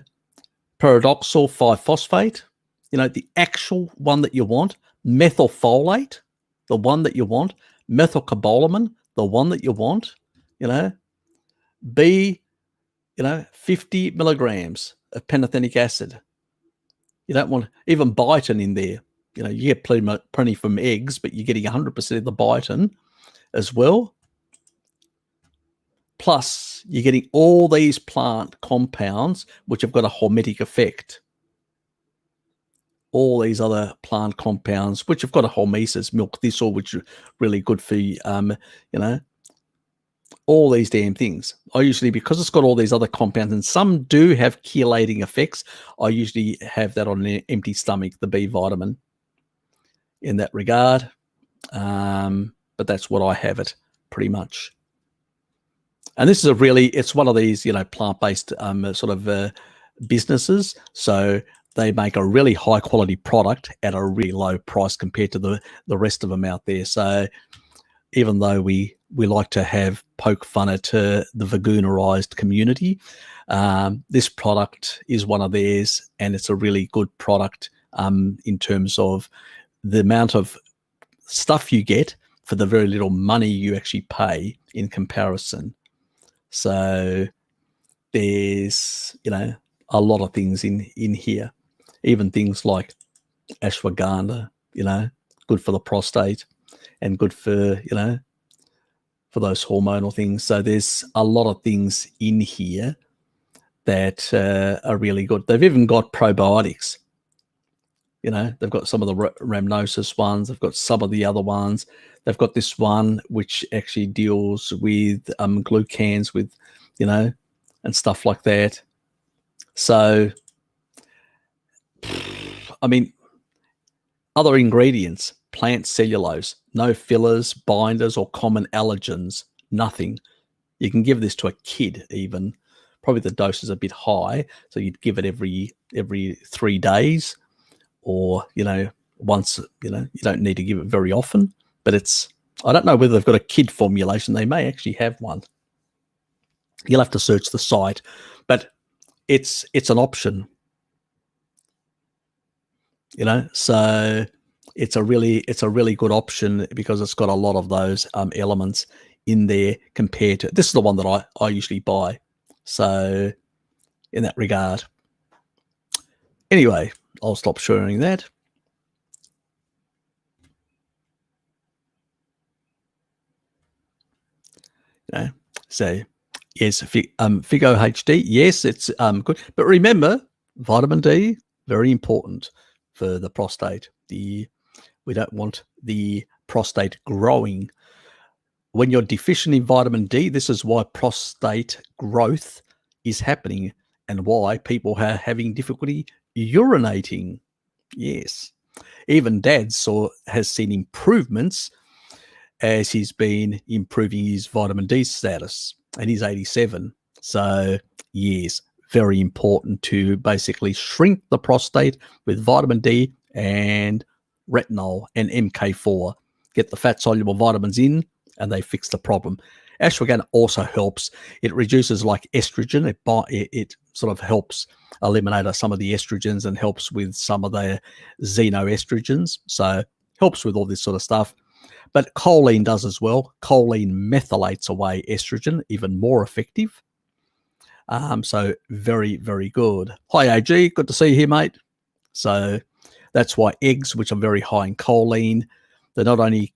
pyridoxal 5-phosphate, you know, the actual one that you want. Methylfolate, the one that you want. Methylcobalamin, the one that you want, you know. B, you know, 50 milligrams of pantothenic acid. You don't want even biotin in there. You know, you get plenty from eggs, but you're getting 100% of the biotin as well. Plus, you're getting all these plant compounds which have got a hormetic effect. All these other plant compounds which have got a hormesis, milk thistle, which are really good for, you know, all these damn things. I usually, because it's got all these other compounds, and some do have chelating effects, I usually have that on an empty stomach, the B vitamin, in that regard. But that's what I have it pretty much. And this is a really, it's one of these, you know, plant-based sort of businesses. So they make a really high quality product at a really low price compared to the rest of them out there. So even though we like to poke fun at the veganerized community, this product is one of theirs, and it's a really good product in terms of the amount of stuff you get for the very little money you actually pay in comparison. So there's, you know, a lot of things in here, even things like ashwagandha, you know, good for the prostate and good for, you know, for those hormonal things. So there's a lot of things in here that are really good. They've even got probiotics. You know, they've got some of the rhamnosus ones. They've got some of the other ones. They've got this one which actually deals with glucans, with, you know, and stuff like that. So, I mean, other ingredients, plant cellulose, no fillers, binders, or common allergens, nothing. You can give this to a kid even. Probably the dose is a bit high, so you'd give it every 3 days, or, you know, once. You know, you don't need to give it very often. But it's, I don't know whether they've got a kid formulation. They may actually have one. You'll have to search the site, but it's an option. You know, so it's a really good option because it's got a lot of those elements in there compared to, this is the one that I usually buy. So in that regard, anyway, I'll stop sharing that. You know, so yes, Figo HD, yes, it's good. But remember, vitamin D, very important for the prostate. We don't want the prostate growing. When you're deficient in vitamin D, this is why prostate growth is happening and why people are having difficulty urinating. Yes. Even Dad has seen improvements as he's been improving his vitamin D status, and he's 87. So, yes, very important to basically shrink the prostate with vitamin D and retinol and MK4. Get the fat-soluble vitamins in, and they fix the problem. Ashwagandha also helps. It reduces like estrogen. It sort of helps eliminate some of the estrogens and helps with some of the xenoestrogens. So helps with all this sort of stuff. But choline does as well. Choline methylates away estrogen, even more effective. So very, very good. Hi, AG. Good to see you here, mate. So that's why eggs, which are very high in choline, They not only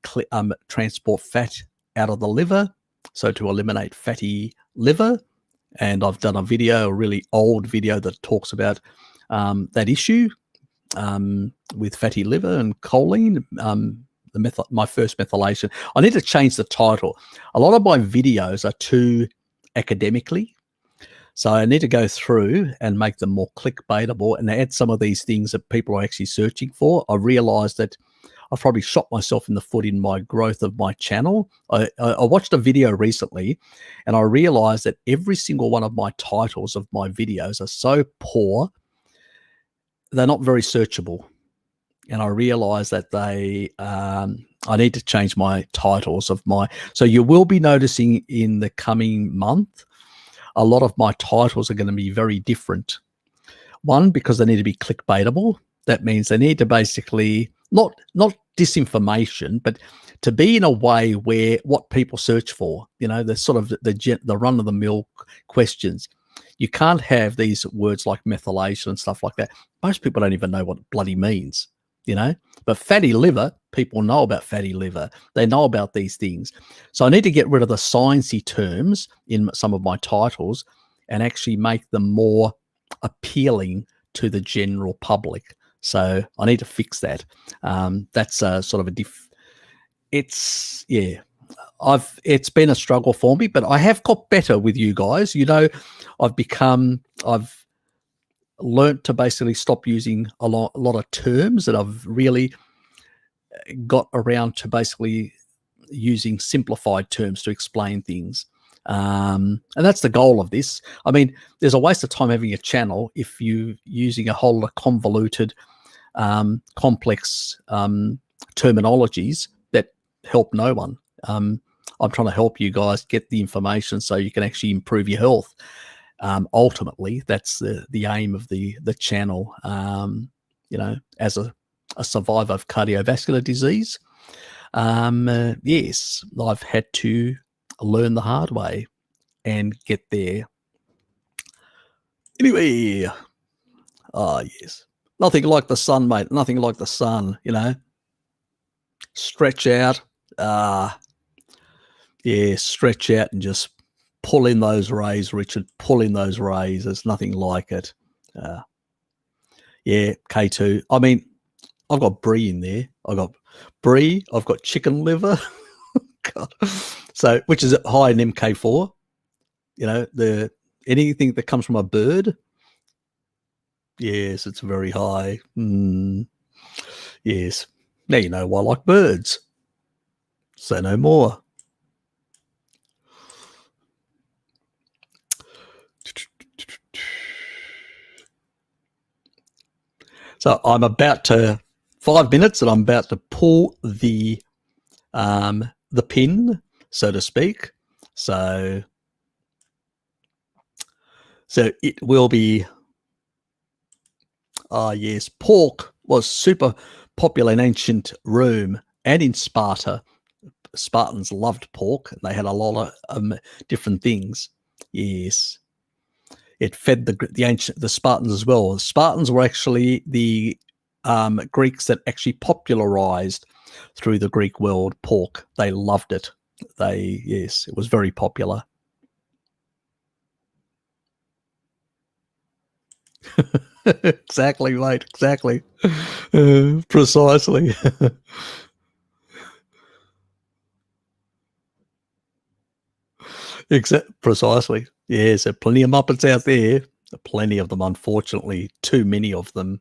transport fat out of the liver, so to eliminate fatty liver, and I've done a really old video that talks about that issue with fatty liver and choline, my first methylation. I need to change the title. A lot of my videos are too academically, so I need to go through and make them more clickbaitable and add some of these things that people are actually searching for. I realized that I've probably shot myself in the foot in my growth of my channel. I watched a video recently, and I realized that every single one of my titles of my videos are so poor, they're not very searchable. And I realized that I need to change my titles of my, so you will be noticing in the coming month, a lot of my titles are going to be very different. One, because they need to be clickbaitable. That means they need to basically, not disinformation, but to be in a way where what people search for, the sort of the run-of-the-mill questions. You can't have these words like methylation and stuff like that. Most people don't even know what it bloody means, But fatty liver, people know about fatty liver. They know about these things. So I need to get rid of the sciencey terms in some of my titles and actually make them more appealing to the general public. So I need to fix that. That's sort of it's been a struggle for me, but I have got better with you guys. I've learnt to basically stop using a lot of terms that I've really got around to basically using simplified terms to explain things. And that's the goal of this. I mean, there's a waste of time having a channel if you're using a whole lot of convoluted, complex terminologies that help no one. I'm trying to help you guys get the information so you can actually improve your health. Ultimately, that's the aim of the channel. As a survivor of cardiovascular disease, yes, I've had to learn the hard way and get there. Anyway, yes, nothing like the sun, mate. Nothing like the sun. Stretch out. Stretch out and just pull in those rays, Richard. Pull in those rays. There's nothing like it. K2. I mean, I've got brie in there. I've got brie. I've got chicken liver. God. So, which is high in MK4. Anything that comes from a bird. Yes, it's very high. Yes. Now you know why I like birds. Say no more. So I'm about to 5 minutes, and I'm about to pull the pin, so to speak. So it will be. Yes, pork was super popular in ancient Rome and in Sparta. Spartans loved pork. They had a lot of different things. Yes. It fed the Spartans as well. The Spartans were actually the Greeks that actually popularized through the Greek world pork. They loved it. It was very popular. Exactly, mate. Exactly. Precisely. Precisely. Yes, there are plenty of Muppets out there. Plenty of them, unfortunately. Too many of them.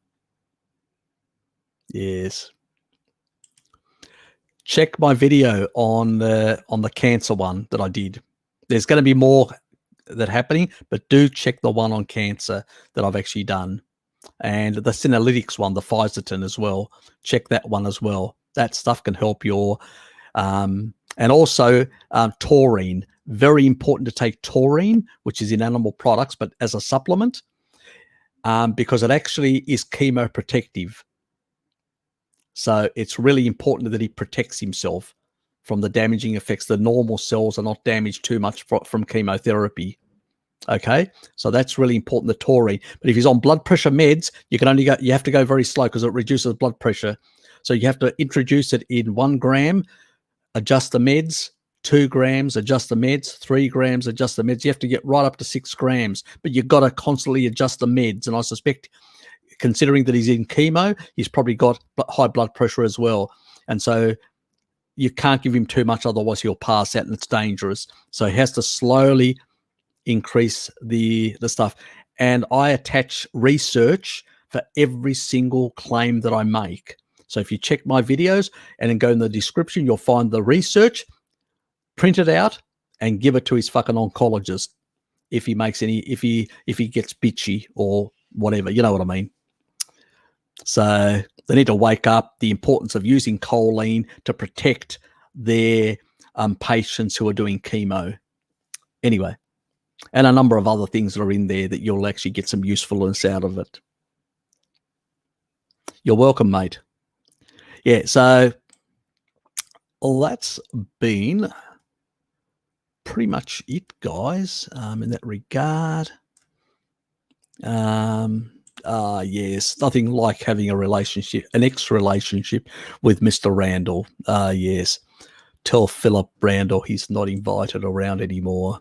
Yes. Check my video on the cancer one that I did. There's going to be more that happening, but do check the one on cancer that I've actually done. And the Senolytics one, the Pfizer as well. Check that one as well. That stuff can help your and also taurine. Very important to take taurine, which is in animal products, but as a supplement, because it actually is chemoprotective. So it's really important that he protects himself from the damaging effects. The normal cells are not damaged too much from chemotherapy. Okay, so that's really important, the taurine. But if he's on blood pressure meds, you have to go very slow because it reduces blood pressure. So you have to introduce it in 1 gram, adjust the meds, 2 grams, adjust the meds, 3 grams, adjust the meds. You have to get right up to 6 grams, but you've got to constantly adjust the meds. And I suspect, considering that he's in chemo, he's probably got high blood pressure as well. And so you can't give him too much, otherwise he'll pass out and it's dangerous. So he has to slowly increase the stuff. And I attach research for every single claim that I make. So if you check my videos and then go in the description, you'll find the research, print it out and give it to his fucking oncologist if he makes any, if he gets bitchy or whatever, you know what I mean? So they need to wake up the importance of using choline to protect their patients who are doing chemo. Anyway, and a number of other things that are in there that you'll actually get some usefulness out of it. You're welcome, mate. Yeah, so that's been pretty much it, guys, in that regard. Yes, nothing like having a relationship, an ex-relationship with Mr. Randall. Yes, tell Philip Randall he's not invited around anymore.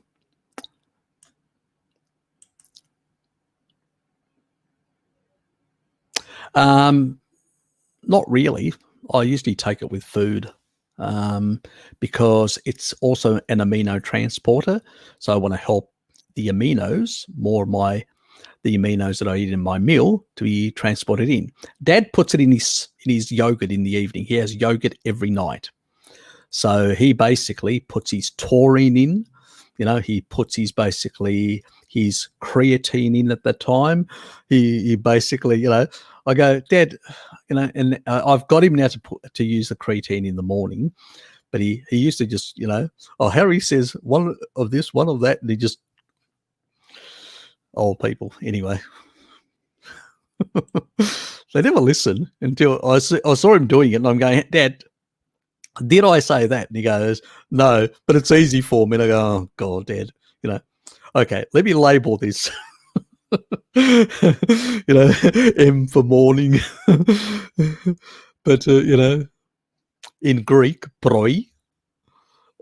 Not really. I usually take it with food because it's also an amino transporter. So I want to help the aminos, the aminos that I eat in my meal, to be transported in. Dad puts it in his yogurt in the evening. He has yogurt every night. So he basically puts his taurine in, he puts his creatine in at that time. He basically, I go, Dad, and I've got him now to use the creatine in the morning, but he used to just, Harry says one of this, one of that, and he just, old people, anyway. They never listen until I saw him doing it, and I'm going, Dad, did I say that? And he goes, no, but it's easy for me. And I go, oh, God, Dad, okay, let me label this. M for morning. But, in Greek, proi,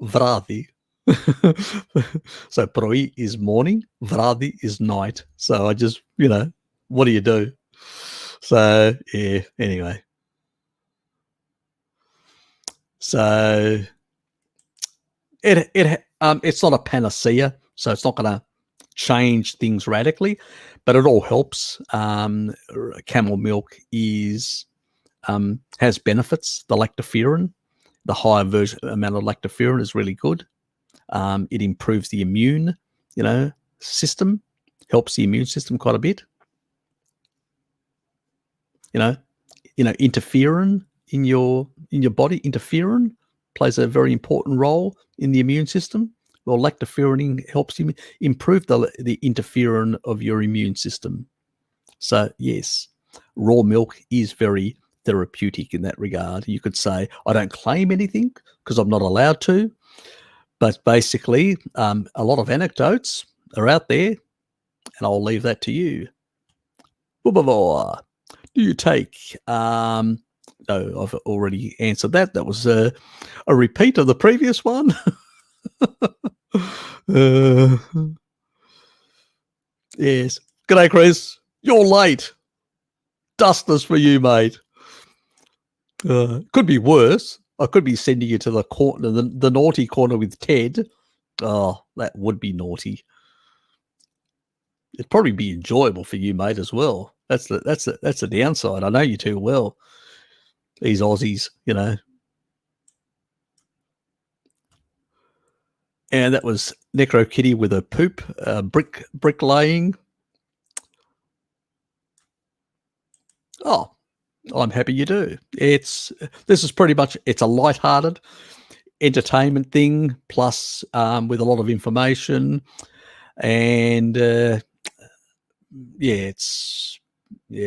vradi. So proi is morning, vradi is night. So I just, what do you do? So, yeah, anyway. So it's not a panacea, so it's not going to change things radically, but it all helps. Camel milk has benefits. The lactoferrin, the higher amount of lactoferrin is really good. It improves the immune, system, helps the immune system quite a bit. Interferon in your body, interferon plays a very important role in the immune system. Well, lactoferrin helps you improve the interferon of your immune system. So yes, raw milk is very therapeutic in that regard. You could say, I don't claim anything because I'm not allowed to, but basically a lot of anecdotes are out there, and I'll leave that to you. Do you take no, I've already answered that. That was a repeat of the previous one. Yes. G'day, Chris. You're late. Dusters for you, mate. Could be worse. I could be sending you to the corner, the naughty corner with Ted. Oh, that would be naughty. It'd probably be enjoyable for you, mate, as well. That's the downside. I know you too well. These Aussies, And that was Necro Kitty with a poop, bricklaying. Oh, I'm happy you do. This is pretty much, it's a lighthearted entertainment thing, plus with a lot of information, and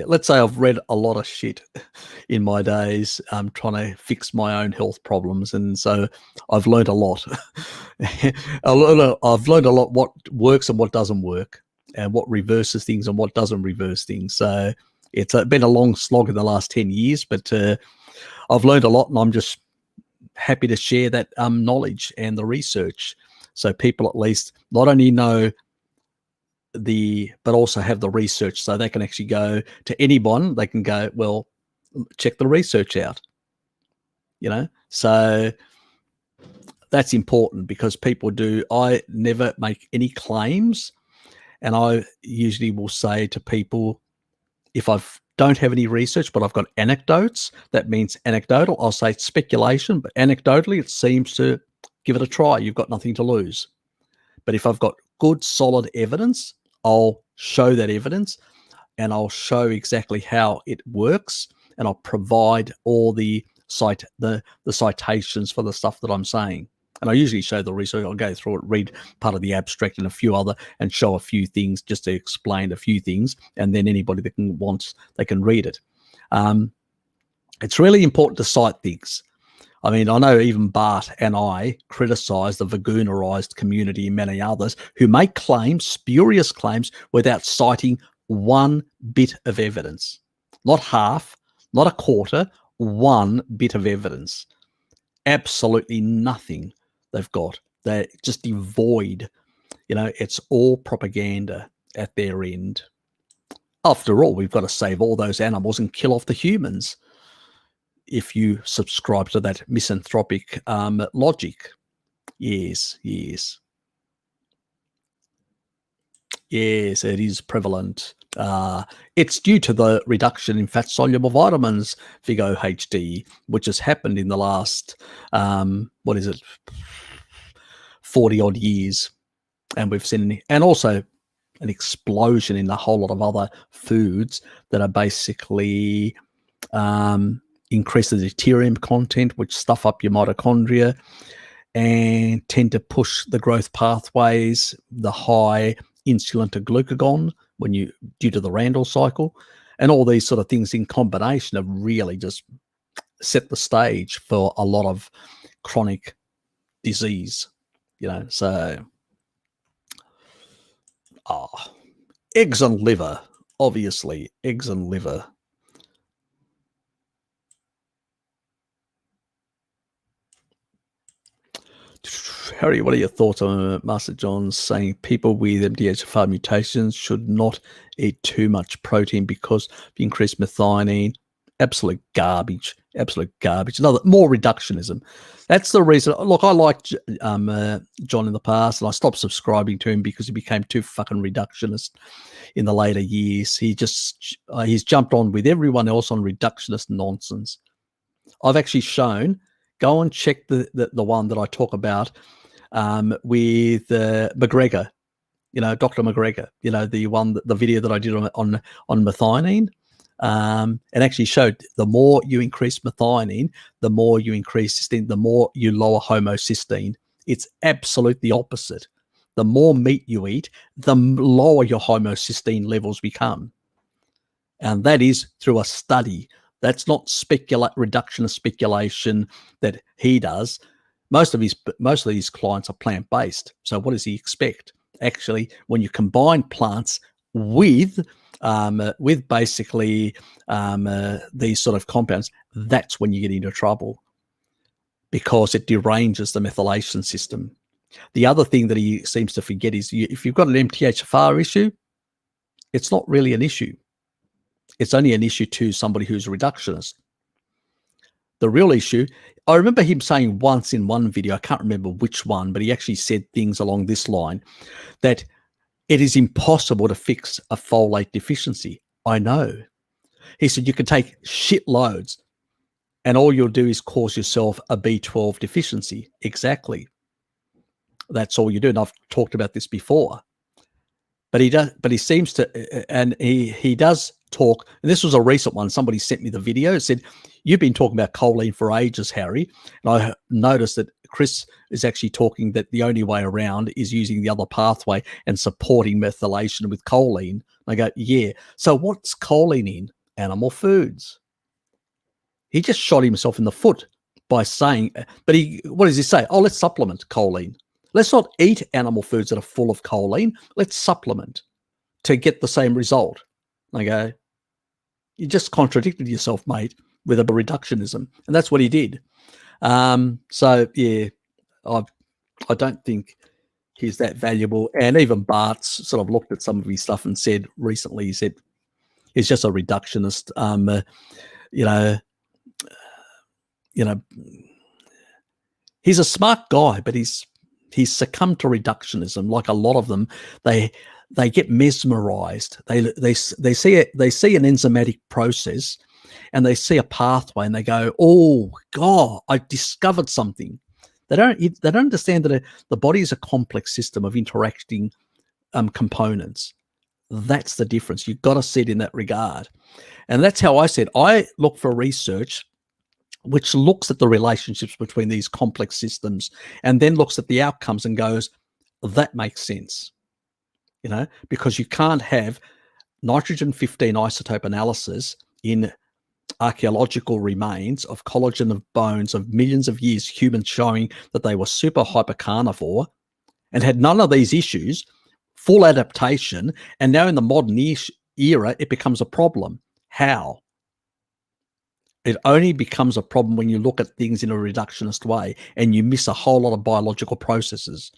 let's say I've read a lot of shit in my days, trying to fix my own health problems, and so I've learned a lot. I've learned a lot what works and what doesn't work, and what reverses things and what doesn't reverse things. So it's been a long slog in the last 10 years, but I've learned a lot, and I'm just happy to share that knowledge and the research, so people at least not only know but also have the research, so they can actually go to anyone. They can go, well, check the research out. So that's important, because people do. I never make any claims, and I usually will say to people, if I don't have any research, but I've got anecdotes, that means anecdotal. I'll say it's speculation, but anecdotally, it seems to give it a try. You've got nothing to lose. But if I've got good, solid evidence, I'll show that evidence, and I'll show exactly how it works, and I'll provide all the citations for the stuff that I'm saying. And I usually show the research. I'll go through it, read part of the abstract and a few other, and show a few things just to explain a few things. And then anybody that wants, they can read it. It's really important to cite things. I mean, I know even Bart and I criticize the veganerized community and many others who make claims, spurious claims, without citing one bit of evidence. Not half, not a quarter, one bit of evidence. Absolutely nothing they've got. They're just devoid. It's all propaganda at their end. After all, we've got to save all those animals and kill off the humans, if you subscribe to that misanthropic logic. Yes, it is prevalent. It's due to the reduction in fat-soluble vitamins, Vigo HD, which has happened in the last, 40-odd years. And we've seen, and also an explosion in a whole lot of other foods that are basically increase the deuterium content, which stuff up your mitochondria and tend to push the growth pathways, the high insulin to glucagon due to the Randall cycle, and all these sort of things in combination have really just set the stage for a lot of chronic disease. So eggs and liver, obviously, eggs and liver. Harry, what are your thoughts on Master John saying people with MTHFR mutations should not eat too much protein because of increased methionine? Absolute garbage. Another more reductionism. That's the reason. Look, I liked John in the past, and I stopped subscribing to him because he became too fucking reductionist in the later years. He's jumped on with everyone else on reductionist nonsense. I've actually shown. Go and check the one that I talk about with McGregor, Dr. McGregor, the video that I did on methionine, and actually showed the more you increase methionine, the more you increase cysteine, the more you lower homocysteine. It's absolutely opposite. The more meat you eat, the lower your homocysteine levels become. And that is through a study. That's not reductionist speculation that he does. Most of these clients are plant-based. So what does he expect? Actually, when you combine plants with basically these sort of compounds, that's when you get into trouble, because it deranges the methylation system. The other thing that he seems to forget is if you've got an MTHFR issue, it's not really an issue. It's only an issue to somebody who's a reductionist. The real issue, I remember him saying once in one video, I can't remember which one, but he actually said things along this line, that it is impossible to fix a folate deficiency. I know. He said you can take shitloads and all you'll do is cause yourself a B12 deficiency. Exactly. That's all you do. And I've talked about this before. But he seems to, and he does talk, and this was a recent one. Somebody sent me the video. It said, you've been talking about choline for ages, Harry. And I noticed that Chris is actually talking that the only way around is using the other pathway and supporting methylation with choline. And I go, yeah. So what's choline in? Animal foods. He just shot himself in the foot by saying, but what does he say? Oh, let's supplement choline. Let's not eat animal foods that are full of choline. Let's supplement to get the same result. I go, you just contradicted yourself, mate. with a reductionism, and that's what he did. So yeah, I don't think he's that valuable. And even Bart's sort of looked at some of his stuff and said recently, he said he's just a reductionist. You know, he's a smart guy, but he's succumbed to reductionism. Like a lot of them, they get mesmerized. They see an enzymatic process, and they see a pathway, and they go, "Oh God, I discovered something." They don't understand that the body is a complex system of interacting components. That's the difference. You've got to see it in that regard, and that's how I said I look for research which looks at the relationships between these complex systems and then looks at the outcomes and goes, that makes sense, because you can't have nitrogen-15 isotope analysis in archaeological remains of collagen of bones of millions of years, humans showing that they were super hyper carnivore and had none of these issues, full adaptation, and now in the modern era, it becomes a problem. How? It only becomes a problem when you look at things in a reductionist way and you miss a whole lot of biological processes.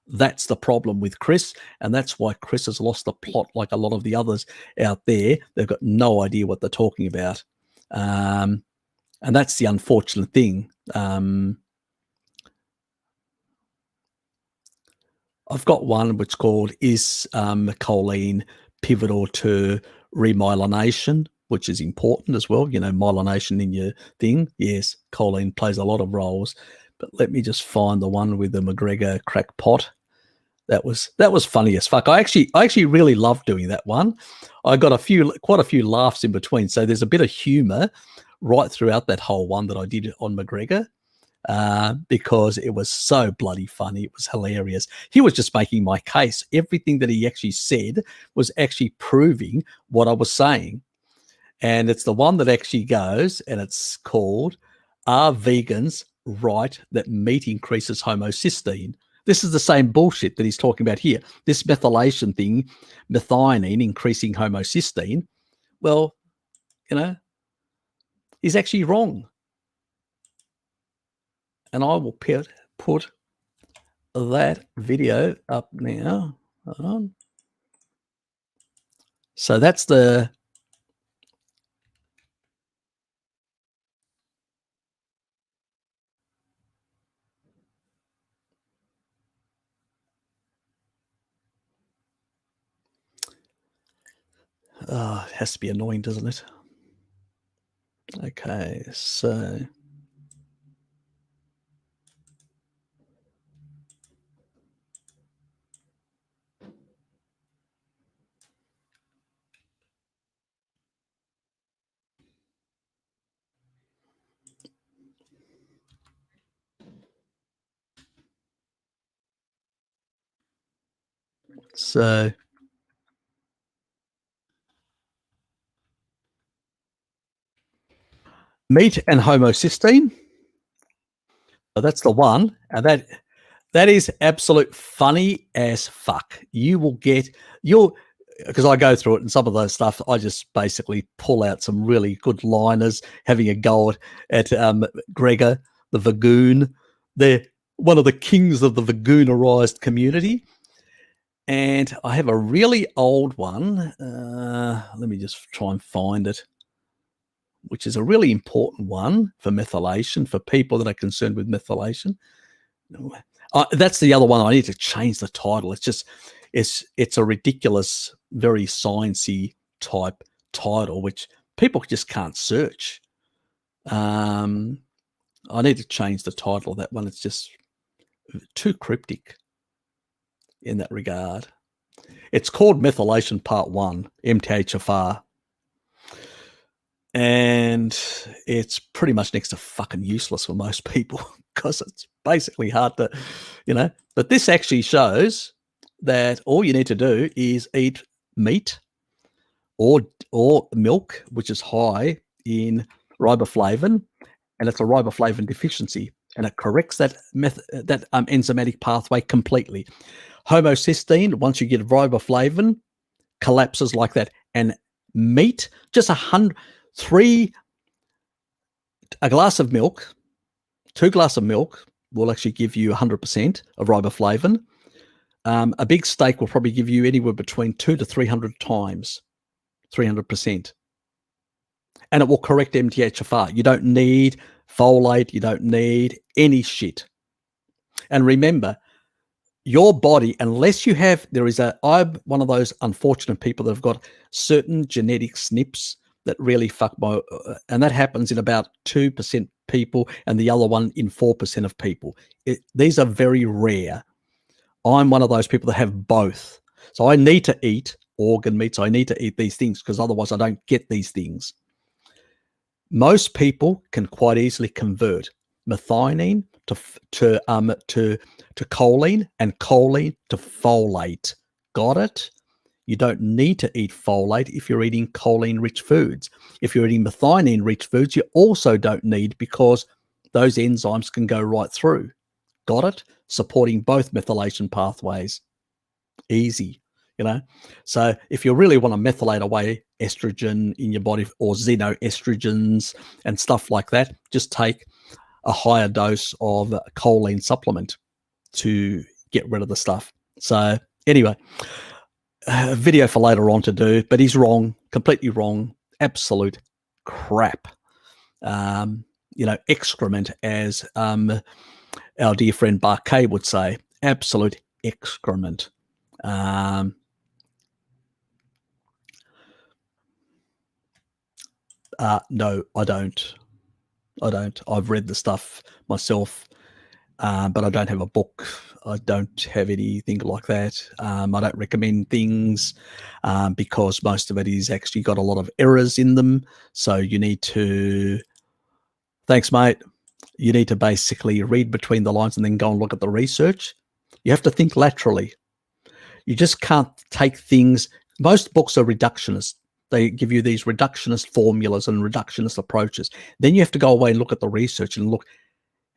That's the problem with Chris, and that's why Chris has lost the plot like a lot of the others out there. They've got no idea what they're talking about. And that's the unfortunate thing. I've got one which called Is Choline Pivotal to Remyelination, which is important as well. Myelination in your thing. Yes, choline plays a lot of roles. But let me just find the one with the McGregor crackpot. That was funny as fuck. I actually really loved doing that one. I got quite a few laughs in between. So there's a bit of humor right throughout that whole one that I did on McGregor. Because it was so bloody funny. It was hilarious. He was just making my case. Everything that he actually said was actually proving what I was saying. And it's the one that actually goes, and it's called, Are Vegans Right That Meat Increases Homocysteine? This is the same bullshit that he's talking about here. This methylation thing, methionine increasing homocysteine. Well, he's actually wrong. And I will put that video up now. Hold on. So that's the it has to be annoying, doesn't it? Okay, so meat and homocysteine. So that's the one, and that is absolute funny as fuck. Because I go through it, and some of those stuff I just basically pull out some really good liners, having a go at Gregor the Vagoon. They're one of the kings of the Vagoonerized community. And I have a really old one. Let me just try and find it, which is a really important one for methylation, for people that are concerned with methylation. That's the other one. I need to change the title. It's a ridiculous, very sciencey type title, which people just can't search. I need to change the title of that one. It's just too cryptic in that regard. It's called Methylation Part 1, MTHFR. And it's pretty much next to fucking useless for most people because it's basically hard to, But this actually shows that all you need to do is eat meat or milk, which is high in riboflavin, and it's a riboflavin deficiency, and it corrects that enzymatic pathway completely. Homocysteine, once you get riboflavin, collapses like that, and meat, just 3 A glass of milk, 2 glasses of milk will actually give you 100% of riboflavin. A big steak will probably give you anywhere between 200 to 300 times, 300%. And it will correct MTHFR. You don't need folate. You don't need any shit. And remember, your body, unless you have, I'm one of those unfortunate people that have got certain genetic SNPs that really fuck and that happens in about 2% people and the other one in 4% of people. These are very rare. I'm one of those people that have both. So I need to eat organ meats. I need to eat these things because otherwise I don't get these things. Most people can quite easily convert methionine to choline and choline to folate. Got it? You don't need to eat folate if you're eating choline-rich foods. If you're eating methionine-rich foods, you also don't need, because those enzymes can go right through. Got it? Supporting both methylation pathways. Easy, you know? So if you really want to methylate away estrogen in your body or xenoestrogens and stuff like that, just take a higher dose of choline supplement to get rid of the stuff. So anyway, a video for later on to do, but he's wrong, completely wrong, absolute crap. Excrement, as our dear friend Barkay would say, absolute excrement. No, I don't. I've read the stuff myself, but I don't have a book. I don't have anything like that. I don't recommend things because most of it is actually got a lot of errors in them. So you need to, thanks, mate. You need to basically read between the lines and then go and look at the research. You have to think laterally. You just can't take things. Most books are reductionist. They give you these reductionist formulas and reductionist approaches. Then you have to go away and look at the research and look,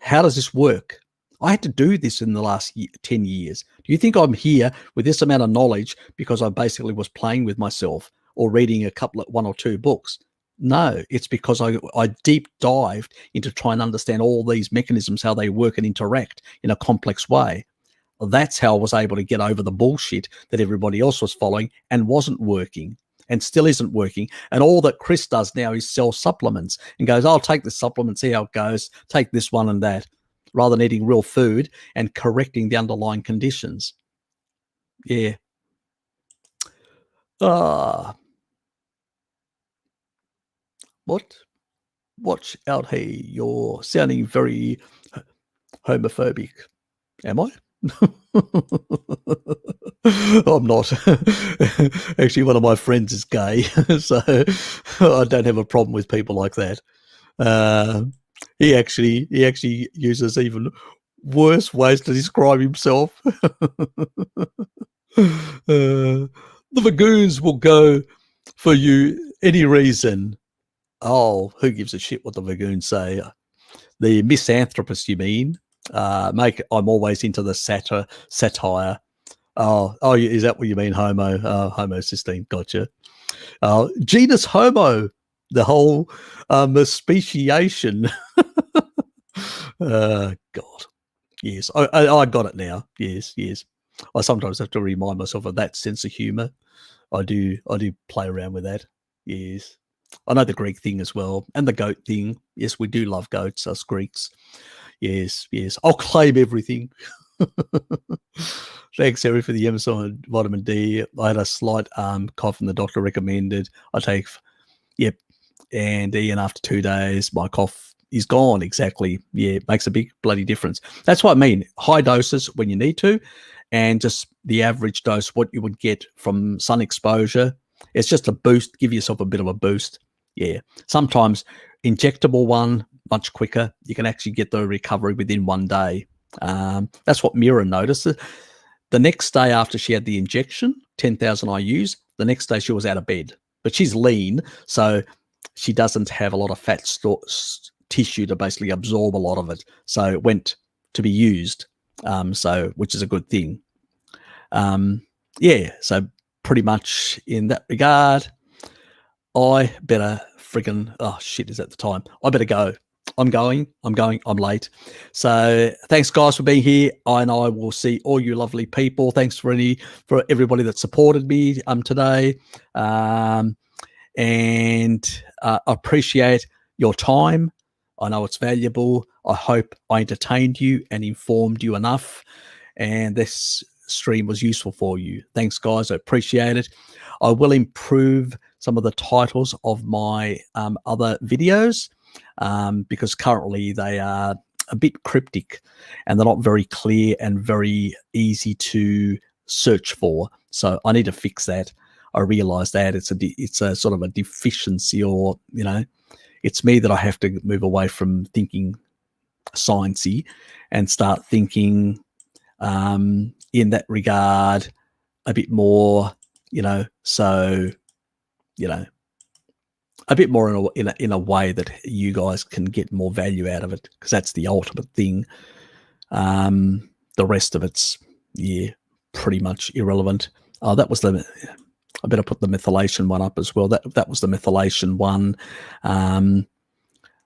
how does this work? I had to do this in the last 10 years. Do you think I'm here with this amount of knowledge because I basically was playing with myself or reading one or two books? No, it's because I deep dived into trying to understand all these mechanisms, how they work and interact in a complex way. That's how I was able to get over the bullshit that everybody else was following and wasn't working and still isn't working. And all that Chris does now is sell supplements and goes, I'll take the supplement, see how it goes, take this one and that, rather than eating real food and correcting the underlying conditions. Yeah. What? Watch out, hey, you're sounding very homophobic. Am I? I'm not. Actually, one of my friends is gay, so I don't have a problem with people like that. He actually uses even worse ways to describe himself. The Vagoons will go for you any reason. Oh, who gives a shit what the Vagoons say? The misanthropist, you mean? I'm always into the satire. Oh, is that what you mean, homo? Homocysteine, gotcha. Genus Homo, the whole speciation. God, yes, I got it now. Yes. I sometimes have to remind myself of that sense of humor. I do play around with that. Yes, I know the Greek thing as well, and the goat thing. Yes, we do love goats, us Greeks. Yes. I'll claim everything. Thanks, Harry, for the Emerson and vitamin D. I had a slight cough and the doctor recommended I take, and after 2 days, my cough is gone. Exactly. Yeah, it makes a big bloody difference. That's what I mean. High doses when you need to, and just the average dose, what you would get from sun exposure. It's just a boost. Give yourself a bit of a boost. Yeah. Sometimes injectable one, much quicker. You can actually get the recovery within 1 day. That's what Mira noticed. The next day after she had the injection, 10,000 IUs, the next day she was out of bed. But she's lean, so she doesn't have a lot of fat tissue to basically absorb a lot of it. So it went to be used, which is a good thing. So pretty much in that regard, I better friggin', oh shit, is at the time. I better go. I'm late. So thanks guys for being here. And I will see all you lovely people. Thanks for everybody that supported me today. And appreciate your time. I know it's valuable. I hope I entertained you and informed you enough. And this stream was useful for you. Thanks, guys. I appreciate it. I will improve some of the titles of my other videos because currently they are a bit cryptic and they're not very clear and very easy to search for. So I need to fix that. I realize that it's a sort of a deficiency, or it's me that I have to move away from thinking sciencey and start thinking in that regard a bit more, a bit more in a way that you guys can get more value out of it, because that's the ultimate thing. The rest of it's pretty much irrelevant. Oh, that was I better put the methylation one up as well. That was the methylation one.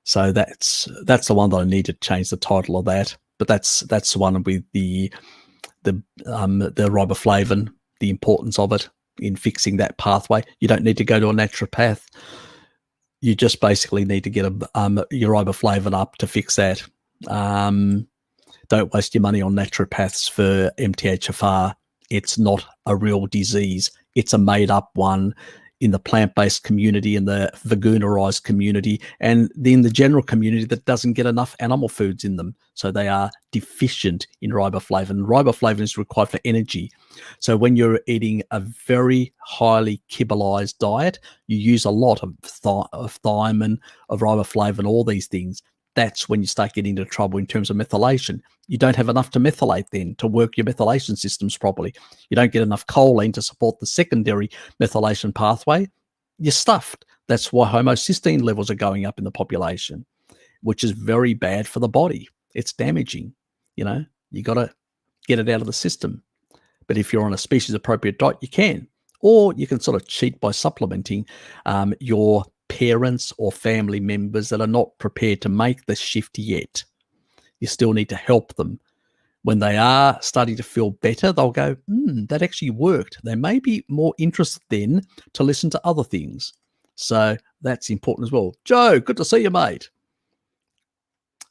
So that's the one that I need to change the title of that. But that's the one with the riboflavin, the importance of it in fixing that pathway. You don't need to go to a naturopath. You just basically need to get your riboflavin up to fix that. Don't waste your money on naturopaths for MTHFR. It's not a real disease. It's a made-up one in the plant-based community, in the veganerized community, and in the general community that doesn't get enough animal foods in them. So they are deficient in riboflavin. Riboflavin is required for energy. So when you're eating a very highly kibalized diet, you use a lot of thiamine, of riboflavin, all these things. That's when you start getting into trouble in terms of methylation. You don't have enough to methylate then to work your methylation systems properly. You don't get enough choline to support the secondary methylation pathway. You're stuffed. That's why homocysteine levels are going up in the population, which is very bad for the body. It's damaging. You got to get it out of the system. But if you're on a species-appropriate diet, you can. Or you can sort of cheat by supplementing your parents or family members that are not prepared to make the shift yet. You still need to help them. When they are starting to feel better, they'll go, that actually worked. They may be more interested then to listen to other things. So that's important as well. Joe, good to see you, mate.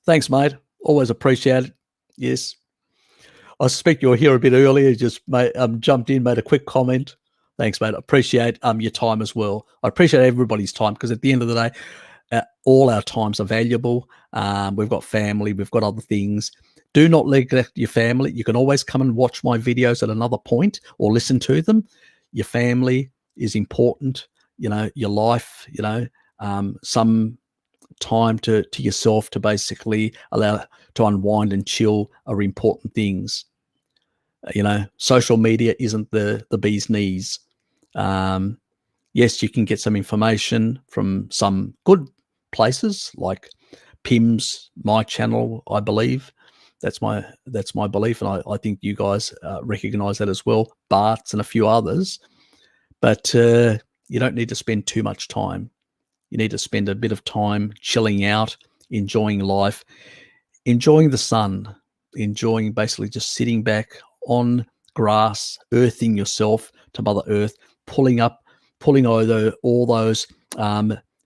Thanks, mate. Always appreciate it. Yes. I suspect you were here a bit earlier. Just jumped in, made a quick comment. Thanks, mate. I appreciate your time as well. I appreciate everybody's time, because at the end of the day, all our times are valuable. We've got family. We've got other things. Do not neglect your family. You can always come and watch my videos at another point or listen to them. Your family is important. Your life, some time to yourself to basically allow to unwind and chill are important things. Social media isn't the bee's knees. Yes, you can get some information from some good places like Pim's, my channel, I believe. That's my belief, and I think you guys recognize that as well. Bart's and a few others. But you don't need to spend too much time. You need to spend a bit of time chilling out, enjoying life, enjoying the sun, enjoying basically just sitting back on grass, earthing yourself to Mother Earth, pulling all those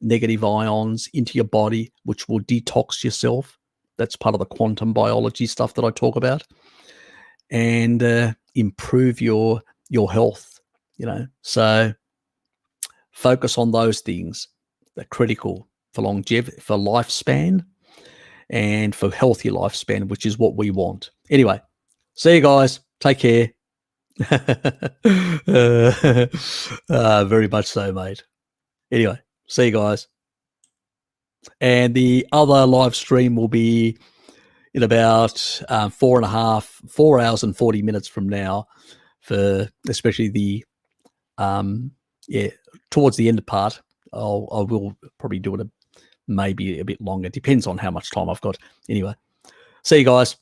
negative ions into your body, which will detox yourself. That's part of the quantum biology stuff that I talk about, and improve your health. So focus on those things. They're critical for longevity, for lifespan, and for healthy lifespan, which is what we want. Anyway, see you guys. Take care. Very much so, mate. Anyway, see you guys. And the other live stream will be in about 4 hours and 40 minutes from now, for especially the towards the end part. I will probably do it maybe a bit longer. Depends on how much time I've got. Anyway, see you guys.